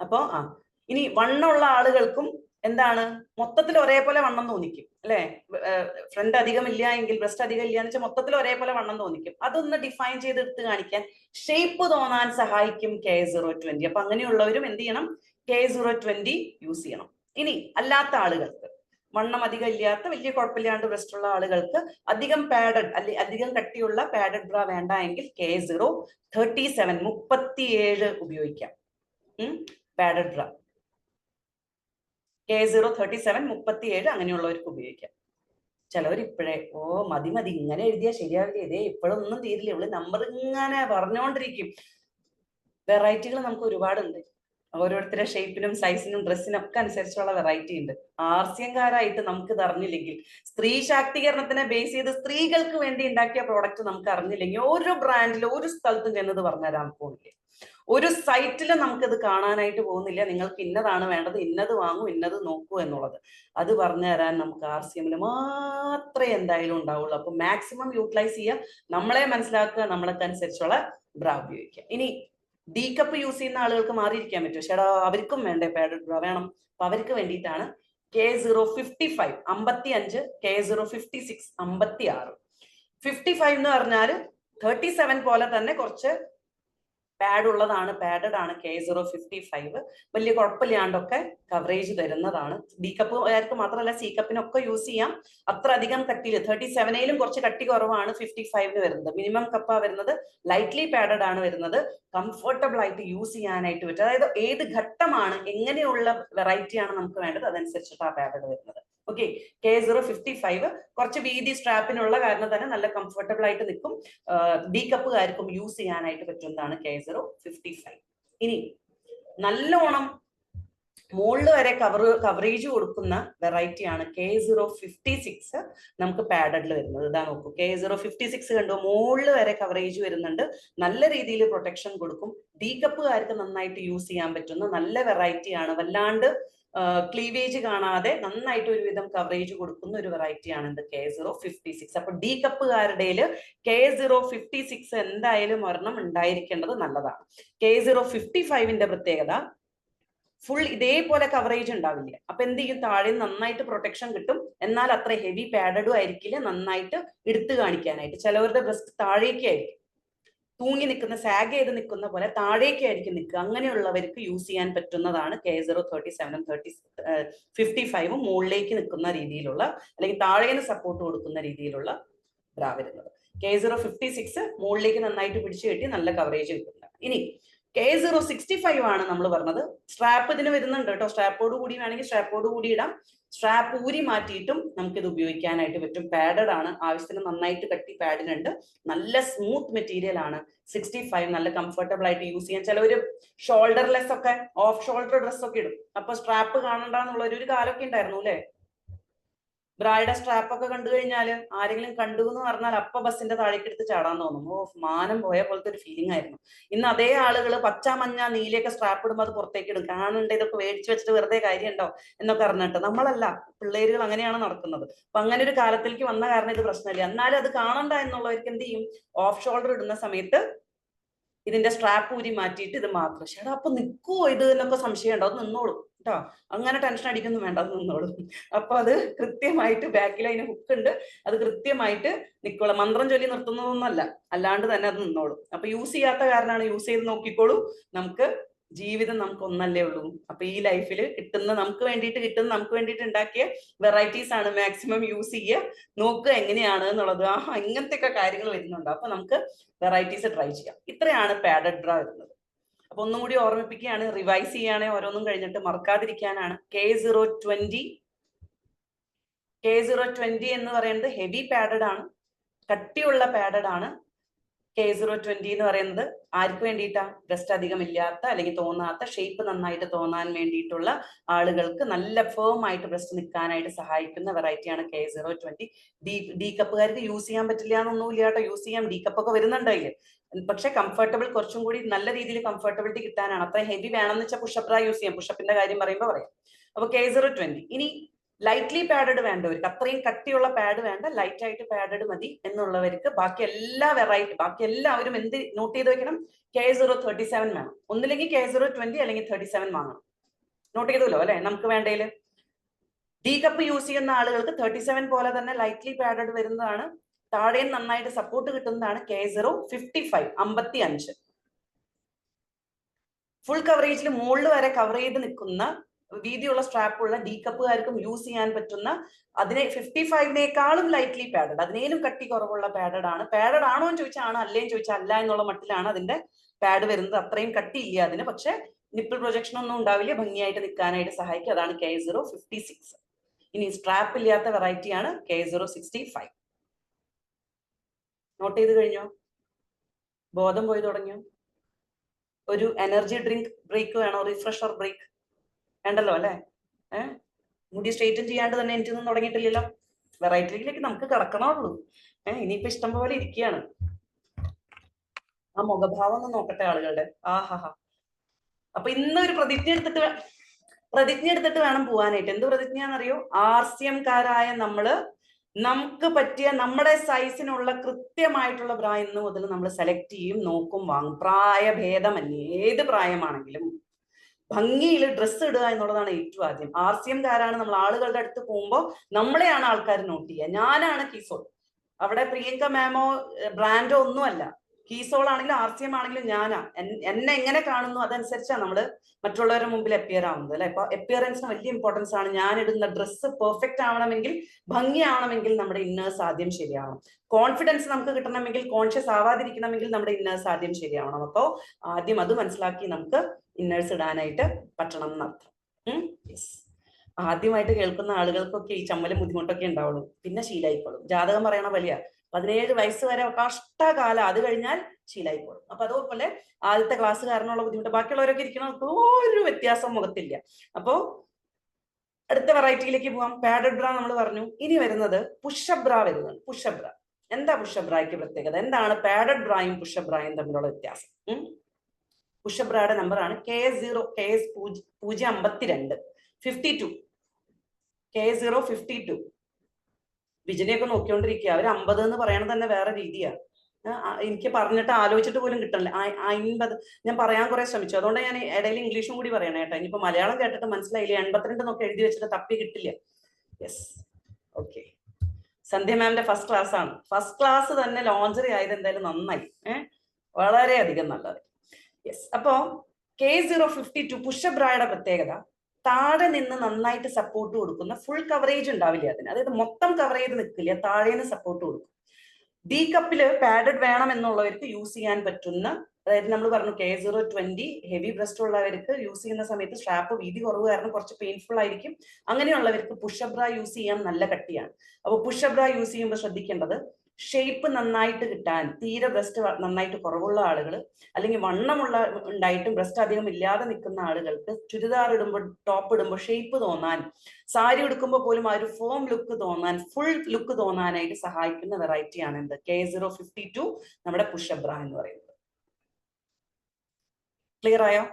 അപ്പോ ഇനി വണ്ണമുള്ള ആളുകൾക്കും എന്താണ് മൊത്തത്തിൽ ഒരേപോലെ വണ്ണം തോന്നിക്കും അല്ലെ. ഫ്രണ്ട് അധികം ഇല്ല എങ്കിൽ, ബ്രസ്റ്റ് അധികം ഇല്ല എന്ന് വെച്ചാൽ മൊത്തത്തിൽ ഒരേപോലെ വണ്ണം തോന്നിക്കും. അതൊന്ന് ഡിഫൈൻ ചെയ്ത് എടുത്ത് കാണിക്കാൻ ഷേപ്പ് തോന്നാൻ സഹായിക്കും K020. അപ്പൊ അങ്ങനെയുള്ളവരും എന്ത് ചെയ്യണം? K020 യൂസ് ചെയ്യണം. ഇനി അല്ലാത്ത ആളുകൾക്ക്, വണ്ണം അധികം ഇല്ലാത്ത വലിയ കുഴപ്പമില്ലാണ്ട് ബ്രസ്റ്റ് ഉള്ള ആളുകൾക്ക് അധികം പാഡഡ് അധികം കട്ടിയുള്ള പാഡഡ് ബ്രാ വേണ്ട എങ്കിൽ K037 37 ഉപയോഗിക്കാം. പാഡഡ് ബ്രാ K037 37 അങ്ങനെയുള്ളവർക്ക് ഉപയോഗിക്കാം. ചിലവർ ഇപ്പോഴേ മതി ഇങ്ങനെ എഴുതിയാൽ ശരിയാവില്ല, ഇതേ ഇപ്പോഴൊന്നും തീരില്ല, ഇവിടെ നമ്പർ ഇങ്ങനെ പറഞ്ഞുകൊണ്ടിരിക്കും. വെറൈറ്റികൾ നമുക്ക് ഒരുപാടുണ്ട്. ഓരോരുത്തരുടെ ഷേപ്പിനും സൈസിനും ഡ്രസ്സിനും ഒക്കെ അനുസരിച്ചുള്ള വെറൈറ്റി ഉണ്ട്. ആർസ്യംകാരായിട്ട് നമുക്ക് ഇത് അറിഞ്ഞില്ലെങ്കിൽ, സ്ത്രീ ശാക്തീകരണത്തിനെ ബേസ് ചെയ്ത് സ്ത്രീകൾക്ക് വേണ്ടി ഉണ്ടാക്കിയ പ്രോഡക്റ്റ് നമുക്ക് അറിഞ്ഞില്ലെങ്കിൽ, ഓരോ ബ്രാൻഡിലും ഒരു സ്ഥലത്തും ചെന്നത് പറഞ്ഞുതരാൻ പോകുന്നില്ല, ഒരു സൈറ്റിൽ നമുക്കിത് കാണാനായിട്ട് പോകുന്നില്ല. നിങ്ങൾക്ക് ഇന്നതാണ് വേണ്ടത്, ഇന്നത് വാങ്ങൂ, ഇന്നത് നോക്കൂ എന്നുള്ളത് അത് പറഞ്ഞു തരാൻ നമുക്ക് RCMൽ മാത്രമേ എന്തായാലും ഉണ്ടാവുള്ളൂ. അപ്പൊ മാക്സിമം യൂട്ടിലൈസ് ചെയ്യുക, നമ്മളെ മനസ്സിലാക്കുക, നമ്മൾക്ക് അനുസരിച്ചുള്ള ബ്രാ ഉപയോഗിക്കുക. ഇനി ഡി കപ്പ് യൂസ് ചെയ്യുന്ന ആളുകൾക്ക് മാറിയിരിക്കാൻ പറ്റുമോ? ചേട്ടാ അവർക്കും വേണ്ടേ പാഡഡ് ബ്രാ? വേണം. അപ്പൊ അവർക്ക് വേണ്ടിയിട്ടാണ് K055 55, K056 56. 55 എന്ന് പറഞ്ഞാൽ 37 പോലെ തന്നെ കുറച്ച് പാഡ് ഉള്ളതാണ്, പാഡഡ് ആണ് K055. വലിയ കുഴപ്പമില്ലാണ്ടൊക്കെ കവറേജ് തരുന്നതാണ്. ഡി കപ്പുകാർക്ക് മാത്രമല്ല സി കപ്പിനൊക്കെ യൂസ് ചെയ്യാം. അത്ര അധികം കട്ടിയിൽ 37ലും കുറച്ച് കട്ടി കുറവാണ് 55ന് വരുന്നത്. മിനിമം കപ്പ വരുന്നത്, ലൈറ്റ്ലി പാഡഡ് ആണ് വരുന്നത്. കംഫർട്ടബിൾ ആയിട്ട് യൂസ് ചെയ്യാനായിട്ട് പറ്റും. അതായത് ഏത് ഘട്ടമാണ്, എങ്ങനെയുള്ള വെറൈറ്റി ആണ് നമുക്ക് വേണ്ടത്, അതനുസരിച്ചിട്ട് ആ പാഡഡ് വരുന്നത്. ഓക്കെ, K055 കുറച്ച് വീതി സ്ട്രാപ്പിനുള്ള കാരണം തന്നെ നല്ല കംഫർട്ടബിൾ ആയിട്ട് നിൽക്കും. ഡി കപ്പുകാർക്കും യൂസ് ചെയ്യാനായിട്ട് പറ്റുന്നതാണ് K055. ഇനി നല്ലോണം മുകളിൽ വരെ കവറേജ് കൊടുക്കുന്ന വെറൈറ്റിയാണ് K056 നമുക്ക് പാഡഡിൽ വരുന്നത്. ഇതാ നോക്കൂ, K056 കണ്ടു, മുകളിൽ വരെ കവറേജ് വരുന്നുണ്ട്, നല്ല രീതിയിൽ പ്രൊട്ടക്ഷൻ കൊടുക്കും. ഡി കപ്പുകാർക്ക് നന്നായിട്ട് യൂസ് ചെയ്യാൻ പറ്റുന്ന നല്ല വെറൈറ്റിയാണ്. വല്ലാണ്ട് ക്ലീവേജ് കാണാതെ നന്നായിട്ട് ഒരുവിധം കവറേജ് കൊടുക്കുന്ന ഒരു വെറൈറ്റിയാണ് ഇത് K056. അപ്പൊ ഡി കപ്പുകാരുടെ K056 എന്തായാലും ഒരെണ്ണം ഉണ്ടായിരിക്കേണ്ടത് നല്ലതാണ്. K055ന്റെ പ്രത്യേകത ഫുൾ ഇതേപോലെ കവറേജ് ഉണ്ടാവില്ല. അപ്പൊ എന്ത് ചെയ്യും? താഴെ നന്നായിട്ട് പ്രൊട്ടക്ഷൻ കിട്ടും, എന്നാൽ അത്ര ഹെവി പാഡഡും ആയിരിക്കില്ല, നന്നായിട്ട് എടുത്തു കാണിക്കാനായിട്ട്. ചിലവരുടെ ബ്രസ്റ്റ് താഴേക്കായിരിക്കും തൂങ്ങി നിൽക്കുന്ന, സാഗ് ചെയ്ത് നിൽക്കുന്ന പോലെ താഴേക്കായിരിക്കും നിൽക്കുക. അങ്ങനെയുള്ളവർക്ക് യൂസ് ചെയ്യാൻ പറ്റുന്നതാണ് K037 55 മുകളിലേക്ക് നിൽക്കുന്ന രീതിയിലുള്ള, അല്ലെങ്കിൽ താഴേന്ന് സപ്പോർട്ട് കൊടുക്കുന്ന രീതിയിലുള്ള ബ്രാ വരുന്നത്. K056 മുകളിലേക്ക് നന്നായിട്ട് പിടിച്ചു കെട്ടി നല്ല കവറേജ് കിട്ടുന്നത്. ഇനി K065 ആണ് നമ്മൾ പറഞ്ഞത്. സ്ട്രാപ്പ് ഇതിന് വരുന്നുണ്ട് കേട്ടോ. സ്ട്രാപ്പോട് കൂടി വേണമെങ്കിൽ സ്ട്രാപ്പോട് കൂടി ഇടാം. സ്ട്രാപ്പ് ഊരി മാറ്റിയിട്ടും നമുക്കിത് ഉപയോഗിക്കാനായിട്ട് പറ്റും. പാഡഡ് ആണ്, ആവശ്യത്തിന് നന്നായിട്ട് കട്ടി പാഡിനുണ്ട്, നല്ല സ്മൂത്ത് മെറ്റീരിയൽ ആണ്. 65 നല്ല കംഫർട്ടബിൾ ആയിട്ട് യൂസ് ചെയ്യാൻ. ചിലവര് ഷോൾഡർലെസ് ഒക്കെ, ഓഫ് ഷോൾഡർ ഡ്രസ് ഒക്കെ ഇടും. അപ്പൊ സ്ട്രാപ്പ് കാണണ്ടെന്നുള്ള ഒരു കാലമൊക്കെ ഉണ്ടായിരുന്നു അല്ലെ. ബ്രായുടെ സ്ട്രാപ്പ് ഒക്കെ കണ്ടു കഴിഞ്ഞാൽ, ആരെങ്കിലും കണ്ടു എന്ന് പറഞ്ഞാൽ അപ്പൊ ബസ്സിന്റെ താഴേക്ക് എടുത്ത് ചാടാൻ തോന്നും. മാനം പോയ പോലത്തെ ഒരു ഫീലിംഗ് ആയിരുന്നു. ഇന്ന് അതേ ആളുകൾ പച്ച മഞ്ഞ നീലയൊക്കെ സ്ട്രാപ്പ് ഇടുമ്പോൾ അത് പുറത്തേക്ക് ഇടും. കാണുന്നുണ്ട്, ഇതൊക്കെ മേടിച്ചു വെച്ചിട്ട് വെറുതെ കാര്യമുണ്ടോ എന്നൊക്കെ അറിഞ്ഞിട്ട്. നമ്മളല്ല, പിള്ളേരുകൾ അങ്ങനെയാണ് നടക്കുന്നത്. അപ്പൊ അങ്ങനെ ഒരു കാലത്തിലേക്ക് വന്ന കാരണം ഇത് പ്രശ്നമില്ല. എന്നാലും അത് കാണണ്ട എന്നുള്ളവർക്ക് എന്ത് ചെയ്യും? ഓഫ് ഷോൾഡർ ഇടുന്ന സമയത്ത് ഇതിന്റെ സ്ട്രാപ്പ് ഊരി മാറ്റിയിട്ട് ഇത് മാത്രം. ചേട്ടാ അപ്പൊ നിൽക്കുവോ ഇത് എന്നൊക്കെ സംശയം ഉണ്ടോ? അത് നിന്നോളും കേട്ടോ, അങ്ങനെ ടെൻഷൻ അടിക്കൊന്നും വേണ്ട, അത് നിന്നോളും. അപ്പൊ അത് കൃത്യമായിട്ട് ബാക്കിൽ അതിന് ഹുക്ക് ഉണ്ട്, അത് കൃത്യമായിട്ട് നിക്കോളും. മന്ത്രം ചൊല്ലി നിർത്തുന്നതൊന്നുമല്ല, അല്ലാണ്ട് തന്നെ അത് നിന്നോളും. അപ്പൊ യൂസ് ചെയ്യാത്ത കാരണമാണ്, യൂസ് ചെയ്ത് നോക്കിക്കോളൂ. നമുക്ക് ജീവിതം നമുക്ക് ഒന്നല്ലേ ഉള്ളൂ. അപ്പൊ ഈ ലൈഫിൽ കിട്ടുന്ന, നമുക്ക് വേണ്ടിയിട്ട് ഉണ്ടാക്കിയ വെറൈറ്റീസ് ആണ്. മാക്സിമം യൂസ് ചെയ്യുക, നോക്കുക എങ്ങനെയാണ് എന്നുള്ളത്. ഇങ്ങനത്തെ ഒക്കെ കാര്യങ്ങൾ വരുന്നുണ്ട്. അപ്പൊ നമുക്ക് വെറൈറ്റീസ് ട്രൈ ചെയ്യാം. ഇത്രയാണ് പാഡഡ് ബ്രാ വരുന്നത്. അപ്പൊ ഒന്നും കൂടി ഓർമ്മിപ്പിക്കുകയാണ്, റിവൈസ് ചെയ്യുകയാണെ ഓരോന്നും കഴിഞ്ഞിട്ട് മറക്കാതിരിക്കാനാണ്. K020 എന്ന് പറയുന്നത് ഹെവി പാഡഡ് ആണ്, കട്ടിയുള്ള പാഡഡ് ആണ്. K020 എന്ന് പറയുന്നത് ആർക്ക് വേണ്ടിയിട്ടാ? ബ്രസ്റ്റ് അധികം ഇല്ലാത്ത അല്ലെങ്കിൽ തോന്നാത്ത, ഷേപ്പ് നന്നായിട്ട് തോന്നാൻ വേണ്ടിയിട്ടുള്ള ആളുകൾക്ക് നല്ല ഫേം ആയിട്ട് ബ്രസ്റ്റ് നിൽക്കാനായിട്ട് സഹായിക്കുന്ന വെറൈറ്റിയാണ് K020. ഡി കപ്പുകാർക്ക് യൂസ് ചെയ്യാൻ പറ്റില്ല എന്നൊന്നുമില്ല കേട്ടോ, യൂസ് ചെയ്യാം. ഡി കപ്പ് ഒക്കെ വരുന്നുണ്ട് അതില്. പക്ഷെ കംഫർട്ടബിൾ, കുറച്ചും കൂടി നല്ല രീതിയിൽ കംഫർട്ടബിലിറ്റി കിട്ടാനാണ്. അത്ര ഹെവി വേണമെന്ന് വെച്ചാൽ പുഷപ്പ് ബ്രാ യൂസ് ചെയ്യാം. പുഷപ്പിന്റെ കാര്യം പറയുമ്പോൾ പറയാം. അപ്പൊ K020. ഇനി ലൈറ്റ്ലി പാഡഡ് വേണ്ടവർക്ക്, അത്രയും കട്ടിയുള്ള പാഡ് വേണ്ട, ലൈറ്റ് ആയിട്ട് പാഡഡ് മതി എന്നുള്ളവർക്ക് ബാക്കി എല്ലാവരും എന്ത് നോട്ട് ചെയ്ത് വെക്കണം? K037 വേണം. ഒന്നില്ലെങ്കിൽ K020 അല്ലെങ്കിൽ 37 വാങ്ങണം. നോട്ട് ചെയ്തല്ലോ അല്ലെ? നമുക്ക് വേണ്ടതില് ഡി കപ്പ് യൂസ് ചെയ്യുന്ന ആളുകൾക്ക് 37 പോലെ തന്നെ ലൈറ്റ്ലി പാഡഡ് വരുന്നതാണ്. താഴെയും നന്നായിട്ട് സപ്പോർട്ട് കിട്ടുന്നതാണ് K055 55. ഫുൾ കവറേജിൽ മുകളിൽ വരെ കവർ ചെയ്ത് നിൽക്കുന്ന വീതിയുള്ള സ്ട്രാപ്പുള്ള ഡി കപ്പുകാർക്കും യൂസ് ചെയ്യാൻ പറ്റുന്ന, അതിനെ 55നേക്കാളും ലൈറ്റ്ലി പാഡഡ്, അതിനേലും കട്ടി കുറവുള്ള പാഡഡ് ആണ്. പാഡഡ് ആണോ എന്ന് ചോദിച്ചാൽ ആണ്, അല്ലേന്ന് ചോദിച്ചാൽ അല്ല എന്നുള്ള മട്ടിലാണ് അതിന്റെ പാഡ് വരുന്നത്. അത്രയും കട്ടി ഇല്ല അതിന്, പക്ഷെ നിപ്പിൾ പ്രൊജക്ഷൻ ഒന്നും ഉണ്ടാവില്ല, ഭംഗിയായിട്ട് നിൽക്കാനായിട്ട് സഹായിക്കും. അതാണ് K056. ഇനി സ്ട്രാപ്പ് ഇല്ലാത്ത വെറൈറ്റിയാണ് K065. നോട്ട് ചെയ്ത് കഴിഞ്ഞോ? ബോധം പോയി തുടങ്ങിയോ? ഒരു എനർജി ഡ്രിങ്ക് ബ്രേക്ക് വേണോ? റിഫ്രഷർ ബ്രേക്ക് വേണ്ടല്ലോ അല്ലെ? മുടി സ്ട്രെയിറ്റൻ ചെയ്യാണ്ട് തന്നെ എനിക്കൊന്നും തുടങ്ങിയിട്ടില്ലല്ലോ. വെറൈറ്റിയിലേക്ക് നമുക്ക് കിടക്കണുള്ളൂ. ഇനിയിപ്പോ ഇഷ്ടം പോലെ ഇരിക്കുകയാണ്. ആ മുഖഭാവം ഒന്ന് നോക്കട്ടെ ആളുകളുടെ. ആഹാ. അപ്പൊ ഇന്ന് ഒരു പ്രതിജ്ഞ എടുത്തിട്ട് വേണം പോവാനായിട്ട്. എന്ത് പ്രതിജ്ഞയാണെന്നറിയോ? RCM-കാരായ നമുക്ക് പറ്റിയ നമ്മുടെ സൈസിനുള്ള കൃത്യമായിട്ടുള്ള ബ്രാ ഇന്ന് മുതൽ നമ്മൾ സെലക്ട് ചെയ്യും, നോക്കും, വാങ്ങും. പ്രായഭേദമന്യേ ഏത് പ്രായമാണെങ്കിലും ഭംഗിയിൽ ഡ്രസ്സ് ഇടുക എന്നുള്ളതാണ് ഏറ്റവും ആദ്യം. RCM-കാരാണ് നമ്മൾ ആളുകളുടെ അടുത്ത് പോകുമ്പോൾ നമ്മളെയാണ് ആൾക്കാർ നോട്ട് ചെയ്യുക. ഞാനാണ് കീസോൾ, അവിടെ പ്രിയങ്ക മാമോ ബ്രാൻഡോ ഒന്നുമല്ല. കീസോൾ ആണെങ്കിലും RCM ആണെങ്കിലും ഞാനാ. എന്നെ എങ്ങനെ കാണുന്നു അതനുസരിച്ചാണ് നമ്മൾ മറ്റുള്ളവരുടെ മുമ്പിൽ അപ്പിയർ ആവുന്നത് അല്ലെ? അപ്പൊ അപ്പിയറൻസിന് വലിയ ഇമ്പോർട്ടൻസ് ആണ്. ഞാൻ ഇടുന്ന ഡ്രസ്സ് പെർഫെക്റ്റ് ആവണമെങ്കിൽ, ഭംഗിയാവണമെങ്കിൽ നമ്മുടെ ഇന്നേഴ്സ് ആദ്യം ശരിയാവണം. കോൺഫിഡൻസ് നമുക്ക് കിട്ടണമെങ്കിൽ, കോൺഷ്യസ് ആവാതിരിക്കണമെങ്കിൽ നമ്മുടെ ഇന്നേഴ്സ് ആദ്യം ശരിയാവണം. അപ്പോ ആദ്യം അത് മനസ്സിലാക്കി നമുക്ക് ഇന്നേഴ്സ് ഇടാനായിട്ട് പറ്റണം എന്നർത്ഥം. ആദ്യമായിട്ട് കേൾക്കുന്ന ആളുകൾക്കൊക്കെ ഈ ചമ്മലും ബുദ്ധിമുട്ടൊക്കെ ഉണ്ടാവുള്ളൂ, പിന്നെ ശീലായിക്കോളും. ജാതകം പറയണ വലിയ 17 വയസ്സ് വരെ കഷ്ടകാലം, അത് കഴിഞ്ഞാൽ ശീലായിക്കോളും. അപ്പൊ അതുപോലെ ആദ്യത്തെ ക്ലാസ് കാരണമുള്ള ബുദ്ധിമുട്ട്, ബാക്കിയുള്ളവരൊക്കെ ഇരിക്കണ ഒരു വ്യത്യാസം മുഖത്തില്ല. അപ്പോ അടുത്ത വെറൈറ്റിയിലേക്ക് പോവാം. പാഡഡ് ബ്രാ നമ്മൾ പറഞ്ഞു. ഇനി വരുന്നത് പുഷപ്പ് ബ്രാ വരുന്നുണ്ട്. പുഷപ്പ് ബ്രാ എന്താ? പുഷപ്പ് ബ്രായ്ക്ക് പ്രത്യേകത എന്താണ്? പാഡഡ് ബ്രായും പുഷപ്പ് ബ്രായും തമ്മിലുള്ള വ്യത്യാസം. പുഷപ്പ് ബ്രായുടെ നമ്പറാണ് K052 52. K052. വിജനെയൊക്കെ നോക്കിക്കൊണ്ടിരിക്കുക. അവർ 50 എന്ന് പറയണത് തന്നെ വേറെ രീതിയാണ്. എനിക്ക് പറഞ്ഞിട്ട് ആലോചിച്ചിട്ട് പോലും കിട്ടണില്ല. 50 ഞാൻ പറയാൻ കുറെ ശ്രമിച്ചു, അതുകൊണ്ട് ഞാൻ ഇടയിൽ ഇംഗ്ലീഷും കൂടി പറയണേ കേട്ടോ. ഇനിയിപ്പോ മലയാളം കേട്ടിട്ട് മനസ്സിലായില്ല, 82 എന്നൊക്കെ എഴുതി വെച്ചിട്ട് തപ്പി കിട്ടില്ല. Yes, okay. സന്ധ്യ മാമിന്റെ ഫസ്റ്റ് ക്ലാസ് ആണ്. ഫസ്റ്റ് ക്ലാസ് തന്നെ ലോഞ്ചറി ആയത് എന്തായാലും നന്നായി, വളരെയധികം നല്ലത്. യെസ്. അപ്പോ K052 പുഷപ്പ് ബ്രായുടെ പ്രത്യേകത, താഴെ നിന്ന് നന്നായിട്ട് സപ്പോർട്ട് കൊടുക്കുന്ന, ഫുൾ കവറേജ് ഉണ്ടാവില്ല അതിന്, അതായത് മൊത്തം കവർ ചെയ്ത് നിൽക്കില്ല, താഴേന്ന് സപ്പോർട്ട് കൊടുക്കും. ഡി കപ്പില് പാഡഡ് വേണം എന്നുള്ളവർക്ക് യൂസ് ചെയ്യാൻ പറ്റുന്ന, അതായത് നമ്മൾ പറഞ്ഞു K020 ഹെവി ബ്രസ്റ്റ് ഉള്ളവർക്ക് യൂസ് ചെയ്യുന്ന സമയത്ത് സ്ട്രാപ്പ് വീതി കുറവ് കാരണം കുറച്ച് പെയിൻഫുൾ ആയിരിക്കും. അങ്ങനെയുള്ളവർക്ക് പുഷപ്പ് ബ്രാ യൂസ് ചെയ്യാൻ നല്ല കട്ടിയാണ്. അപ്പൊ പുഷപ്പ് ബ്രാ യൂസ് ചെയ്യുമ്പോൾ ശ്രദ്ധിക്കേണ്ടത്, ഷേപ്പ് നന്നായിട്ട് കിട്ടാൻ, തീരെ ബ്രസ്റ്റ് നന്നായിട്ട് കുറവുള്ള ആളുകൾ, അല്ലെങ്കിൽ വണ്ണമുള്ള ഉണ്ടായിട്ടും ബ്രസ്റ്റ് അധികം ഇല്ലാതെ നിൽക്കുന്ന ആളുകൾക്ക് ചുരിദാർ ഇടുമ്പോൾ, ടോപ്പ് ഇടുമ്പോൾ ഷേപ്പ് തോന്നാൻ, സാരി ഉടുക്കുമ്പോൾ പോലും ആ ഒരു ഫോം ലുക്ക് തോന്നാൻ, ഫുൾ ലുക്ക് തോന്നാനായിട്ട് സഹായിക്കുന്ന വെറൈറ്റിയാണ് എന്ത്? K052 നമ്മുടെ പുഷപ്പ് ബ്രാ എന്ന് പറയുന്നത്. ക്ലിയർ ആയോ?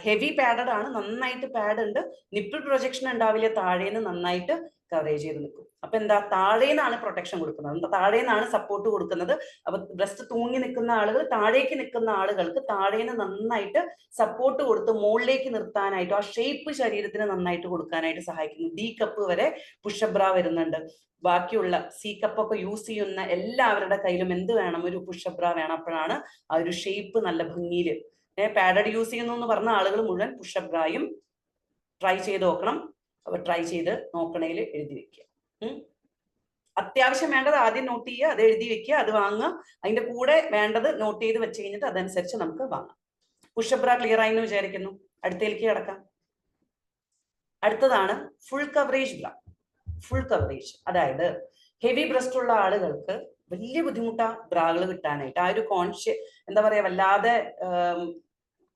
ഹെവി പാഡഡ് ആണ്, നന്നായിട്ട് പാഡ് ഉണ്ട്, നിപ്പിൾ പ്രൊജക്ഷൻ ഉണ്ടാവില്ല, താഴേന്ന് നന്നായിട്ട് കവറേജ് ചെയ്ത് നിൽക്കും. അപ്പൊ എന്താ? താഴേന്നാണ് പ്രൊട്ടക്ഷൻ കൊടുക്കുന്നത്, താഴേന്നാണ് സപ്പോർട്ട് കൊടുക്കുന്നത്. അപ്പൊ ബ്രസ്റ്റ് തൂങ്ങി നിൽക്കുന്ന ആളുകൾ, താഴേക്ക് നിൽക്കുന്ന ആളുകൾക്ക് താഴേന്ന് നന്നായിട്ട് സപ്പോർട്ട് കൊടുത്ത് മുകളിലേക്ക് നിർത്താനായിട്ട്, ആ ഷേപ്പ് ശരീരത്തിന് നന്നായിട്ട് കൊടുക്കാനായിട്ട് സഹായിക്കുന്നു. ഡി കപ്പ് വരെ പുഷപ്പ് ബ്രാ വരുന്നുണ്ട്. ബാക്കിയുള്ള സി കപ്പൊക്കെ യൂസ് ചെയ്യുന്ന എല്ലാവരുടെ കയ്യിലും എന്ത് വേണം? ഒരു പുഷപ്പ് ബ്രാ വേണം. അപ്പോഴാണ് ആ ഒരു ഷേപ്പ് നല്ല ഭംഗിയില്. പാഡഡ് യൂസ് ചെയ്യുന്നു എന്ന് പറഞ്ഞ ആളുകൾ മുഴുവൻ പുഷപ്പ് ബ്രായും ട്രൈ ചെയ്ത് നോക്കണം. അപ്പൊ ട്രൈ ചെയ്ത് നോക്കണേൽ എഴുതി വെക്കുക. അത്യാവശ്യം വേണ്ടത് ആദ്യം നോട്ട് ചെയ്യുക, അത് എഴുതി വെക്കുക, അത് വാങ്ങുക. അതിന്റെ കൂടെ വേണ്ടത് നോട്ട് ചെയ്ത് വെച്ച് കഴിഞ്ഞിട്ട് അതനുസരിച്ച് നമുക്ക് വാങ്ങാം. പുഷപ്പ് ബ്രാ ക്ലിയർ ആയി എന്ന് വിചാരിക്കുന്നു. അടുത്തേക്ക് കിടക്കാം. അടുത്തതാണ് ഫുൾ കവറേജ് ബ്രാ. ഫുൾ കവറേജ് അതായത് ഹെവി ബ്രസ്റ്റ് ഉള്ള ആളുകൾക്ക് വലിയ ബുദ്ധിമുട്ടാ ബ്രാകൾ കിട്ടാനായിട്ട്. ആ ഒരു എന്താ പറയാ, വല്ലാതെ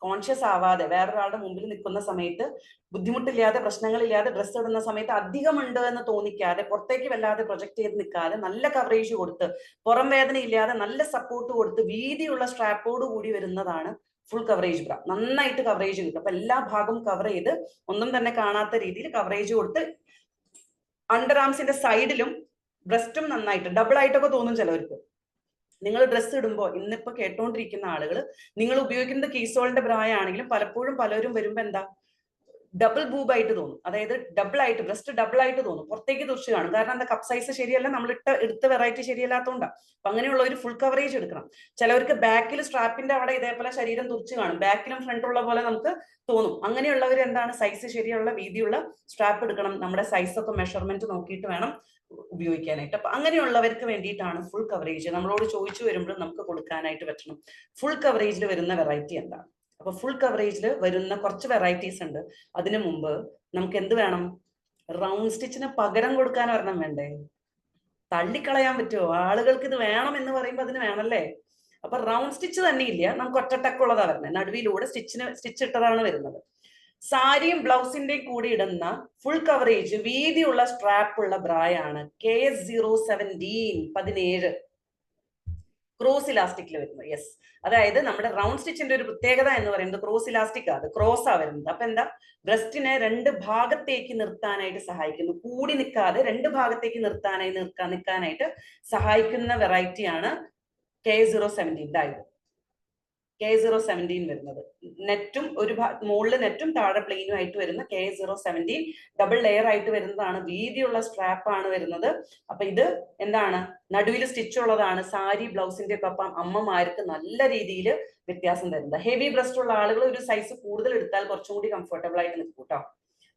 കോൺഷ്യസ് ആവാതെ വേറൊരാളുടെ മുമ്പിൽ നിൽക്കുന്ന സമയത്ത് ബുദ്ധിമുട്ടില്ലാതെ പ്രശ്നങ്ങളില്ലാതെ ഡ്രസ്സ് ഇടുന്ന സമയത്ത് അധികമുണ്ട് എന്ന് തോന്നിക്കാതെ പുറത്തേക്ക് വല്ലാതെ പ്രൊജക്ട് ചെയ്ത് നിൽക്കാതെ നല്ല കവറേജ് കൊടുത്ത് പുറം വേദന ഇല്ലാതെ നല്ല സപ്പോർട്ട് കൊടുത്ത് വീതിയുള്ള സ്ട്രാപ്പോട് കൂടി വരുന്നതാണ് ഫുൾ കവറേജ് ബ്രാ. നന്നായിട്ട് കവറേജ് കിട്ടും. അപ്പൊ എല്ലാ ഭാഗവും കവർ ചെയ്ത് ഒന്നും തന്നെ കാണാത്ത രീതിയിൽ കവറേജ് കൊടുത്ത് അണ്ടർ ആംസിന്റെ സൈഡിലും ബ്രസ്റ്റും നന്നായിട്ട് ഡബിൾ ആയിട്ടൊക്കെ തോന്നും ചിലവർക്ക്. നിങ്ങൾ ഡ്രസ്സ് ഇടുമ്പോൾ ഇന്നിപ്പോ കേട്ടോണ്ടിരിക്കുന്ന ആളുകൾ നിങ്ങൾ ഉപയോഗിക്കുന്നത് കീസോളിന്റെ ബ്രായ ആണെങ്കിലും പലപ്പോഴും പലരും വരുമ്പോ എന്താ ഡബിൾ ബൂബായിട്ട് തോന്നും. അതായത് ഡബിൾ ആയിട്ട് ബ്രസ്റ്റ് ഡബിൾ ആയിട്ട് തോന്നും, പുറത്തേക്ക് തുറച്ച് കാണും. കാരണം എന്താ, കപ്പ് സൈസ് ശരിയല്ല, നമ്മൾ എടുത്ത വെറൈറ്റി ശരിയല്ലാത്തതുകൊണ്ടാണ്. അപ്പൊ അങ്ങനെയുള്ള ഒരു ഫുൾ കവറേജ് എടുക്കണം. ചിലവർക്ക് ബാക്കിൽ സ്ട്രാപ്പിന്റെ അവിടെ ഇതേപോലെ ശരീരം തുറച്ച് കാണും, ബാക്കിലും ഫ്രണ്ടുള്ള പോലെ നമുക്ക് തോന്നും. അങ്ങനെയുള്ളവർ എന്താണ്, സൈസ് ശരിയുള്ള വീതിയുള്ള സ്ട്രാപ്പ് എടുക്കണം. നമ്മുടെ സൈസ് ഒക്കെ മെഷർമെന്റ് നോക്കിയിട്ട് വേണം ഉപയോഗിക്കാനായിട്ട്. അപ്പൊ അങ്ങനെയുള്ളവർക്ക് വേണ്ടിയിട്ടാണ് ഫുൾ കവറേജ്. നമ്മളോട് ചോദിച്ചു വരുമ്പോൾ നമുക്ക് കൊടുക്കാനായിട്ട് പറ്റണം. ഫുൾ കവറേജിൽ വരുന്ന വെറൈറ്റി എന്താണ്? അപ്പൊ ഫുൾ കവറേജിൽ വരുന്ന കുറച്ച് വെറൈറ്റീസ് ഉണ്ട്. അതിനു മുമ്പ് നമുക്ക് എന്ത് വേണം? റൗണ്ട് സ്റ്റിച്ചിന് പകരം കൊടുക്കാൻ ഒരെണ്ണം വേണ്ടേ? തള്ളിക്കളയാൻ പറ്റുമോ? ആളുകൾക്ക് ഇത് വേണം എന്ന് പറയുമ്പോൾ അതിന് വേണമല്ലേ? അപ്പൊ റൗണ്ട് സ്റ്റിച്ച് തന്നെ ഇല്ല, നമുക്ക് ഒറ്റട്ടക്കുള്ളതാ വരുന്നത്. നടുവിലൂടെ സ്റ്റിച്ച് ഇട്ടതാണ് വരുന്നത്. സാരിയും ബ്ലൗസിന്റെയും കൂടി ഇടുന്ന ഫുൾ കവറേജ് വീതിയുള്ള സ്ട്രാപ്പ് ഉള്ള ബ്രായാണ് K017 ക്രോസ് ഇലാസ്റ്റിക്കിൽ വരുന്നത്. യെസ്, അതായത് നമ്മുടെ റൗണ്ട് സ്റ്റിച്ചിന്റെ ഒരു പ്രത്യേകത എന്ന് പറയുന്നത് ക്രോസ് ഇലാസ്റ്റിക് ആണ്, ക്രോസ് ആ വരുന്നത്. അപ്പൊ എന്താ, ബ്രസ്റ്റിനെ രണ്ട് ഭാഗത്തേക്ക് നിർത്താനായിട്ട് സഹായിക്കുന്നു. കൂടി നിൽക്കാതെ രണ്ട് ഭാഗത്തേക്ക് നിൽക്കാനായിട്ട് സഹായിക്കുന്ന വെറൈറ്റിയാണ് K017. K017 വരുന്നത്. നെറ്റും ഒരു മുകളിൽ നെറ്റും താഴെ പ്ലെയിനും ആയിട്ട് വരുന്ന K017 ഡബിൾ ലെയർ ആയിട്ട് വരുന്നതാണ്. വീതിയുള്ള സ്ട്രാപ്പ് ആണ് വരുന്നത്. അപ്പൊ ഇത് എന്താണ്, നടുവിൽ സ്റ്റിച്ച് ഉള്ളതാണ്. സാരി ബ്ലൗസിന്റെ ഒപ്പം അമ്മമാർക്ക് നല്ല രീതിയിൽ വ്യത്യാസം തരുന്നത്. ഹെവി ബ്രസ്റ്റ് ഉള്ള ആളുകൾ ഒരു സൈസ് കൂടുതൽ എടുത്താൽ കുറച്ചും കൂടി കംഫർട്ടബിൾ ആയിട്ട് നിൽക്കും കേട്ടോ.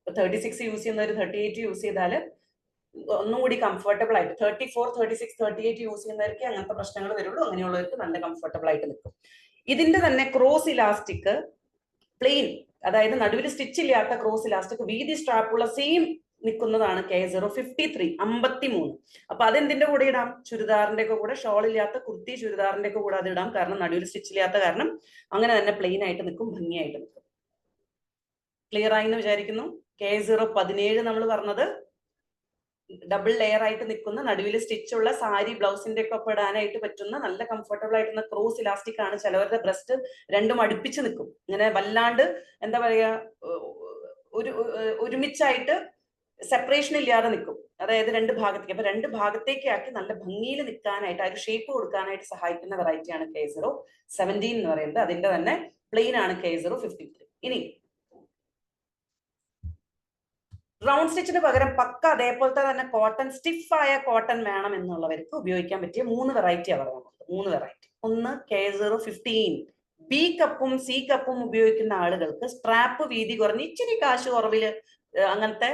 ഇപ്പൊ 36 യൂസ് ചെയ്യുന്നവർ 38 യൂസ് ചെയ്താൽ ഒന്നും കൂടി കംഫർട്ടബിൾ ആയിട്ട്, 34, 36, 38 യൂസ് ചെയ്യുന്നവർക്ക് അങ്ങനത്തെ പ്രശ്നങ്ങൾ വരുള്ളൂ. അങ്ങനെയുള്ളവർക്ക് നല്ല കംഫർട്ടബിൾ ആയിട്ട് നിൽക്കും. ഇതിന്റെ തന്നെ ക്രോസ് ഇലാസ്റ്റിക് പ്ലെയിൻ, അതായത് നടുവിൽ സ്റ്റിച്ച് ഇല്ലാത്ത ക്രോസ് ഇലാസ്റ്റിക് വീതി സ്ട്രാപ്പുള്ള സെയിം നിൽക്കുന്നതാണ് K053. അപ്പൊ അതെന്തിന്റെ കൂടെ ഇടാം? ചുരിദാറിന്റെ ഒക്കെ കൂടെ, ഷോൾ ഇല്ലാത്ത കുർത്തി ചുരിദാറിന്റെ ഒക്കെ കൂടെ അത് ഇടാം. കാരണം നടുവിൽ സ്റ്റിച്ച് ഇല്ലാത്ത കാരണം അങ്ങനെ തന്നെ പ്ലെയിൻ ആയിട്ട് നിൽക്കും, ഭംഗിയായിട്ട് നിൽക്കും. ക്ലിയർ ആയി എന്ന് വിചാരിക്കുന്നു. K017 നമ്മൾ പറഞ്ഞത് ഡബിൾ ലെയർ ആയിട്ട് നിൽക്കുന്ന നടുവിൽ സ്റ്റിച്ചുള്ള സാരി ബ്ലൗസിന്റെ ഒക്കെ ഒപ്പം ഇടാനായിട്ട് പറ്റുന്ന നല്ല കംഫർട്ടബിൾ ആയിട്ടുള്ള ക്രോസ് ഇലാസ്റ്റിക് ആണ്. ചിലവരുടെ ബ്രസ്റ്റ് രണ്ടും അടുപ്പിച്ച് നിൽക്കും, ഇങ്ങനെ വല്ലാണ്ട് എന്താ പറയാ, ഒരുമിച്ചായിട്ട് സെപ്പറേഷൻ ഇല്ലാതെ നിൽക്കും. അതായത് രണ്ട് ഭാഗത്തേക്ക്, അപ്പൊ രണ്ട് ഭാഗത്തേക്ക് ആക്കി നല്ല ഭംഗിയിൽ നിൽക്കാനായിട്ട്, ആ ഒരു ഷേപ്പ് കൊടുക്കാനായിട്ട് സഹായിക്കുന്ന വെറൈറ്റിയാണ് K017 എന്ന് പറയുന്നത്. അതിന്റെ തന്നെ പ്ലെയിൻ ആണ് K053. ഇനി റൗണ്ട് സ്റ്റിച്ചിന് പകരം പക്ക അതേപോലത്തെ തന്നെ കോട്ടൺ, സ്റ്റിഫായ കോട്ടൺ വേണം എന്നുള്ളവർക്ക് ഉപയോഗിക്കാൻ പറ്റിയ 3 വെറൈറ്റി അവർ നമുക്ക്. 3 വെറൈറ്റി. ഒന്ന് K015. ബി കപ്പും സി കപ്പും ഉപയോഗിക്കുന്ന ആളുകൾക്ക് സ്ട്രാപ്പ് വീതി കുറഞ്ഞ് ഇച്ചിരി കാശ് കുറവില് അങ്ങനത്തെ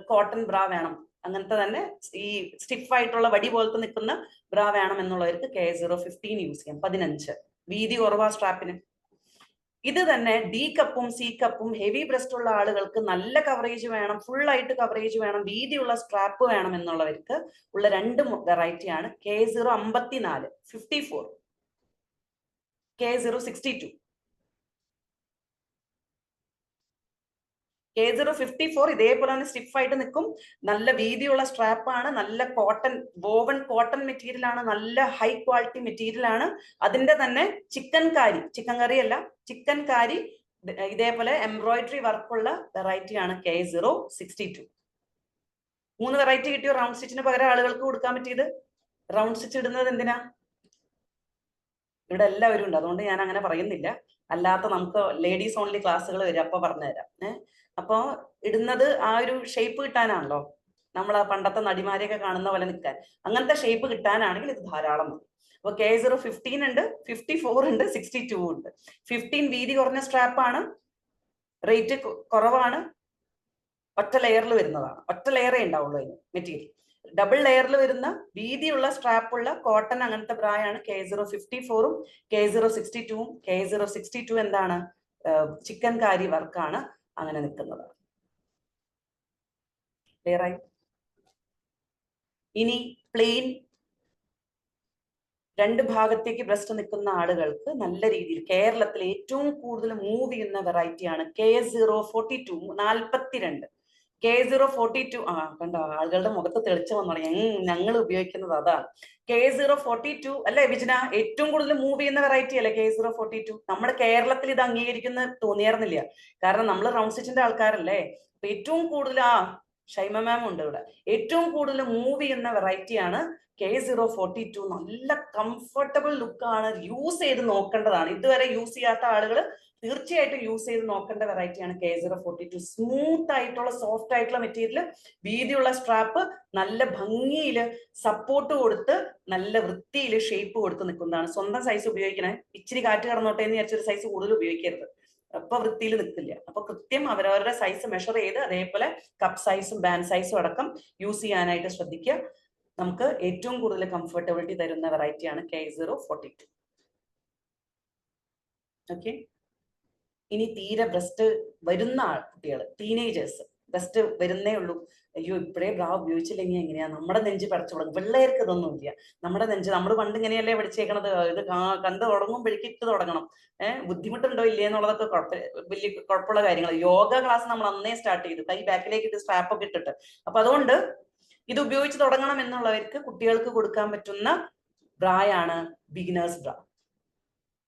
കോട്ടൺ ബ്രാ വേണം, അങ്ങനത്തെ തന്നെ ഈ സ്റ്റിഫ് ആയിട്ടുള്ള വടി പോലത്തെ നിൽക്കുന്ന ബ്രാ വേണം എന്നുള്ളവർക്ക് K015 യൂസ് ചെയ്യാം. 15 വീതി കുറവാ സ്ട്രാപ്പിന്. ഇത് തന്നെ ഡി കപ്പും സി കപ്പും ഹെവി ബ്രസ്റ്റ് ഉള്ള ആളുകൾക്ക് നല്ല കവറേജ് വേണം, ഫുൾ ആയിട്ട് കവറേജ് വേണം, വീതിയുള്ള സ്ട്രാപ്പ് വേണം എന്നുള്ളവർക്ക് ഉള്ള 2 വെറൈറ്റിയാണ് K054, 54, K062. K054 ഇതേപോലെ തന്നെ സ്റ്റിഫ് ആയിട്ട് നിൽക്കും, നല്ല വീതിയുള്ള സ്ട്രാപ്പ് ആണ്, നല്ല കോട്ടൺ, വോവൺ കോട്ടൺ മെറ്റീരിയൽ ആണ്, നല്ല ഹൈ ക്വാളിറ്റി മെറ്റീരിയൽ ആണ്. അതിന്റെ തന്നെ ചിക്കൻ കറി അല്ല, ചിക്കൻ കാരി ഇതേപോലെ എംബ്രോയിഡറി വർക്കുള്ള വെറൈറ്റി ആണ് K062. 3 വെറൈറ്റി കിട്ടിയോ? റൗണ്ട് സ്റ്റിച്ചിന് പകരം ആളുകൾക്ക് കൊടുക്കാൻ പറ്റിയത്. റൗണ്ട് സ്റ്റിച്ച് ഇടുന്നത് എന്തിനാ? ഇവിടെ എല്ലാവരും ഉണ്ട്, അതുകൊണ്ട് ഞാൻ അങ്ങനെ പറയുന്നില്ല. അല്ലാത്ത നമുക്ക് ലേഡീസ് ഓൺലി ക്ലാസ്സുകൾ വരും, അപ്പൊ പറഞ്ഞുതരാം. അപ്പോ ഇടുന്നത് ആ ഒരു ഷേപ്പ് കിട്ടാനാണല്ലോ, നമ്മൾ ആ പണ്ടത്തെ നടിമാരെയൊക്കെ കാണുന്ന പോലെ നിൽക്കാൻ. അങ്ങനത്തെ ഷേപ്പ് കിട്ടാനാണെങ്കിൽ ഇത് ധാരാളം മതി. അപ്പൊ K015 ഉണ്ട്, 54 ഉണ്ട്, 62 ഉണ്ട്. 15 വീതി കുറഞ്ഞ സ്ട്രാപ്പ് ആണ്, റേറ്റ് കുറവാണ്, ഒറ്റ ലെയറിൽ വരുന്നതാണ്. ഒറ്റ ലെയറേ ഉണ്ടാവുള്ളൂ അതിന് മെറ്റീരിയൽ. ഡബിൾ ലെയറിൽ വരുന്ന വീതിയുള്ള സ്ട്രാപ്പുള്ള കോട്ടൺ അങ്ങനത്തെ ബ്രായാണ് K054ഉം K062ഉം. K062 എന്താണ്, ചിക്കൻ കാരി വർക്കാണ്, അങ്ങനെ നിൽക്കുന്നത്. ക്ലിയർ ആയി? ഇനി പ്ലെയിൻ രണ്ട് ഭാഗത്തേക്ക് ബ്രസ്റ്റ് നിൽക്കുന്ന ആളുകൾക്ക് നല്ല രീതിയിൽ കേരളത്തിൽ ഏറ്റവും കൂടുതൽ മൂവ് ചെയ്യുന്ന വെറൈറ്റിയാണ് K042, 42. K042 കണ്ടോ, ആളുകളുടെ മുഖത്ത് തെളിച്ചു വന്നോളൂ, ഞങ്ങൾ ഉപയോഗിക്കുന്നത് അതാണ്. K042 അല്ലെ വിജന, ഏറ്റവും കൂടുതൽ മൂവ് ചെയ്യുന്ന വെറൈറ്റി അല്ലേ K042? നമ്മുടെ കേരളത്തിൽ ഇത് അംഗീകരിക്കുന്ന തോന്നിയായിരുന്നില്ല, കാരണം നമ്മൾ റൗണ്ട് സ്റ്റിച്ചിന്റെ ആൾക്കാരല്ലേ. അപ്പൊ ഏറ്റവും കൂടുതൽ ഷൈമ മാം ഉണ്ട് ഇവിടെ, ഏറ്റവും കൂടുതൽ മൂവ് ചെയ്യുന്ന വെറൈറ്റിയാണ് K042. നല്ല കംഫർട്ടബിൾ ലുക്കാണ്, യൂസ് ചെയ്ത് നോക്കേണ്ടതാണ്. ഇതുവരെ യൂസ് ചെയ്യാത്ത ആളുകൾ തീർച്ചയായിട്ടും യൂസ് ചെയ്ത് നോക്കേണ്ട വെറൈറ്റിയാണ് K042. സ്മൂത്ത് ആയിട്ടുള്ള സോഫ്റ്റ് ആയിട്ടുള്ള മെറ്റീരിയൽ, വീതിയുള്ള സ്ട്രാപ്പ്, നല്ല ഭംഗിയിൽ സപ്പോർട്ട് കൊടുത്ത് നല്ല വൃത്തിയിൽ ഷേപ്പ് കൊടുത്ത് നിൽക്കുന്നതാണ്. സ്വന്തം സൈസ് ഉപയോഗിക്കണേ, ഇച്ചിരി കാറ്റ് കടന്നോട്ടെ എന്ന് വിചാരിച്ചൊരു സൈസ് കൂടുതൽ ഉപയോഗിക്കരുത്, അപ്പൊ വൃത്തിയിൽ നിൽക്കില്ല. അപ്പൊ കൃത്യം അവരവരുടെ സൈസ് മെഷർ ചെയ്ത് അതേപോലെ കപ്പ് സൈസും ബാൻഡ് സൈസും അടക്കം യൂസ് ചെയ്യാനായിട്ട് ശ്രദ്ധിക്കുക. നമുക്ക് ഏറ്റവും കൂടുതൽ കംഫർട്ടബിലിറ്റി തരുന്ന വെറൈറ്റിയാണ് K042. ഓക്കെ. ഇനി തീരെ ബ്രസ്റ്റ് വരുന്ന കുട്ടികൾ, ടീനേജേഴ്സ്, ബ്രസ്റ്റ് വരുന്നേ ഉള്ളൂ, അയ്യോ ഇപ്പോഴേ ബ്രാ ഉപയോഗിച്ചില്ലെങ്കിൽ എങ്ങനെയാ, നമ്മുടെ നെഞ്ച് പടച്ചു തുടങ്ങും. പിള്ളേർക്ക് ഇതൊന്നും ഇല്ല. നമ്മുടെ നെഞ്ച് നമ്മൾ പണ്ട് ഇങ്ങനെയല്ലേ പഠിച്ചേക്കണത്, ഇത് കണ്ടു തുടങ്ങുമ്പോഴേക്ക് ഇട്ട് തുടങ്ങണം. ബുദ്ധിമുട്ടുണ്ടോ ഇല്ലേ എന്നുള്ളതൊക്കെ വലിയ കുഴപ്പമുള്ള കാര്യങ്ങൾ. യോഗ ക്ലാസ് നമ്മൾ അന്നേ സ്റ്റാർട്ട് ചെയ്തു, കൈ ബാക്കിലേക്ക് ഇട്ട് സ്ട്രാപ്പ് ഒക്കെ ഇട്ടിട്ട്. അപ്പൊ അതുകൊണ്ട് ഇത് ഉപയോഗിച്ച് തുടങ്ങണം എന്നുള്ളവർക്ക് കുട്ടികൾക്ക് കൊടുക്കാൻ പറ്റുന്ന ബ്രായാണ് ബിഗിനേഴ്സ് ബ്രാ.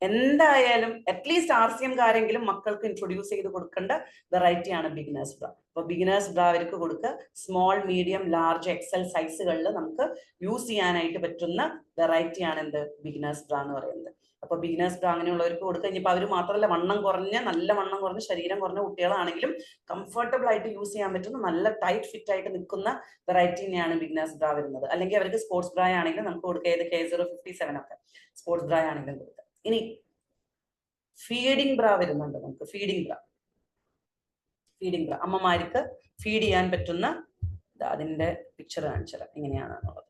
എന്തായാലും അറ്റ്ലീസ്റ്റ് RCM കാരെങ്കിലും മക്കൾക്ക് ഇൻട്രൊഡ്യൂസ് ചെയ്ത് കൊടുക്കേണ്ട വെറൈറ്റിയാണ് ബിഗിനേഴ്സ് ബ്രാ. അപ്പൊ ബിഗിനേഴ്സ് ബ്രാ അവർക്ക് കൊടുക്കുക. സ്മോൾ, മീഡിയം, ലാർജ്, XL സൈസുകളിൽ നമുക്ക് യൂസ് ചെയ്യാനായിട്ട് പറ്റുന്ന വെറൈറ്റിയാണ് എന്ത്, ബിഗിനേഴ്സ് ബ്രാ എന്ന് പറയുന്നത്. അപ്പൊ ബിഗിനേഴ്സ് ബ്രാ അങ്ങനെയുള്ളവർക്ക് കൊടുക്കുക. ഇനിയിപ്പോൾ അവർ മാത്രമല്ല, വണ്ണം കുറഞ്ഞ, നല്ല വണ്ണം കുറഞ്ഞ, ശരീരം കുറഞ്ഞ കുട്ടികളാണെങ്കിലും കംഫർട്ടബിൾ ആയിട്ട് യൂസ് ചെയ്യാൻ പറ്റുന്ന നല്ല ടൈറ്റ് ഫിറ്റ് ആയിട്ട് നിൽക്കുന്ന വെറൈറ്റി തന്നെയാണ് ബിഗിനേഴ്സ് ബ്രാ വരുന്നത്. അല്ലെങ്കിൽ അവർക്ക് സ്പോർട്സ് ബ്രാ ആണെങ്കിലും നമുക്ക് കൊടുക്കുക, ഏത് K057 ഒക്കെ സ്പോർട്സ് ബ്രാ ആണെങ്കിലും കൊടുക്കുക. ഇനി ഫീഡിംഗ് ബ്രാ വരുന്നുണ്ട് നമുക്ക്. ഫീഡിംഗ് ബ്രാ അമ്മമാർക്ക് ഫീഡ് ചെയ്യാൻ പറ്റുന്ന, അതിന്റെ പിക്ചർ കാണിച്ചത് എങ്ങനെയാണെന്നുള്ളത്.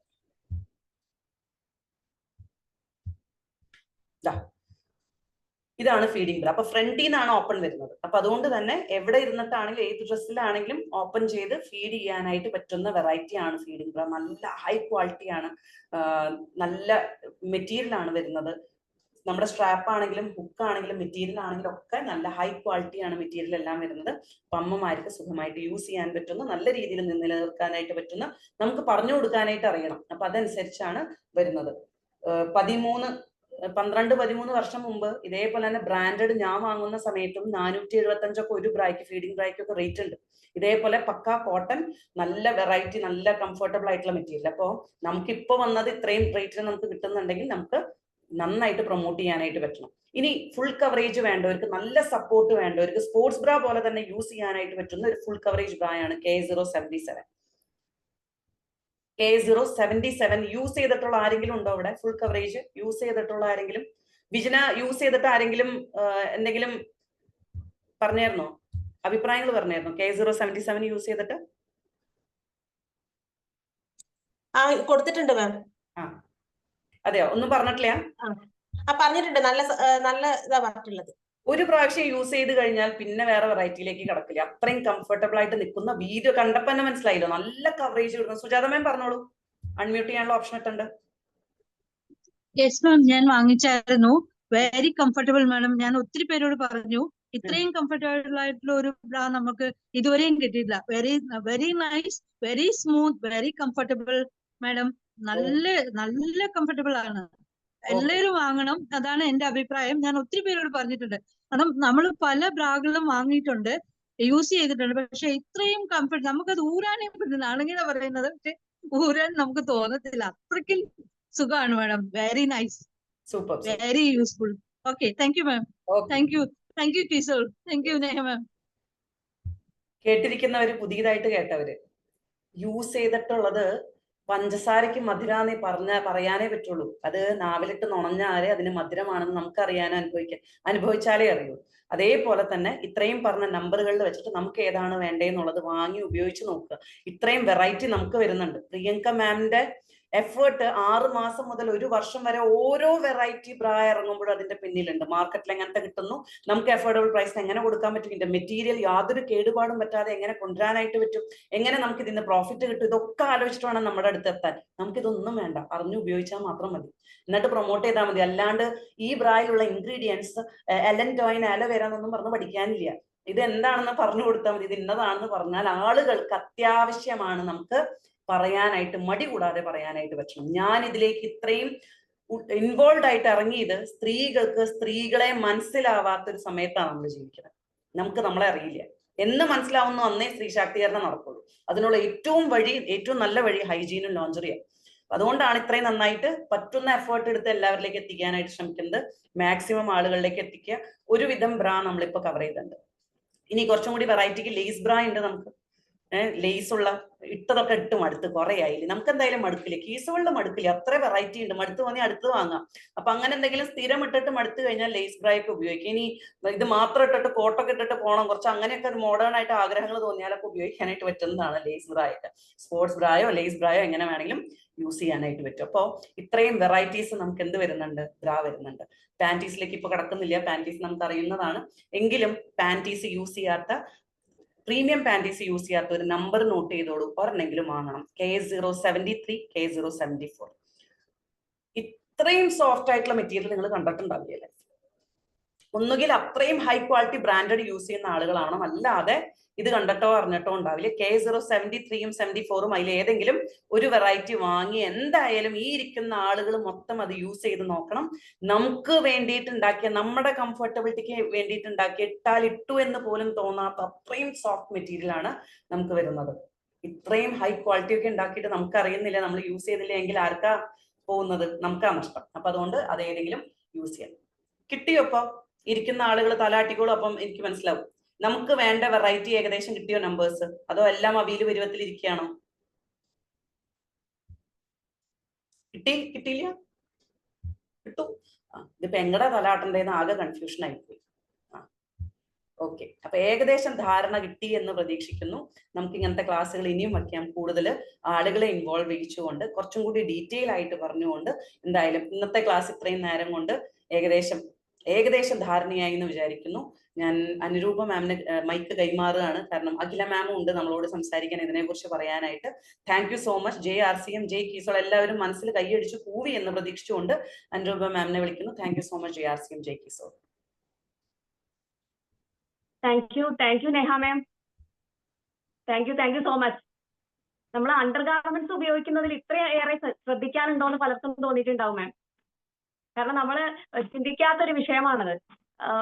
ഇതാണ് ഫീഡിംഗ് ബ്രാ. അപ്പൊ ഫ്രണ്ടിൽ നിന്നാണ് ഓപ്പൺ വരുന്നത്. അപ്പൊ അതുകൊണ്ട് തന്നെ എവിടെ ഇരുന്നിട്ടാണെങ്കിലും ഏത് ഡ്രസ്സിലാണെങ്കിലും ഓപ്പൺ ചെയ്ത് ഫീഡ് ചെയ്യാനായിട്ട് പറ്റുന്ന വെറൈറ്റി ആണ് ഫീഡിംഗ് ബ്രാ. നല്ല ഹൈ ക്വാളിറ്റി ആണ്, നല്ല മെറ്റീരിയൽ ആണ് വരുന്നത്. നമ്മുടെ സ്ട്രാപ്പ് ആണെങ്കിലും ഹുക്ക് ആണെങ്കിലും മെറ്റീരിയൽ ആണെങ്കിലും ഒക്കെ നല്ല ഹൈ ക്വാളിറ്റിയാണ് മെറ്റീരിയൽ എല്ലാം വരുന്നത്. അപ്പൊ അമ്മമാർക്ക് സുഖമായിട്ട് യൂസ് ചെയ്യാൻ പറ്റുന്ന, നല്ല രീതിയിൽ നിലനിർത്താനായിട്ട് പറ്റുന്ന, നമുക്ക് പറഞ്ഞു കൊടുക്കാനായിട്ട് അറിയണം. അപ്പൊ അതനുസരിച്ചാണ് വരുന്നത്. 12-13 വർഷം മുമ്പ് ഇതേപോലെ തന്നെ ബ്രാൻഡഡ് ഞാൻ വാങ്ങുന്ന സമയത്തും 475 ഒക്കെ ഒരു ബ്രായ്ക്ക്, ഫീഡിംഗ് ബ്രായ്ക്കൊക്കെ റേറ്റ് ഉണ്ട്. ഇതേപോലെ പക്ക കോട്ടൺ, നല്ല വെറൈറ്റി, നല്ല കംഫർട്ടബിൾ ആയിട്ടുള്ള മെറ്റീരിയൽ. അപ്പോൾ നമുക്കിപ്പോ വന്നത് ഇത്രയും റേറ്റിന് നമുക്ക് കിട്ടുന്നുണ്ടെങ്കിൽ നമുക്ക് നന്നായിട്ട് പ്രൊമോട്ട് ചെയ്യാനായിട്ട് പറ്റണം. ഇനി ഫുൾ കവറേജ് വേണ്ടവർക്ക്, നല്ല സപ്പോർട്ട് വേണ്ടവർക്ക്, സ്പോർട്സ് ബ്രാ പോലെ തന്നെ യൂസ് ചെയ്യാനായിട്ട് പറ്റുന്ന ഒരു full coverage ബ്രായാണ് K077. K077 use ചെയ്തിട്ടുള്ള ആരെങ്കിലും ഉണ്ടോ ഇവിടെ? ഫുൾ കവറേജ് യൂസ് ചെയ്തിട്ടുള്ള ആരെങ്കിലും? വിജന യൂസ് ചെയ്തിട്ട് ആരെങ്കിലും എന്തെങ്കിലും പറഞ്ഞായിരുന്നോ, അഭിപ്രായങ്ങൾ പറഞ്ഞായിരുന്നോ K077 യൂസ് ചെയ്തിട്ട്? കൊടുത്തിട്ടുണ്ട് മാം. അതെയോ? ഒന്നും പറഞ്ഞിട്ടില്ല? പറഞ്ഞിട്ടുണ്ട്, നല്ല ഇതാ പറഞ്ഞിട്ടുള്ളത്. ഒരു പ്രാവശ്യം യൂസ് ചെയ്ത് കഴിഞ്ഞാൽ പിന്നെ വേറെ വെറൈറ്റിയിലേക്ക് കടക്കില്ല. അത്രയും കംഫർട്ടബിൾ ആയിട്ട് നിൽക്കുന്ന, വീഡിയോ കണ്ടപ്പോ തന്നെ മനസ്സിലായില്ലോ, നല്ല കവറേജ് കിട്ടുന്നു. സുജാത മാം പറഞ്ഞോളൂ, അൺമ്യൂട്ട് ചെയ്യാനുള്ള ഓപ്ഷൻ ഇട്ടുണ്ട്. യെസ് മാം, ഞാൻ വാങ്ങിച്ചായിരുന്നു. Very comfortable madam. ഞാൻ ഒത്തിരി പേരോട് പറഞ്ഞു, ഇത്രയും കംഫർട്ടബിൾ ആയിട്ടുള്ള ഒരു ബ്രാ നമുക്ക് ഇതുവരെയും കിട്ടിയില്ല. Very nice, very smooth, very comfortable madam. നല്ല കംഫർട്ടബിൾ ആണ്. എല്ലാവരും വാങ്ങണം, അതാണ് എന്റെ അഭിപ്രായം. ഞാൻ ഒത്തിരി പേരോട് പറഞ്ഞിട്ടുണ്ട്. കാരണം നമ്മൾ പല ബ്രാകളും വാങ്ങിയിട്ടുണ്ട്, യൂസ് ചെയ്തിട്ടുണ്ട്, പക്ഷെ ഇത്രയും കംഫർട്ട് നമുക്കത് ഊരാനേ പറ്റുന്നില്ല. ആണെങ്കിലാ പറയുന്നത്, പക്ഷെ ഊരാൻ നമുക്ക് തോന്നത്തില്ല. അത്രയ്ക്കും സുഖമാണ് madam. Very nice, super, very useful. Okay, thank you ma'am. Thank you teacher. Thank you Neha ma'am. കേട്ടിരിക്കുന്നവര്, പുതിയതായിട്ട് കേട്ടവര്, യൂസ് ചെയ്തിട്ടുള്ളത് പഞ്ചസാരയ്ക്ക് മധുരാന്നേ പറയാനേ പറ്റുള്ളൂ. അത് നാവിലിട്ട് നുണഞ്ഞാലേ അതിന് മധുരമാണെന്ന് നമുക്ക് അനുഭവിച്ചാലേ അറിയൂ. അതേപോലെ തന്നെ ഇത്രയും പറഞ്ഞ നമ്പറുകളിൽ വെച്ചിട്ട് നമുക്ക് ഏതാണ് വേണ്ടതെന്നുള്ളത് വാങ്ങി ഉപയോഗിച്ച് നോക്കുക. ഇത്രയും വെറൈറ്റി നമുക്ക് വരുന്നുണ്ട്. പ്രിയങ്ക മാമിന്റെ എഫേർട്ട് 6 മാസം മുതൽ 1 വർഷം വരെ ഓരോ വെറൈറ്റി ബ്രാ ഇറങ്ങുമ്പോഴും അതിന്റെ പിന്നിലുണ്ട്. മാർക്കറ്റിൽ എങ്ങനത്തെ കിട്ടുന്നു, നമുക്ക് അഫോർഡബിൾ പ്രൈസിന് എങ്ങനെ കൊടുക്കാൻ പറ്റും, ഇതിന്റെ മെറ്റീരിയൽ യാതൊരു കേടുപാടും പറ്റാതെ എങ്ങനെ കൊണ്ടുവരാനായിട്ട് പറ്റും, എങ്ങനെ നമുക്ക് ഇതിന്റെ പ്രോഫിറ്റ് കിട്ടും, ഇതൊക്കെ ആലോചിച്ചിട്ട് വേണം നമ്മുടെ അടുത്ത് എത്താൻ. നമുക്കിതൊന്നും വേണ്ട, അറിഞ്ഞു ഉപയോഗിച്ചാൽ മാത്രം മതി. എന്നിട്ട് പ്രൊമോട്ട് ചെയ്താൽ മതി. അല്ലാണ്ട് ഈ ബ്രായിലുള്ള ഇൻഗ്രീഡിയൻസ് എലൻറ്റോയിൻ അലോവേര എന്നൊന്നും പറഞ്ഞ് പഠിക്കാനില്ല. ഇത് എന്താണെന്ന് പറഞ്ഞു കൊടുത്താൽ മതി. ഇത് ഇന്നതാണെന്ന് പറഞ്ഞാൽ ആളുകൾക്ക് അത്യാവശ്യമാണ് നമുക്ക് പറയാനായിട്ട്, മടി കൂടാതെ പറയാനായിട്ട് പറ്റണം. ഞാൻ ഇതിലേക്ക് ഇത്രയും ഇൻവോൾവ് ആയിട്ട് ഇറങ്ങിയത് സ്ത്രീകളെ മനസ്സിലാവാത്തൊരു സമയത്താണ് നമ്മൾ ജീവിക്കുന്നത്. നമുക്ക് നമ്മളെ അറിയില്ല. എന്ന് മനസ്സിലാവുന്നു അന്നേ സ്ത്രീ ശാക്തീകരണം നടക്കുള്ളൂ. അതിനുള്ള ഏറ്റവും നല്ല വഴി ഹൈജീനും ലോഞ്ചറിയാണ്. അതുകൊണ്ടാണ് ഇത്രയും നന്നായിട്ട് പറ്റുന്ന എഫേർട്ട് എടുത്ത് എല്ലാവരിലേക്ക് എത്തിക്കാനായിട്ട് ശ്രമിക്കുന്നത്. മാക്സിമം ആളുകളിലേക്ക് എത്തിക്കുക. ഒരുവിധം ബ്രാ നമ്മളിപ്പോ കവർ ചെയ്തിട്ടുണ്ട്. ഇനി കുറച്ചും കൂടി വെറൈറ്റിക്ക് ലേസ് ബ്രാ ഉണ്ട്. നമുക്ക് ലേസ് ഉള്ള ഇട്ടതൊക്കെ ഇട്ട് മടുത്ത് കുറെ ആയില്ലേ. നമുക്ക് എന്തായാലും മടുക്കില്ല, കീസുകളിൽ മടുക്കില്ല. അത്ര വെറൈറ്റി ഉണ്ട്. മടുത്ത് തോന്നി അടുത്ത് വാങ്ങാം. അപ്പൊ അങ്ങനെ എന്തെങ്കിലും സ്ഥിരം ഇട്ടിട്ട് മടുത്ത് കഴിഞ്ഞാൽ ലേസ് ബ്രായൊക്കെ ഉപയോഗിക്കും. ഇനി ഇത് മാത്രം ഇട്ടിട്ട് കോട്ടൊക്കെ ഇട്ടിട്ട് പോകണം, കുറച്ച് അങ്ങനെയൊക്കെ ഒരു മോഡേൺ ആയിട്ട് ആഗ്രഹങ്ങൾ തോന്നിയാലൊക്കെ ഉപയോഗിക്കാനായിട്ട് പറ്റുന്നതാണ് ലേസ് ബ്രായൊക്കെ. സ്പോർട്സ് ബ്രായോ ലേസ് ബ്രായോ എങ്ങനെ വേണമെങ്കിലും യൂസ് ചെയ്യാനായിട്ട് പറ്റും. അപ്പോൾ ഇത്രയും വെറൈറ്റീസ് നമുക്ക് എന്ത് വരുന്നുണ്ട്, ബ്രാ വരുന്നുണ്ട്. പാൻറ്റീസിലേക്ക് ഇപ്പൊ കിടക്കുന്നില്ല, പാൻറ്റീസ് നമുക്ക് അറിയുന്നതാണ്. എങ്കിലും പാൻറ്റീസ് യൂസ് ചെയ്യാത്ത, പ്രീമിയം പാൻറ്റീസ് യൂസ് ചെയ്യാത്ത ഒരു നമ്പർ നോട്ട് ചെയ്തോളൂ. ഒരെണ്ണെങ്കിലും വാങ്ങണം. K073 K074. ഇത്രയും സോഫ്റ്റ് ആയിട്ടുള്ള മെറ്റീരിയൽ നിങ്ങൾ കണ്ടിട്ടുണ്ടാവില്ലേ? ഒന്നുകിൽ അത്രയും ഹൈ ക്വാളിറ്റി ബ്രാൻഡഡ് യൂസ് ചെയ്യുന്ന ആളുകളാണ്, അല്ലാതെ ഇത് കണ്ടിട്ടോ അറിഞ്ഞിട്ടോ ഉണ്ടാവില്ല. K073 74 അതിൽ ഏതെങ്കിലും ഒരു വെറൈറ്റി വാങ്ങി എന്തായാലും ഈ ഇരിക്കുന്ന ആളുകൾ മൊത്തം അത് യൂസ് ചെയ്ത് നോക്കണം. നമുക്ക് വേണ്ടിയിട്ട് ഉണ്ടാക്കിയ, നമ്മുടെ കംഫർട്ടബിലിറ്റിക്ക് വേണ്ടിയിട്ട് ഉണ്ടാക്കിയ, ഇട്ടു എന്ന് പോലും തോന്നാത്ത അത്രയും സോഫ്റ്റ് മെറ്റീരിയൽ ആണ് നമുക്ക് വരുന്നത്. ഇത്രയും ഹൈ ക്വാളിറ്റി ഒക്കെ ഉണ്ടാക്കിയിട്ട് നമുക്ക് അറിയുന്നില്ല, നമ്മൾ യൂസ് ചെയ്തില്ല എങ്കിൽ ആർക്കാ പോകുന്നത്? നമുക്കാ നഷ്ടം. അപ്പൊ അതുകൊണ്ട് അത് ഏതെങ്കിലും യൂസ് ചെയ്യാം. കിട്ടിയോ? ഇപ്പൊ ഇരിക്കുന്ന ആളുകൾ തലാട്ടിക്കോളും. അപ്പം എനിക്ക് മനസ്സിലാവും നമുക്ക് വേണ്ട വെറൈറ്റി ഏകദേശം കിട്ടിയോ നമ്പേഴ്സ്, അതോ എല്ലാം അവീല് പരുവത്തിൽ ഇരിക്കുകയാണോ? കിട്ടിയില്ല? കിട്ടും. ഇതിപ്പോ എങ്ങടെ തലാട്ടേന്ന് ആകെ കൺഫ്യൂഷൻ ആയിപ്പോയി. ഓക്കെ, അപ്പൊ ഏകദേശം ധാരണ കിട്ടി എന്ന് പ്രതീക്ഷിക്കുന്നു. നമുക്ക് ഇങ്ങനത്തെ ക്ലാസ്സുകൾ ഇനിയും വയ്ക്കാം. കൂടുതൽ ആളുകളെ ഇൻവോൾവ് ചെയ്യിച്ചുകൊണ്ട്, കുറച്ചും കൂടി ഡീറ്റെയിൽ ആയിട്ട് പറഞ്ഞുകൊണ്ട്. എന്തായാലും ഇന്നത്തെ ക്ലാസ് ഇത്രയും നേരം കൊണ്ട് ഏകദേശം ധാരണയായി എന്ന് വിചാരിക്കുന്നു. ഞാൻ അനുരൂപ മാമിന് മൈക്ക് കൈമാറുകയാണ്. കാരണം അഖില മാമും ഉണ്ട് നമ്മളോട് സംസാരിക്കാൻ, ഇതിനെ കുറിച്ച് പറയാനായിട്ട്. Thank you so much. JRCM, J Keesol എല്ലാവരും മനസ്സിൽ കൈയടിച്ചു കൂവി എന്ന് പ്രതീക്ഷിച്ചുകൊണ്ട് അനുരൂപ മാമിനെ വിളിക്കുന്നു. Thank you so much JRCM, J Keesol. Thank you Neha ma'am. Thank you so much. നമ്മൾ അണ്ടർ ഗാർമെന്റ്സ് ഉപയോഗിക്കുന്നതിൽ ഇത്രയേറെ ശ്രദ്ധിക്കാനുണ്ടോ എന്ന് പലർക്കും തോന്നിയിട്ടുണ്ടാവും മാം. കാരണം നമ്മൾ ചിന്തിക്കാത്തൊരു വിഷയമാണത്.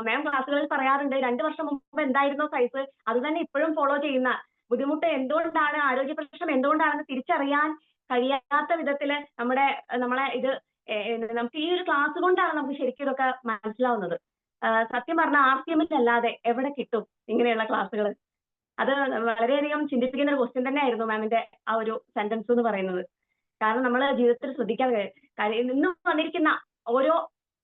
മാം ക്ലാസ്സുകളിൽ പറയാറുണ്ട് 2 വർഷം മുമ്പ് എന്തായിരുന്നോ സൈസ് അത് തന്നെ ഇപ്പോഴും ഫോളോ ചെയ്യുന്ന. ബുദ്ധിമുട്ട് എന്തുകൊണ്ടാണ്, ആരോഗ്യ പ്രശ്നം എന്തുകൊണ്ടാണെന്ന് തിരിച്ചറിയാൻ കഴിയാത്ത വിധത്തിൽ നമ്മളെ ഇത് നമുക്ക് ഈ ഒരു ക്ലാസ് കൊണ്ടാണ് നമുക്ക് ശരിക്കും ഇതൊക്കെ മനസ്സിലാവുന്നത്. സത്യം പറഞ്ഞാൽ RCM അല്ലാതെ എവിടെ കിട്ടും ഇങ്ങനെയുള്ള ക്ലാസ്സുകൾ? അത് വളരെയധികം ചിന്തിപ്പിക്കുന്ന ഒരു ക്വസ്റ്റ്യൻ തന്നെയായിരുന്നു മാമിന്റെ ആ ഒരു സെന്റൻസ് എന്ന് പറയുന്നത്. കാരണം നമ്മൾ ജീവിതത്തിൽ ശ്രദ്ധിക്കാൻ ഇന്ന് വന്നിരിക്കുന്ന ഓരോ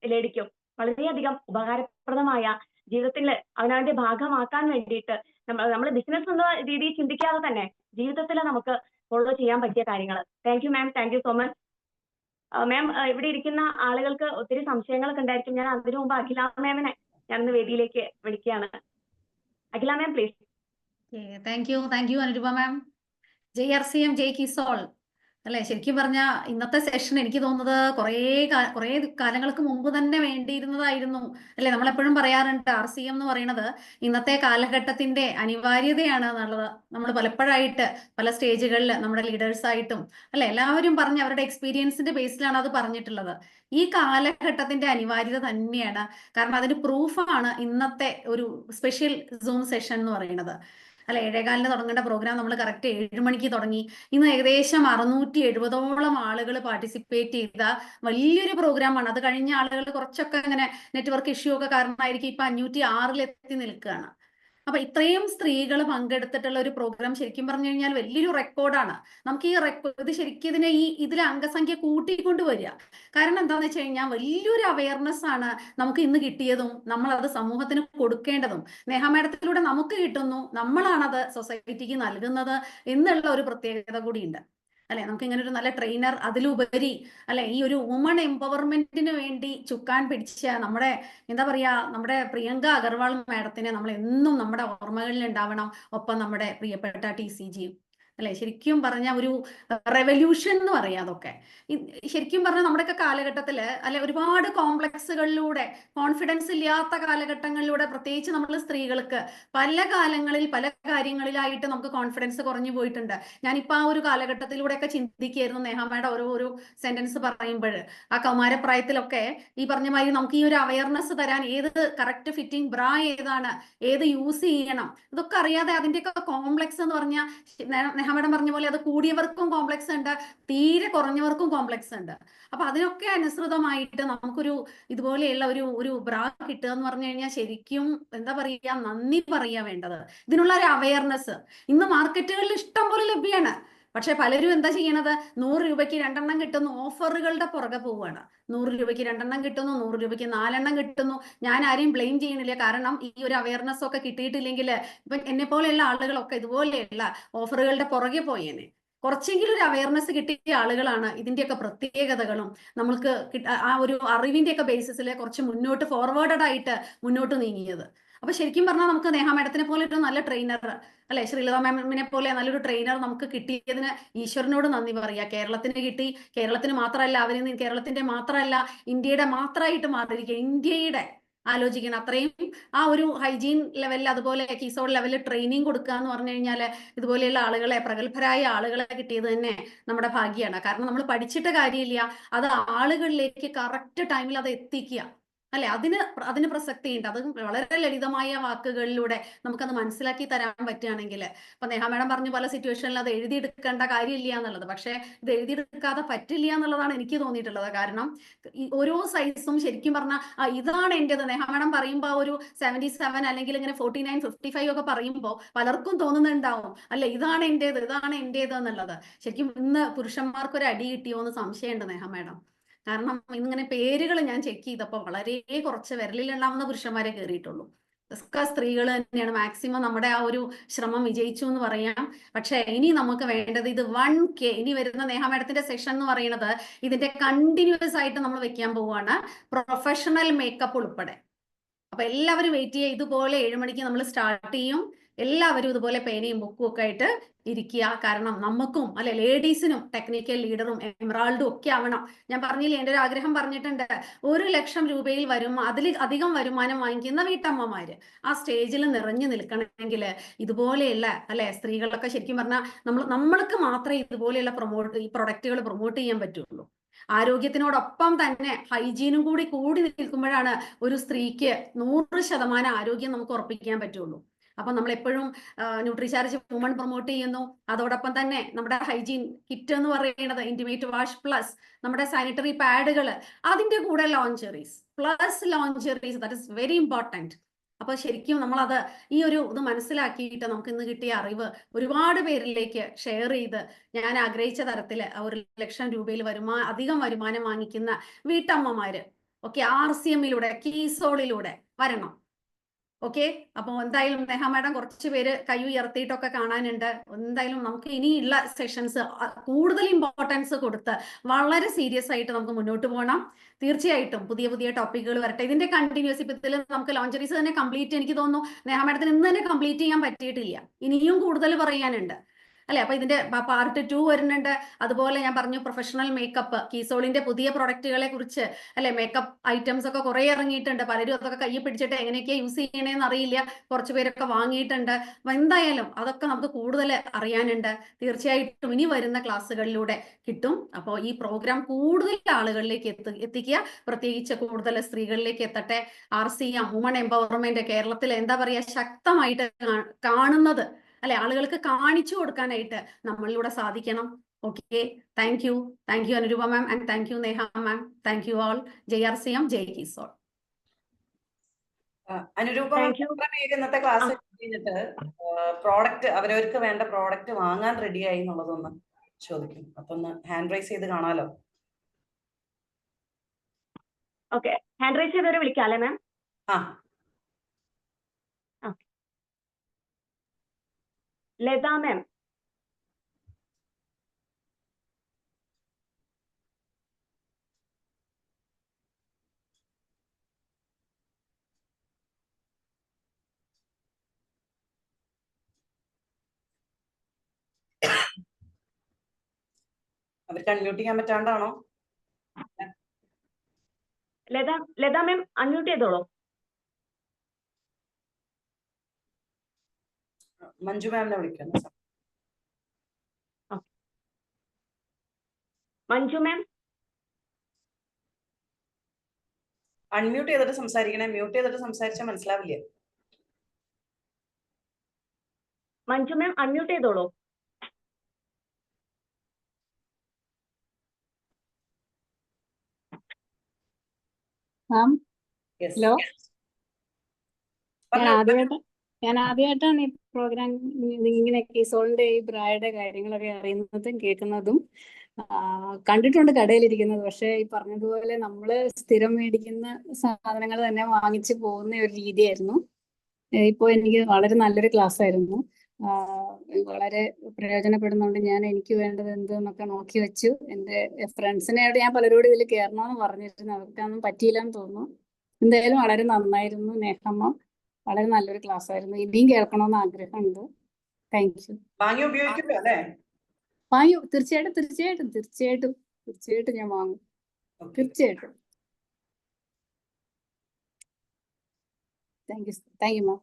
ലേഡിക്കും വളരെയധികം ഉപകാരപ്രദമായ, ജീവിതത്തിൽ അവനവന്റെ ഭാഗമാക്കാൻ വേണ്ടിയിട്ട് നമ്മൾ ബിസിനസ് എന്ന രീതിയിൽ ചിന്തിക്കാതെ തന്നെ ജീവിതത്തിൽ നമുക്ക് ഫോളോ ചെയ്യാൻ പറ്റിയ കാര്യങ്ങൾ. Thank you ma'am. Thank you so much ma'am. ഇവിടെ ഇരിക്കുന്ന ആളുകൾക്ക് ഒത്തിരി സംശയങ്ങളൊക്കെ ഉണ്ടായിരിക്കും. ഞാൻ അതിനു മുമ്പ് അഖില മാമിനെ ഞാനിന്ന് വേദിയിലേക്ക് വിളിക്കുകയാണ്. Akhila ma'am please. Thank you Anuroopa ma'am. JRCM, J Keesol അല്ലെ? ശരിക്കും പറഞ്ഞാൽ ഇന്നത്തെ സെഷൻ എനിക്ക് തോന്നുന്നത് കുറേ കാലങ്ങൾക്ക് മുമ്പ് തന്നെ വേണ്ടിയിരുന്നതായിരുന്നു അല്ലെ? നമ്മളെപ്പോഴും പറയാറുണ്ട് RCM എന്ന് പറയുന്നത് ഇന്നത്തെ കാലഘട്ടത്തിന്റെ അനിവാര്യതയാണ് എന്നുള്ളത്. നമ്മൾ പലപ്പോഴായിട്ട് പല സ്റ്റേജുകളിൽ നമ്മുടെ ലീഡേഴ്സായിട്ടും അല്ലെ എല്ലാവരും പറഞ്ഞ് അവരുടെ എക്സ്പീരിയൻസിന്റെ ബേസിലാണ് അത് പറഞ്ഞിട്ടുള്ളത്. ഈ കാലഘട്ടത്തിന്റെ അനിവാര്യത തന്നെയാണ്. കാരണം അതിന് പ്രൂഫാണ് ഇന്നത്തെ ഒരു സ്പെഷ്യൽ സൂം സെഷൻ എന്ന് പറയുന്നത് അല്ലെ. 7:15 തുടങ്ങേണ്ട പ്രോഗ്രാം നമ്മൾ കറക്റ്റ് 7 മണിക്ക് തുടങ്ങി. ഇന്ന് ഏകദേശം 670ഓളം ആളുകൾ പാർട്ടിസിപ്പേറ്റ് ചെയ്ത വലിയൊരു പ്രോഗ്രാമാണ്. അത് കഴിഞ്ഞ ആളുകൾ കുറച്ചൊക്കെ ഇങ്ങനെ നെറ്റ്വർക്ക് ഇഷ്യൂ ഒക്കെ കാരണമായിരിക്കും ഇപ്പൊ 506 എത്തി നിൽക്കുകയാണ്. അപ്പൊ ഇത്രയും സ്ത്രീകൾ പങ്കെടുത്തിട്ടുള്ള ഒരു പ്രോഗ്രാം ശരിക്കും പറഞ്ഞു കഴിഞ്ഞാൽ വലിയൊരു റെക്കോർഡാണ്. നമുക്ക് ഈ ഇത് ശരിക്കും ഇതിലെ അംഗസംഖ്യ കൂട്ടിക്കൊണ്ടുവരിക. കാരണം എന്താണെന്ന് വെച്ച് കഴിഞ്ഞാൽ വലിയൊരു അവയർനെസ് ആണ് നമുക്ക് ഇന്ന് കിട്ടിയതും നമ്മൾ അത് സമൂഹത്തിന് കൊടുക്കേണ്ടതും. നേഹ മാഡത്തിലൂടെ നമുക്ക് കിട്ടുന്നു, നമ്മളാണത് സൊസൈറ്റിക്ക് നൽകുന്നത് എന്നുള്ള ഒരു പ്രത്യേകത കൂടിയുണ്ട്. അല്ലെ, നമുക്ക് ഇങ്ങനെ ഒരു നല്ല ട്രെയിനർ, അതിലുപരി അല്ലെ ഈ ഒരു വുമൺ എംപവർമെന്റിന് വേണ്ടി ചുക്കാൻ പിടിച്ച നമ്മുടെ എന്താ പറയാ, നമ്മുടെ പ്രിയങ്ക അഗർവാൾ മാഡത്തിനെ നമ്മൾ എന്നും നമ്മുടെ ഓർമ്മകളിൽ ഉണ്ടാവണം. ഒപ്പം നമ്മുടെ പ്രിയപ്പെട്ട TCG അല്ലെ, ശരിക്കും പറഞ്ഞ ഒരു റെവല്യൂഷൻ എന്ന് പറയാം അതൊക്കെ. ശരിക്കും പറഞ്ഞാൽ നമ്മുടെയൊക്കെ കാലഘട്ടത്തില് അല്ലെ ഒരുപാട് കോംപ്ലക്സുകളിലൂടെ, കോൺഫിഡൻസ് ഇല്ലാത്ത കാലഘട്ടങ്ങളിലൂടെ, പ്രത്യേകിച്ച് നമ്മൾ സ്ത്രീകൾക്ക് പല കാലങ്ങളിൽ പല കാര്യങ്ങളിലായിട്ട് നമുക്ക് കോൺഫിഡൻസ് കുറഞ്ഞു പോയിട്ടുണ്ട്. ഞാനിപ്പോ ആ ഒരു കാലഘട്ടത്തിലൂടെയൊക്കെ ചിന്തിക്കുകയായിരുന്നു നേഹാമ്മയുടെ ഓരോ സെന്റൻസ് പറയുമ്പോൾ. ആ കൗമാരപ്രായത്തിലൊക്കെ ഈ പറഞ്ഞ മാതിരി നമുക്ക് ഈ ഒരു അവയർനെസ് തരാൻ ഏത് കറക്റ്റ് ഫിറ്റിംഗ് ബ്രാ ഏതാണ്, ഏത് യൂസ് ചെയ്യണം, ഇതൊക്കെ അറിയാതെ അതിന്റെയൊക്കെ കോംപ്ലക്സ് എന്ന് പറഞ്ഞാൽ നേഹാമ്മ പറഞ്ഞ പോലെ അത് കൂടിയവർക്കും കോംപ്ലക്സ് ഉണ്ട്, തീരെ കുറഞ്ഞവർക്കും കോംപ്ലക്സ് ഉണ്ട്. അപ്പൊ അതിനൊക്കെ അനുസൃതമായിട്ട് നമുക്കൊരു ഇതുപോലെയുള്ള ഒരു ബ്രാ കിട്ടുക എന്ന് പറഞ്ഞു കഴിഞ്ഞാൽ ശരിക്കും എന്താ പറയുക, നന്ദി പറയാ വേണ്ടത്. ഇതിനുള്ള ഒരു അവയർനെസ് ഇന്ന് മാർക്കറ്റുകളിൽ ഇഷ്ടം പോലെ ലഭ്യമാണ്. പക്ഷെ പലരും എന്താ ചെയ്യണത്, 100 രൂപയ്ക്ക് 2 എണ്ണം കിട്ടുന്നു, ഓഫറുകളുടെ പുറകെ പോവുകയാണ്. 100 രൂപയ്ക്ക് 2 എണ്ണം കിട്ടുന്നു, 100 രൂപയ്ക്ക് 4 എണ്ണം കിട്ടുന്നു. ഞാൻ ആരെയും ബ്ലെയിം ചെയ്യണില്ല, കാരണം ഈ ഒരു അവയർനെസ് ഒക്കെ കിട്ടിയിട്ടില്ലെങ്കിൽ ഇപ്പൊ എന്നെ പോലെയുള്ള ആളുകളൊക്കെ ഇതുപോലെയുള്ള ഓഫറുകളുടെ പുറകെ പോയേനെ. കുറച്ചെങ്കിലും ഒരു അവയർനെസ് കിട്ടിയ ആളുകളാണ് ഇതിന്റെയൊക്കെ പ്രത്യേകതകളും നമ്മൾക്ക് ആ ഒരു അറിവിന്റെയൊക്കെ ബേസിസിൽ കുറച്ച് മുന്നോട്ട് ഫോർവേഡഡ് ആയിട്ട് മുന്നോട്ട് നീങ്ങിയത്. അപ്പൊ ശരിക്കും പറഞ്ഞാൽ നമുക്ക് നേഹ മാഡത്തിനെ പോലെ ഒരു നല്ല ട്രെയിനർ അല്ലെ, ശ്രീലത മാമിനെ പോലെ നല്ലൊരു ട്രെയിനർ നമുക്ക് കിട്ടിയതിന് ഈശ്വരനോട് നന്ദി പറയാ. കേരളത്തിന് കിട്ടി, കേരളത്തിന് മാത്രമല്ല, കേരളത്തിന്റെ മാത്രമല്ല ഇന്ത്യയുടെ മാത്രമായിട്ട് മാറിയിരിക്കുക. ഇന്ത്യയുടെ ആലോചിക്കണം, അത്രയും ആ ഒരു ഹൈജീൻ ലെവലിൽ, അതുപോലെ കീസോൾ ലെവലിൽ ട്രെയിനിങ് കൊടുക്കുക എന്ന് പറഞ്ഞു കഴിഞ്ഞാൽ ഇതുപോലെയുള്ള ആളുകളെ, പ്രഗത്ഭരായ ആളുകളെ കിട്ടിയത് തന്നെ നമ്മുടെ ഭാഗ്യമാണ്. കാരണം നമ്മൾ പഠിച്ചിട്ട് കാര്യമില്ല, അത് ആളുകളിലേക്ക് കറക്റ്റ് ടൈമിൽ അത് എത്തിക്കുക അല്ലെ, അതിന് പ്രസക്തിയുണ്ട്. അത് വളരെ ലളിതമായ വാക്കുകളിലൂടെ നമുക്കത് മനസ്സിലാക്കി തരാൻ പറ്റുകയാണെങ്കിൽ. ഇപ്പൊ നേഹ മാഡം പറഞ്ഞു പല സിറ്റുവേഷനിൽ അത് എഴുതിയെടുക്കേണ്ട കാര്യമില്ല എന്നുള്ളത്. പക്ഷെ ഇത് എഴുതിയെടുക്കാതെ പറ്റില്ല എന്നുള്ളതാണ് എനിക്ക് തോന്നിയിട്ടുള്ളത്. കാരണം ഈ ഓരോ സൈസും ശരിക്കും പറഞ്ഞാൽ ഇതാണ് എന്റേത്. നേഹ മാഡം പറയുമ്പോൾ ആ ഒരു 77 അല്ലെങ്കിൽ ഇങ്ങനെ 49, 55 ഒക്കെ പറയുമ്പോൾ പലർക്കും തോന്നുന്നുണ്ടാവും അല്ലെ, ഇതാണ് എന്റേത് എന്നുള്ളത്. ശരിക്കും ഇന്ന് പുരുഷന്മാർക്ക് ഒരു അടി കിട്ടിയോ എന്ന് സംശയമുണ്ട് നേഹ മാഡം. കാരണം ഇന്നിങ്ങനെ പേരുകൾ ഞാൻ ചെക്ക് ചെയ്തപ്പോൾ വളരെ കുറച്ച് വിരലിലുണ്ടാവുന്ന പുരുഷന്മാരെ കയറിയിട്ടുള്ളൂ. ഒക്കെ സ്ത്രീകൾ തന്നെയാണ്. മാക്സിമം നമ്മുടെ ആ ഒരു ശ്രമം വിജയിച്ചു എന്ന് പറയാം. പക്ഷെ ഇനി നമുക്ക് വേണ്ടത് ഇത് 1K, ഇനി വരുന്ന നേഹ മാഡത്തിന്റെ സെഷൻ എന്ന് പറയുന്നത് ഇതിന്റെ കണ്ടിന്യൂസ് ആയിട്ട് നമ്മൾ വെക്കാൻ പോവുകയാണ്, പ്രൊഫഷണൽ മേക്കപ്പ് ഉൾപ്പെടെ. അപ്പൊ എല്ലാവരും വെയിറ്റ് ചെയ്യുക. ഇതുപോലെ 7 മണിക്ക് നമ്മൾ സ്റ്റാർട്ട് ചെയ്യും. എല്ലാവരും ഇതുപോലെ പേനയും ബുക്കും ഒക്കെ ആയിട്ട് ഇരിക്കുക. കാരണം നമുക്കും അല്ലെ, ലേഡീസിനും ടെക്നിക്കൽ ലീഡറും എമറാൾഡും ഒക്കെ ആവണം. ഞാൻ പറഞ്ഞില്ലേ, എൻ്റെ ഒരു ആഗ്രഹം പറഞ്ഞിട്ടുണ്ട്, 1 ലക്ഷം രൂപയിൽ അതിൽ അധികം വരുമാനം വാങ്ങിക്കുന്ന വീട്ടമ്മമാര് ആ സ്റ്റേജിൽ നിറഞ്ഞു നിൽക്കണമെങ്കിൽ ഇതുപോലെയുള്ള അല്ലെ സ്ത്രീകളൊക്കെ ശരിക്കും പറഞ്ഞാൽ നമ്മൾക്ക് മാത്രമേ ഇതുപോലെയുള്ള ഈ പ്രൊഡക്റ്റുകൾ പ്രൊമോട്ട് ചെയ്യാൻ പറ്റുള്ളൂ. ആരോഗ്യത്തിനോടൊപ്പം തന്നെ ഹൈജീനും കൂടി നിൽക്കുമ്പോഴാണ് ഒരു സ്ത്രീക്ക് 100% ആരോഗ്യം നമുക്ക് ഉറപ്പിക്കാൻ പറ്റുള്ളൂ. അപ്പൊ നമ്മൾ എപ്പോഴും ന്യൂട്രിചാർജ് വുമൺ പ്രൊമോട്ട് ചെയ്യുന്നു. അതോടൊപ്പം തന്നെ നമ്മുടെ ഹൈജീൻ കിറ്റ് എന്ന് പറയുന്നത് ഇന്റിമേറ്റ് വാഷ് പ്ലസ് നമ്മുടെ സാനിറ്ററി പാഡുകൾ, അതിന്റെ കൂടെ lingeries plus lingeries, that is very important. അപ്പൊ ശരിക്കും നമ്മളത് ഈ ഒരു ഇത് മനസ്സിലാക്കിയിട്ട് നമുക്ക് ഇന്ന് കിട്ടിയ അറിവ് ഒരുപാട് പേരിലേക്ക് ഷെയർ ചെയ്ത് ഞാൻ ആഗ്രഹിച്ച തരത്തിൽ 1 ലക്ഷം രൂപയിൽ അധികം വരുമാനം വാങ്ങിക്കുന്ന വീട്ടമ്മമാര് ഓക്കെ RCM-ലൂടെ കീസോളിലൂടെ വരണം. ഓക്കെ, അപ്പൊ എന്തായാലും നേഹ മാഡം കുറച്ച് പേര് കൈ ഉയർത്തിയിട്ടൊക്കെ കാണാനുണ്ട്. എന്തായാലും നമുക്ക് ഇനിയുള്ള സെഷൻസ് കൂടുതൽ ഇമ്പോർട്ടൻസ് കൊടുത്ത് വളരെ സീരിയസ് ആയിട്ട് നമുക്ക് മുന്നോട്ട് പോകണം. തീർച്ചയായിട്ടും പുതിയ ടോപ്പിക്കുകൾ വരട്ടെ. ഇതിന്റെ കണ്ടിന്യൂസ് ഇപ്പത്തിൽ നമുക്ക് ലോഞ്ചറീസ് തന്നെ കംപ്ലീറ്റ്, എനിക്ക് തോന്നുന്നു നേഹ മാഡത്തിന് ഇന്ന് തന്നെ കംപ്ലീറ്റ് ചെയ്യാൻ പറ്റിയിട്ടില്ല. ഇനിയും കൂടുതൽ പറയാനുണ്ട് അല്ലെ. അപ്പൊ ഇതിന്റെ പാർട്ട് 2 വരുന്നുണ്ട്. അതുപോലെ ഞാൻ പറഞ്ഞു പ്രൊഫഷണൽ മേക്കപ്പ്, കീസോളിന്റെ പുതിയ പ്രൊഡക്റ്റുകളെ കുറിച്ച് അല്ലെ, മേക്കപ്പ് ഐറ്റംസ് ഒക്കെ കുറെ ഇറങ്ങിയിട്ടുണ്ട്. പലരും അതൊക്കെ കയ്യിൽ പിടിച്ചിട്ട് എങ്ങനെയൊക്കെയാ യൂസ് ചെയ്യണേന്ന് അറിയില്ല. കുറച്ച് പേരൊക്കെ വാങ്ങിയിട്ടുണ്ട്. അപ്പൊ എന്തായാലും അതൊക്കെ നമുക്ക് കൂടുതൽ അറിയാനുണ്ട്. തീർച്ചയായിട്ടും ഇനി വരുന്ന ക്ലാസ്സുകളിലൂടെ കിട്ടും. അപ്പോൾ ഈ പ്രോഗ്രാം കൂടുതൽ ആളുകളിലേക്ക് എത്തിക്കുക, പ്രത്യേകിച്ച് കൂടുതൽ സ്ത്രീകളിലേക്ക് എത്തട്ടെ. RCM വുമൺ എംപവർമെന്റ് കേരളത്തിൽ എന്താ പറയാ ശക്തമായിട്ട് കാണുന്നത് അല്ലെ, ആളുകൾക്ക് കാണിച്ചു കൊടുക്കാനായിട്ട് നമ്മളിലൂടെ സാധിക്കണം. Okay, thank you Anuroopa ma'am, and thank you Neha ma'am. Thank you all. JRCM, ജയ് കീസോൾ. അനുരൂപ ഇന്നത്തെ ക്ലാസ് കഴിഞ്ഞിട്ട് പ്രോഡക്റ്റ് അവരവർക്ക് വേണ്ട പ്രോഡക്റ്റ് വാങ്ങാൻ റെഡിയായി എന്നുള്ളതൊന്ന് ചോദിക്കും. അപ്പൊ ഒന്ന് ഹാൻഡ് റൈസ് ചെയ്ത് കാണാലോ. ഓക്കെ, ഹാൻഡ് റൈസ് ചെയ്തവരെ വിളിക്കാം അല്ലേ മാം? ആ ലത മാം. അവർക്ക് അൺമ്യൂട്ട് ചെയ്യാൻ പറ്റാണ്ടാണോ? ലത മാം അൺമ്യൂട്ട് ചെയ്തോളൂ. മഞ്ജു മാമിനെ വിളിക്കുന്നു. മഞ്ജു മാം അൺമ്യൂട്ട് ചെയ്തിട്ട് സംസാരിക്കണേ. മ്യൂട്ട് ചെയ്തിട്ട് സംസാരിച്ചാൽ മനസ്സിലാവില്ല. മഞ്ജു മാം അൺമ്യൂട്ട് ചെയ്തോളൂ. Yes. ഹലോ, പറഞ്ഞോ. ഞാൻ ആദ്യമായിട്ടാണ് ഈ പ്രോഗ്രാം ഇങ്ങനെ കീസോളിന്റെ ഈ ബ്രായുടെ കാര്യങ്ങളൊക്കെ അറിയുന്നതും കേൾക്കുന്നതും. കണ്ടിട്ടുണ്ട് കടയിലിരിക്കുന്നത്. പക്ഷെ ഈ പറഞ്ഞതുപോലെ നമ്മള് സ്ഥിരം മേടിക്കുന്ന സാധനങ്ങൾ തന്നെ വാങ്ങിച്ചു പോകുന്ന ഒരു രീതിയായിരുന്നു. ഇപ്പോൾ എനിക്ക് വളരെ നല്ലൊരു ക്ലാസ് ആയിരുന്നു. വളരെ പ്രയോജനപ്പെടുന്നുണ്ട്. ഞാൻ എനിക്ക് വേണ്ടത് എന്തെന്നൊക്കെ നോക്കി വെച്ചു. എൻ്റെ ഫ്രണ്ട്സിനെയോട് ഞാൻ പലരോടും ഇതിൽ കയറണമെന്ന് പറഞ്ഞിരുന്നു. അവർക്കൊന്നും പറ്റിയില്ലെന്ന് തോന്നുന്നു. എന്തായാലും വളരെ നന്നായിരുന്നു നേഹമ്മ. വളരെ നല്ലൊരു ക്ലാസ് ആയിരുന്നു. ഇനിയും കേൾക്കണമെന്ന് ആഗ്രഹമുണ്ട്. Thank you. വാങ്ങി ഉപയോഗിക്കുമല്ലോ അല്ലേ? വാങ്ങൂ, തീർച്ചയായിട്ടും തീർച്ചയായിട്ടും തീർച്ചയായിട്ടും തീർച്ചയായിട്ടും ഞാൻ വാങ്ങും. തീർച്ചയായിട്ടും. Thank you ma'am.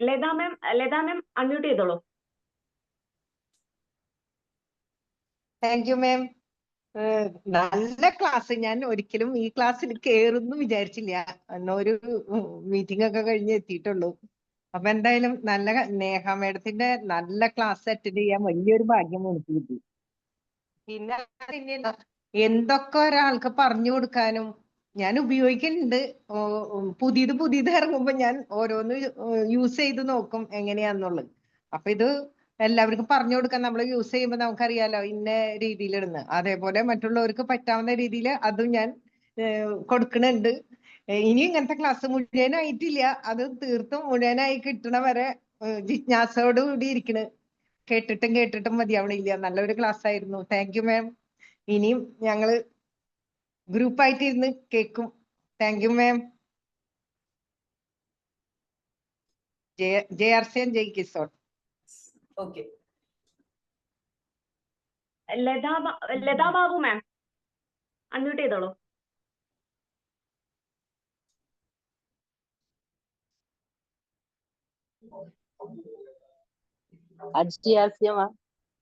Latha ma'am unmute ചെയ്തോളൂ. Thank you ma'am. നല്ല ക്ലാസ്. ഞാൻ ഒരിക്കലും ഈ ക്ലാസ്സിൽ കയറുന്നു വിചാരിച്ചില്ല. ഒരു മീറ്റിംഗ് ഒക്കെ കഴിഞ്ഞ് എത്തിയിട്ടുള്ളൂ. അപ്പൊ എന്തായാലും നല്ല നേഹ മേഡത്തിന്റെ നല്ല ക്ലാസ് അറ്റൻഡ് ചെയ്യാൻ വലിയൊരു ഭാഗ്യം എനിക്ക് കിട്ടി. പിന്നെ എന്തൊക്കെ ഒരാൾക്ക് പറഞ്ഞു കൊടുക്കാനും ഞാൻ ഉപയോഗിക്കുന്നുണ്ട്. പുതിയത് ഇറങ്ങുമ്പോ ഞാൻ ഓരോന്ന് യൂസ് ചെയ്ത് നോക്കും എങ്ങനെയാന്നുള്ളത്. അപ്പൊ ഇത് എല്ലാവർക്കും പറഞ്ഞു കൊടുക്കാൻ നമ്മൾ യൂസ് ചെയ്യുമ്പോൾ നമുക്കറിയാലോ ഇന്ന രീതിയിലിടുന്നത്. അതേപോലെ മറ്റുള്ളവർക്ക് പറ്റാവുന്ന രീതിയിൽ അതും ഞാൻ കൊടുക്കണുണ്ട്. ഇനി ഇങ്ങനത്തെ ക്ലാസ് മുഴുവനായിട്ടില്ല. അത് തീർത്തും മുഴുവനായി കിട്ടണ വരെ ജിജ്ഞാസയോട് കൂടി ഇരിക്കണ്. കേട്ടിട്ടും മതിയാവണില്ല. നല്ലൊരു ക്ലാസ് ആയിരുന്നു. താങ്ക് യു മാം. ഇനിയും ഞങ്ങള് ഗ്രൂപ്പായിട്ട് ഇരുന്ന് കേൾക്കും. Thank you ma'am. JRC and Jay Kisol. Okay. Latha Babu ma'am unmute ചെയ്തോളൂ.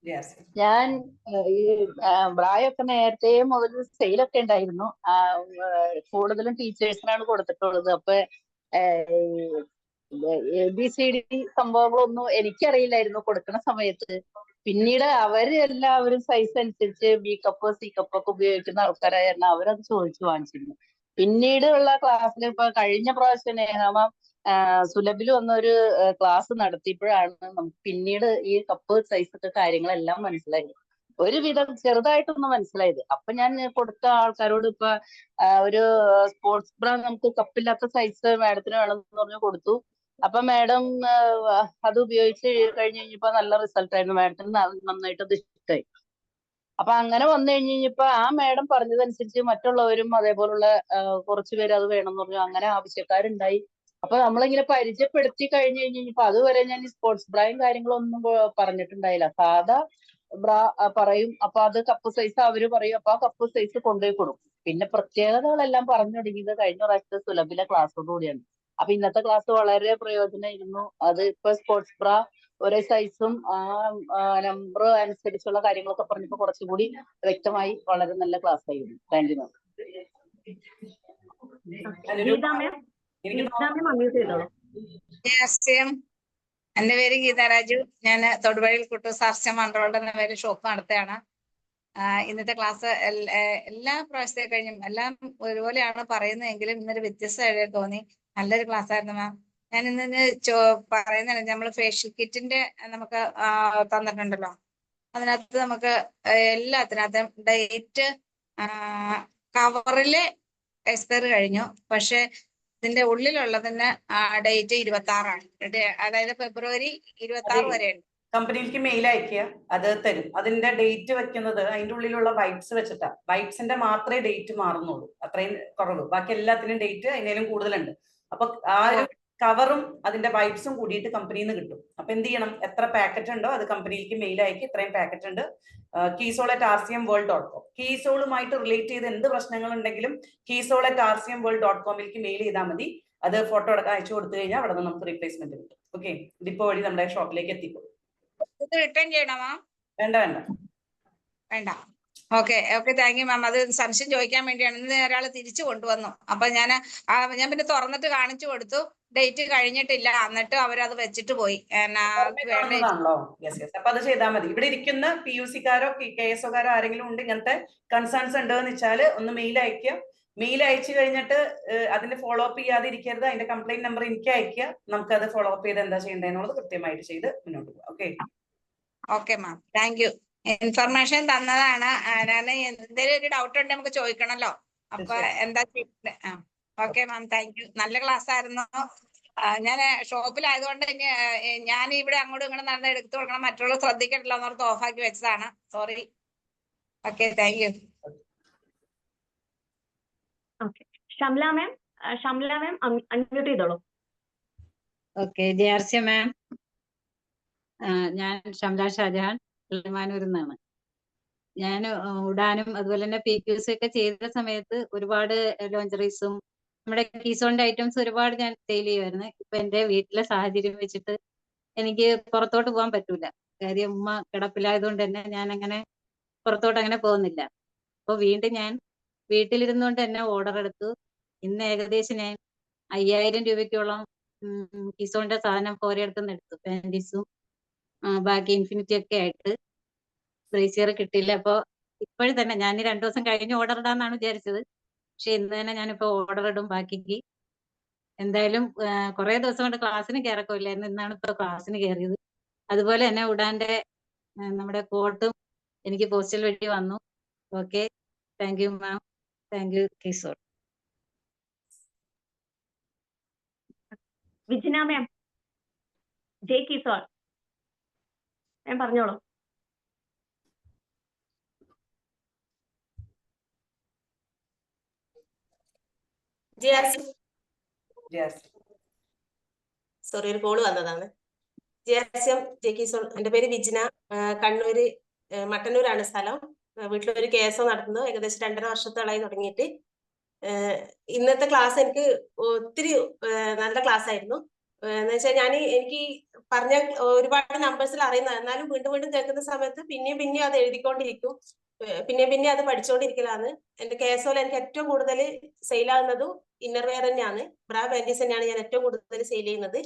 Yes. ഞാൻ ഈ ബ്രായൊക്കെ നേരത്തെ മുതൽ സെയിലൊക്കെ ഉണ്ടായിരുന്നു. കൂടുതലും ടീച്ചേഴ്സിനാണ് കൊടുത്തിട്ടുള്ളത്. അപ്പൊ ABCD സംഭവങ്ങളൊന്നും എനിക്കറിയില്ലായിരുന്നു കൊടുക്കുന്ന സമയത്ത്. പിന്നീട് എല്ലാവരും സൈസ് അനുസരിച്ച് B കപ്പ് C കപ്പ് ഒക്കെ ഉപയോഗിക്കുന്ന ആൾക്കാരായിരുന്നു. അവരത് ചോദിച്ചു വാങ്ങിച്ചിരുന്നു. പിന്നീടുള്ള ക്ലാസ്സിൽ ഇപ്പൊ കഴിഞ്ഞ പ്രാവശ്യം നേഹമ സുലഭിൽ വന്നൊരു ക്ലാസ് നടത്തിയപ്പോഴാണ് നമുക്ക് പിന്നീട് ഈ കപ്പ് സൈസ് ഒക്കെ കാര്യങ്ങളെല്ലാം മനസ്സിലായത്. ഒരുവിധം ചെറുതായിട്ടൊന്ന് മനസ്സിലായത്. അപ്പൊ ഞാൻ കൊടുത്ത ആൾക്കാരോട് ഇപ്പൊ ഒരു സ്പോർട്സ് ബ്രാ നമുക്ക് കപ്പില്ലാത്ത സൈസ് മാഡത്തിന് വേണമെന്ന് പറഞ്ഞു കൊടുത്തു. അപ്പൊ മാഡം അത് ഉപയോഗിച്ച് കഴിഞ്ഞ് കഴിഞ്ഞപ്പോ നല്ല റിസൾട്ട് ആയിരുന്നു. മാഡത്തിന് നന്നായിട്ട് അത് ഇഷ്ടമായി. അപ്പൊ അങ്ങനെ വന്നു കഴിഞ്ഞപ്പോ ആ മാഡം പറഞ്ഞതനുസരിച്ച് മറ്റുള്ളവരും അതേപോലുള്ള കുറച്ചുപേര് അത് വേണമെന്ന് പറഞ്ഞു. അങ്ങനെ ആവശ്യക്കാരുണ്ടായി. അപ്പൊ നമ്മളിങ്ങനെ പരിചയപ്പെടുത്തി കഴിഞ്ഞു കഴിഞ്ഞപ്പോ അതുവരെ ഞാൻ ഈ സ്പോർട്സ് ബ്രായും കാര്യങ്ങളൊന്നും പറഞ്ഞിട്ടുണ്ടായില്ല. സാധാ ബ്രാ പറയും. അപ്പൊ അത് കപ്പ് സൈസ് അവര് പറയും. അപ്പൊ ആ കപ്പ് സൈസ് കൊണ്ടുപോയി കൊടുക്കും. പിന്നെ പ്രത്യേകതകളെല്ലാം പറഞ്ഞു തുടങ്ങിയത് കഴിഞ്ഞ പ്രാവശ്യത്തെ സുലഭിലെ ക്ലാസ്സോട് കൂടിയാണ്. അപ്പൊ ഇന്നത്തെ ക്ലാസ് വളരെ പ്രയോജനമായിരുന്നു. അത് ഇപ്പൊ സ്പോർട്സ് ബ്രാ ഒരേ സൈസും നമ്പർ അനുസരിച്ചുള്ള കാര്യങ്ങളൊക്കെ പറഞ്ഞപ്പോ കുറച്ചുകൂടി വ്യക്തമായി വളരെ നല്ല ക്ലാസ് ആയിരുന്നു. താങ്ക് യു മാം. എന്റെ പേര് ഗീതാരാജു. ഞാൻ തൊടുപുഴയിൽ കുട്ടൂസ് ആർട്സ് മൺറോഡ് എന്ന പേര് ഷോപ്പ് നടത്തുകയാണ്. ഇന്നത്തെ ക്ലാസ് എല്ലാ പ്രാവശ്യത്തെ കഴിഞ്ഞും എല്ലാം ഒരുപോലെയാണ് പറയുന്നതെങ്കിലും ഇന്നൊരു വ്യത്യസ്തമായിട്ട് തോന്നി. നല്ലൊരു ക്ലാസ് ആയിരുന്നു മാം. ഞാൻ ഇന്ന് പറയുന്നത് നമ്മൾ ഫേഷ്യൽ കിറ്റിന്റെ നമുക്ക് തന്നിട്ടുണ്ടല്ലോ, അതിനകത്ത് നമുക്ക് എല്ലാത്തിനകത്തും ഡേറ്റ് കവറിലെ എക്സ്പയറി കഴിഞ്ഞു, പക്ഷെ ഇതിന്റെ ഉള്ളിലുള്ളതിന് ഡേറ്റ് 26 അതായത് ഫെബ്രുവരി 26 വരെയുണ്ട്. കമ്പനിയിലേക്ക് മെയിൽ അയക്കുക, അത് തരും. അതിന്റെ ഡേറ്റ് വെക്കുന്നത് അതിന്റെ ഉള്ളിലുള്ള വൈബ്സ് വെച്ചിട്ടാ. വൈബ്സിന്റെ മാത്രമേ ഡേറ്റ് മാറുന്നുള്ളൂ, അത്രയും കുറവ്. ബാക്കി എല്ലാത്തിനും ഡേറ്റ് അതിനേലും കൂടുതലുണ്ട്. അപ്പൊ ആ ഒരു കവറും അതിന്റെ വൈബ്സും കൂടിയിട്ട് കമ്പനിയിൽ നിന്ന് കിട്ടും. അപ്പൊ എന്ത് ചെയ്യണം, എത്ര പാക്കറ്റ് ഉണ്ടോ അത് കമ്പനിയിലേക്ക് മെയിൽ അയക്കി, ഇത്രയും പാക്കറ്റ് ഉണ്ട്, keysol@rcmworld.com. കീസോളുമായിട്ട് റിലേറ്റ് ചെയ്ത് എന്ത് പ്രശ്നങ്ങൾ ഉണ്ടെങ്കിലും keysol@rcmworld.com മെയിൽ ചെയ്താൽ മതി. അത് ഫോട്ടോ അയച്ചു കൊടുത്തു കഴിഞ്ഞാൽ അവിടെ നിന്ന് നമുക്ക് റീപ്ലേസ്മെന്റ് കിട്ടും. ഓക്കെ, ഡിപ്പോ വഴി നമ്മുടെ ഷോപ്പിലേക്ക് എത്തിക്കും. റിട്ടേൺ ചെയ്യണോ മാം? വേണ്ട വേണ്ട വേണ്ട. ഓക്കെ ഓക്കെ, താങ്ക് യു മാം. അത് സംശയം ചോദിക്കാൻ വേണ്ടിയാണ്. ഇന്ന് ഒരാൾ തിരിച്ചു കൊണ്ടുവന്നു, അപ്പൊ ഞാൻ പിന്നെ തുറന്നിട്ട് കാണിച്ചു കൊടുത്തു, ഡേറ്റ് കഴിഞ്ഞിട്ടില്ല, എന്നിട്ട് അവരത് വെച്ചിട്ട് പോയി. അപ്പൊ അത് ചെയ്താൽ മതി. ഇവിടെ ഇരിക്കുന്ന PUC-കാരോ KSO-കാരോ ആരെങ്കിലും ഉണ്ട് ഇങ്ങനത്തെ കൺസേൺസ് ഉണ്ടെന്ന് വെച്ചാല് ഒന്ന് മെയിൽ അയക്കുക. മെയിൽ അയച്ചു കഴിഞ്ഞിട്ട് അതിന്റെ ഫോളോ അപ്പ് ചെയ്യാതെ ഇരിക്കരുത്. അതിന്റെ കംപ്ലൈന്റ് നമ്പർ എനിക്ക് അയക്കുക, നമുക്കത് ഫോളോ അപ്പ് ചെയ്ത് എന്താ ചെയ്യേണ്ടതെന്നുള്ളത് കൃത്യമായിട്ട് ചെയ്ത് മുന്നോട്ട് പോകാം. Okay okay ma'am, thank U. Information തന്നതാണ്. ഞാൻ എന്തെങ്കിലും ഒരു ഡൗട്ട് ഉണ്ടെങ്കിൽ നമുക്ക് ചോദിക്കണല്ലോ, അപ്പൊ എന്താ ചെയ്യേണ്ടത്? Okay ma'am, thank U. നല്ല ക്ലാസ് ആയിരുന്നു. ഞാൻ ഷോപ്പിലായതുകൊണ്ട് ഞാൻ ഇവിടെ അങ്ങോട്ടും ഇങ്ങോട്ടും നടന്ന് എടുത്തു കൊടുക്കണം, മറ്റുള്ള ശ്രദ്ധിക്കണ്ടല്ലോ എന്നോർത്ത് ഓഫാക്കി വെച്ചതാണ്. Sorry. Okay, thank U. Okay, Shamla മാം അൺമ്യൂട്ട് ചെയ്തോളൂ. ഓക്കെ, JRC മാം. ഞാൻ ഷംല ഷാജഹാൻ, കിളിമാനൂരിൽ നിന്നാണ്. ഞാൻ ഉടാനും അതുപോലെ തന്നെ PQC ഒക്കെ ചെയ്ത സമയത്ത് ഒരുപാട് ലോഞ്ചറീസും നമ്മുടെ കീസോണിന്റെ ഐറ്റംസ് ഒരുപാട് ഞാൻ സെയിൽ ചെയ്യുമായിരുന്നു. ഇപ്പൊ എന്റെ വീട്ടിലെ സാഹചര്യം വെച്ചിട്ട് എനിക്ക് പുറത്തോട്ട് പോകാൻ പറ്റൂല. കാര്യം ഉമ്മ കിടപ്പിലായതുകൊണ്ട് തന്നെ ഞാൻ അങ്ങനെ പുറത്തോട്ട് അങ്ങനെ പോകുന്നില്ല. അപ്പൊ വീണ്ടും ഞാൻ വീട്ടിലിരുന്നുകൊണ്ട് തന്നെ ഓർഡർ എടുത്തു. ഇന്ന് ഏകദേശം ഞാൻ 5000 രൂപയ്ക്കോളം കീസോണിന്റെ സാധനം ഓരോരുത്തുനിന്ന് എടുത്തു. പാൻറ്റീസും ബാക്കി ഇൻഫിനിറ്റി ഒക്കെ ആയിട്ട്. ബ്രേസിയർ കിട്ടിയില്ല. അപ്പൊ ഇപ്പോഴും തന്നെ ഞാൻ 2 ദിവസം കഴിഞ്ഞ് ഓർഡർ ഇടാന്നാണ് വിചാരിച്ചത്. പക്ഷെ ഇന്ന് തന്നെ ഞാനിപ്പോ ഓർഡർ ഇടും ബാക്കിക്ക്. എന്തായാലും കുറെ ദിവസം കൊണ്ട് ക്ലാസ്സിന് കയറക്കില്ലായിരുന്നു, ഇന്നാണ് ഇപ്പൊ ക്ലാസ്സിന് കയറിയത്. അതുപോലെ തന്നെ ഉടാന്റെ നമ്മുടെ കോട്ടും എനിക്ക് പോസ്റ്റൽ വഴി വന്നു. Okay, thank you ma'am, thank you Keesol. Vijina ma'am, Keesol ma'am പറഞ്ഞോളൂ. സോറി, ഒരു കോള് വന്നതാണ്. JRCM കീസോൾ. എന്റെ പേര് വിജിന, കണ്ണൂര് മട്ടന്നൂരാണ് സ്ഥലം. വീട്ടിലൊരു KSO നടത്തുന്നു. ഏകദേശം 2.5 വർഷത്തോളായി തുടങ്ങിയിട്ട്. ഇന്നത്തെ ക്ലാസ് എനിക്ക് ഒത്തിരി നല്ല ക്ലാസ് ആയിരുന്നു. എന്ന് വെച്ചാൽ എനിക്ക് പറഞ്ഞ ഒരുപാട് നമ്പേഴ്സിൽ അറിയുന്ന, എന്നാലും വീണ്ടും വീണ്ടും കേൾക്കുന്ന സമയത്ത് പിന്നെയും അത് എഴുതിക്കൊണ്ടിരിക്കും, പിന്നെ അത് പഠിച്ചുകൊണ്ടിരിക്കലാണ്. എന്റെ KSOയിൽ എനിക്ക് ഏറ്റവും കൂടുതൽ സെയിലാകുന്നതും ഇന്നർവെയർ തന്നെയാണ്. ബ്രാ പാൻറ്റീസ് തന്നെയാണ് ഞാൻ ഏറ്റവും കൂടുതൽ സെയിൽ ചെയ്യുന്നത്.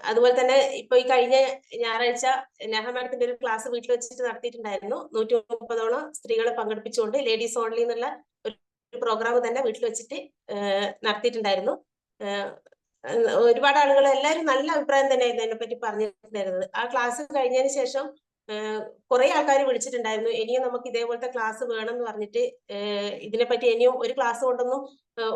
അതുപോലെ തന്നെ ഇപ്പൊ ഈ കഴിഞ്ഞ ഞായറാഴ്ച നെഹ മാഡത്തിന്റെ ഒരു ക്ലാസ് വീട്ടിൽ വെച്ചിട്ട് നടത്തിയിട്ടുണ്ടായിരുന്നു. 130ഓളം സ്ത്രീകളെ പങ്കെടുപ്പിച്ചുകൊണ്ട് ലേഡീസ് ഓൺലി എന്നുള്ള ഒരു പ്രോഗ്രാം തന്നെ വീട്ടിൽ വെച്ചിട്ട് നടത്തിയിട്ടുണ്ടായിരുന്നു. ഒരുപാട് ആളുകൾ എല്ലാവരും നല്ല അഭിപ്രായം തന്നെയായിരുന്നു അതിനെപ്പറ്റി പറഞ്ഞിട്ടുണ്ടായിരുന്നത്. ആ ക്ലാസ് കഴിഞ്ഞതിന് ശേഷം കുറെ ആൾക്കാർ വിളിച്ചിട്ടുണ്ടായിരുന്നു, ഇനിയും നമുക്ക് ഇതേപോലത്തെ ക്ലാസ് വേണം എന്ന് പറഞ്ഞിട്ട്. ഇതിനെപ്പറ്റി ഇനിയും ഒരു ക്ലാസ് കൊണ്ടൊന്നും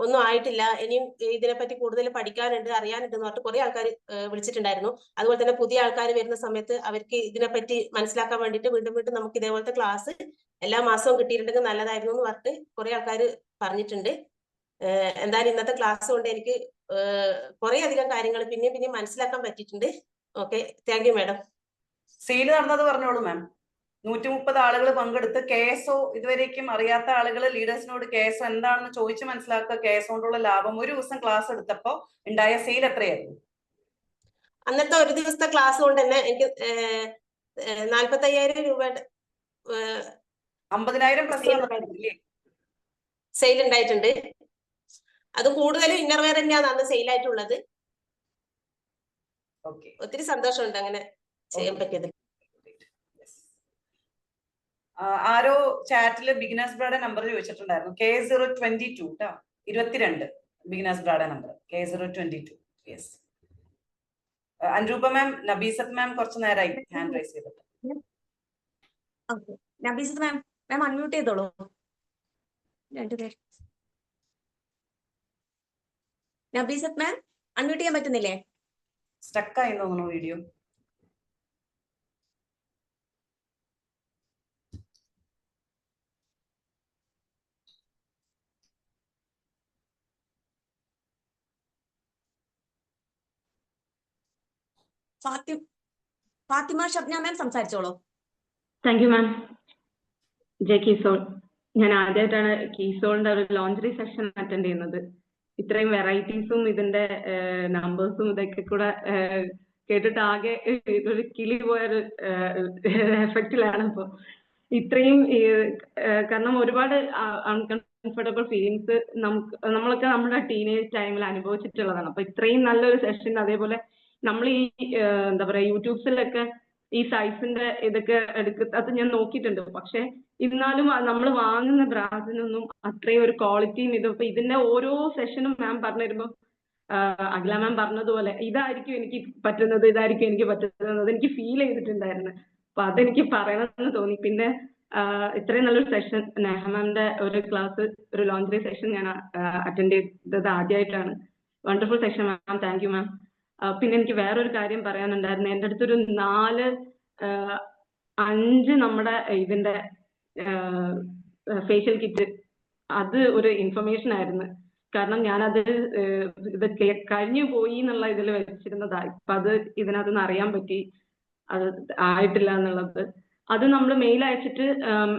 ഒന്നും ആയിട്ടില്ല, ഇനിയും ഇതിനെപ്പറ്റി കൂടുതൽ പഠിക്കാനുണ്ട്, അറിയാനുണ്ട് എന്ന് പറഞ്ഞിട്ട് കുറെ ആൾക്കാർ വിളിച്ചിട്ടുണ്ടായിരുന്നു. അതുപോലെ തന്നെ പുതിയ ആൾക്കാർ വരുന്ന സമയത്ത് അവർക്ക് ഇതിനെപ്പറ്റി മനസ്സിലാക്കാൻ വേണ്ടിയിട്ട് വീണ്ടും നമുക്ക് ഇതേപോലത്തെ ക്ലാസ് എല്ലാ മാസവും കിട്ടിയിട്ടുണ്ടെങ്കിൽ നല്ലതായിരുന്നു എന്ന് പറഞ്ഞിട്ട് കുറെ ആൾക്കാർ പറഞ്ഞിട്ടുണ്ട്. എന്തായാലും ഇന്നത്തെ ക്ലാസ് കൊണ്ട് എനിക്ക് കുറെ അധികം കാര്യങ്ങൾ പിന്നെയും മനസ്സിലാക്കാൻ പറ്റിയിട്ടുണ്ട്. Okay, thank you madam. Sale നടന്നത് പറഞ്ഞോളൂ മാം. 130 ആളുകൾ പങ്കെടുത്ത് KSO ഇതുവരേക്കും അറിയാത്ത ആളുകൾ ലീഡേഴ്സിനോട് KSO എന്താണെന്ന് ചോദിച്ച് മനസ്സിലാക്കുക. KSO കൊണ്ടുള്ള ലാഭം. ഒരു ദിവസം ക്ലാസ് എടുത്തപ്പോ ഉണ്ടായ സെയിൽ എത്രയായിരുന്നു? അന്നത്തെ ഒരു ദിവസത്തെ ക്ലാസ് കൊണ്ട് തന്നെ എനിക്ക് 45,000 രൂപയുടെ 50,000 പ്ലസ് സെയിൽ ഉണ്ടായിട്ടുണ്ട്. അത് കൂടുതലും ഇന്നർവെയർ തന്നെയാണ് അന്ന് സെയിൽ ആയിട്ടുള്ളത്. ഒത്തിരി സന്തോഷമുണ്ട് അങ്ങനെ ചെയ്യാൻ പറ്റിയത്. ആരോ ചാറ്റില് ബിഗിനേഴ്സ് ബ്രായുടെ നമ്പർ ചോദിച്ചിട്ടുണ്ടായിരുന്നു. K022 കേട്ടോ, 22 ബിഗിനേഴ്സ് ബ്രായുടെ number K022. Yes. Anuroopa ma'am, Nabeesath ma'am കുറച്ച് നേരമായി ഹാൻഡ് റൈസ് ചെയ്തിട്ട്. Okay, Nabeesath ma'am, ma'am unmute ചെയ്തോളൂ. രണ്ടുപേർ. നബീസത്ത് മാം അൺമ്യൂട്ട് ചെയ്യാൻ പറ്റുന്നില്ലേ? സ്റ്റക്കായി തോന്നുന്നു വീഡിയോ. ഫാത്തിമ ഷബ്ന മാം സംസാരിച്ചോളൂ. Thank you ma'am. J Keesol. ഞാൻ ആദ്യമായിട്ടാണ് കീസോളിന്റെ ഒരു ലോഞ്ചറി സെഷൻ അറ്റൻഡ് ചെയ്യുന്നത്. ഇത്രയും വെറൈറ്റീസും ഇതിന്റെ നമ്പേഴ്സും ഇതൊക്കെ കൂടെ കേട്ടിട്ട് ആകെ ഒരു കിളി പോയൊരു എഫക്റ്റിലാണ് ഇപ്പൊ. ഇത്രയും കാരണം ഒരുപാട് അൺകംഫർട്ടബിൾ ഫീലിങ്സ് നമ്മളൊക്കെ നമ്മുടെ ടീനേജ് ടൈമിൽ അനുഭവിച്ചിട്ടുള്ളതാണ്. അപ്പൊ ഇത്രയും നല്ലൊരു സെഷൻ, അതേപോലെ നമ്മൾ ഈ എന്താ പറയാ യൂട്യൂബ്സിലൊക്കെ ഈ സൈസിന്റെ ഇതൊക്കെ അത് ഞാൻ നോക്കിയിട്ടുണ്ട്. പക്ഷെ എന്നാലും നമ്മൾ വാങ്ങുന്ന ബ്രാസിനൊന്നും അത്രയും ഒരു ക്വാളിറ്റിയും ഇതൊക്കെ ഇതിന്റെ ഓരോ സെഷനും മാം പറഞ്ഞു തരുമ്പോ അഖില മാം പറഞ്ഞതുപോലെ ഇതായിരിക്കും എനിക്ക് പറ്റുന്നത്, ഇതായിരിക്കും എനിക്ക് പറ്റുന്നത് എനിക്ക് ഫീൽ ചെയ്തിട്ടുണ്ടായിരുന്നു. അപ്പൊ അതെനിക്ക് പറയണമെന്ന് തോന്നി. പിന്നെ ഇത്രയും നല്ലൊരു സെഷൻ, നേഹ മാമിന്റെ ഒരു ക്ലാസ്, ഒരു ലോഞ്ചറി സെഷൻ ഞാൻ അറ്റൻഡ് ചെയ്തത് ആദ്യമായിട്ടാണ്. Wonderful session ma'am, thank you മാം. പിന്നെ എനിക്ക് വേറൊരു കാര്യം പറയാനുണ്ടായിരുന്നു. എൻ്റെ അടുത്തൊരു 4-5 നമ്മുടെ ഇതിന്റെ ഫേഷ്യൽ കിറ്റ്, അത് ഒരു ഇൻഫർമേഷൻ ആയിരുന്നു. കാരണം ഞാനത് ഇത് കഴിഞ്ഞു പോയി എന്നുള്ള ഇതിൽ വെച്ചിരുന്നതാ. ഇപ്പൊ അത് ഇതിനകത്ത് നിന്ന് അറിയാൻ പറ്റി അത് ആയിട്ടില്ല എന്നുള്ളത്. അത് നമ്മൾ മെയിൽ അയച്ചിട്ട്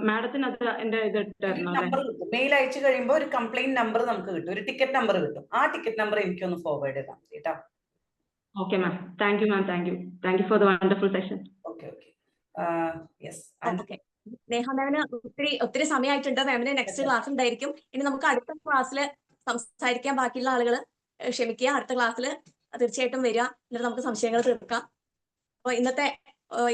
മാഡത്തിന് അത് എന്റെ ഇത് ഇട്ടായിരുന്നു അല്ലെ? മെയിൽ അയച്ചു കഴിയുമ്പോൾ ഒരു കംപ്ലൈന്റ് നമ്പർ നമുക്ക് കിട്ടും, ഒരു ടിക്കറ്റ് നമ്പർ കിട്ടും. ആ ടിക്കറ്റ് നമ്പർ എനിക്കൊന്ന് ഫോർവേഡ് ചെയ്താൽ മതി കേട്ടോ. Okay ma'am. Thank you ma'am. Thank you. Thank you for the wonderful session. Okay. Yes. Okay. Neha മാമിന് ഒത്തിരി സമയമായിട്ടുണ്ട്. മാമിന് നെക്സ്റ്റ് ക്ലാസ് ഉണ്ടായിരിക്കും. ഇനി നമുക്ക് അടുത്ത ക്ലാസ്സിൽ സംസാരിക്കാൻ ബാക്കിയുള്ള ആളുകൾ ക്ഷമിക്കുക. അടുത്ത ക്ലാസ്സിൽ തീർച്ചയായിട്ടും വരിക, എന്നിട്ട് നമുക്ക് സംശയങ്ങൾ തീർക്കാം. അപ്പോൾ ഇന്നത്തെ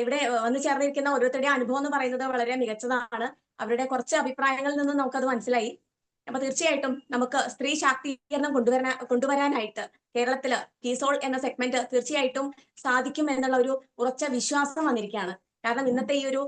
ഇവിടെ വന്നു ചേർന്നിരിക്കുന്ന ഓരോരുത്തരുടെയും അനുഭവം എന്ന് പറയുന്നത് വളരെ മികച്ചതാണ്. അവരുടെ കുറച്ച് അഭിപ്രായങ്ങളിൽ നിന്ന് നമുക്കത് മനസ്സിലായി. അപ്പൊ തീർച്ചയായിട്ടും നമുക്ക് സ്ത്രീ ശാക്തീകരണം കൊണ്ടുവരാനായിട്ട് കേരളത്തില് കീസോൾ എന്ന സെഗ്മെന്റ് തീർച്ചയായിട്ടും സാധിക്കും എന്നുള്ള ഒരു ഉറച്ച വിശ്വാസം വന്നിരിക്കുകയാണ്. കാരണം ഇന്നത്തെ ഈ ഒരു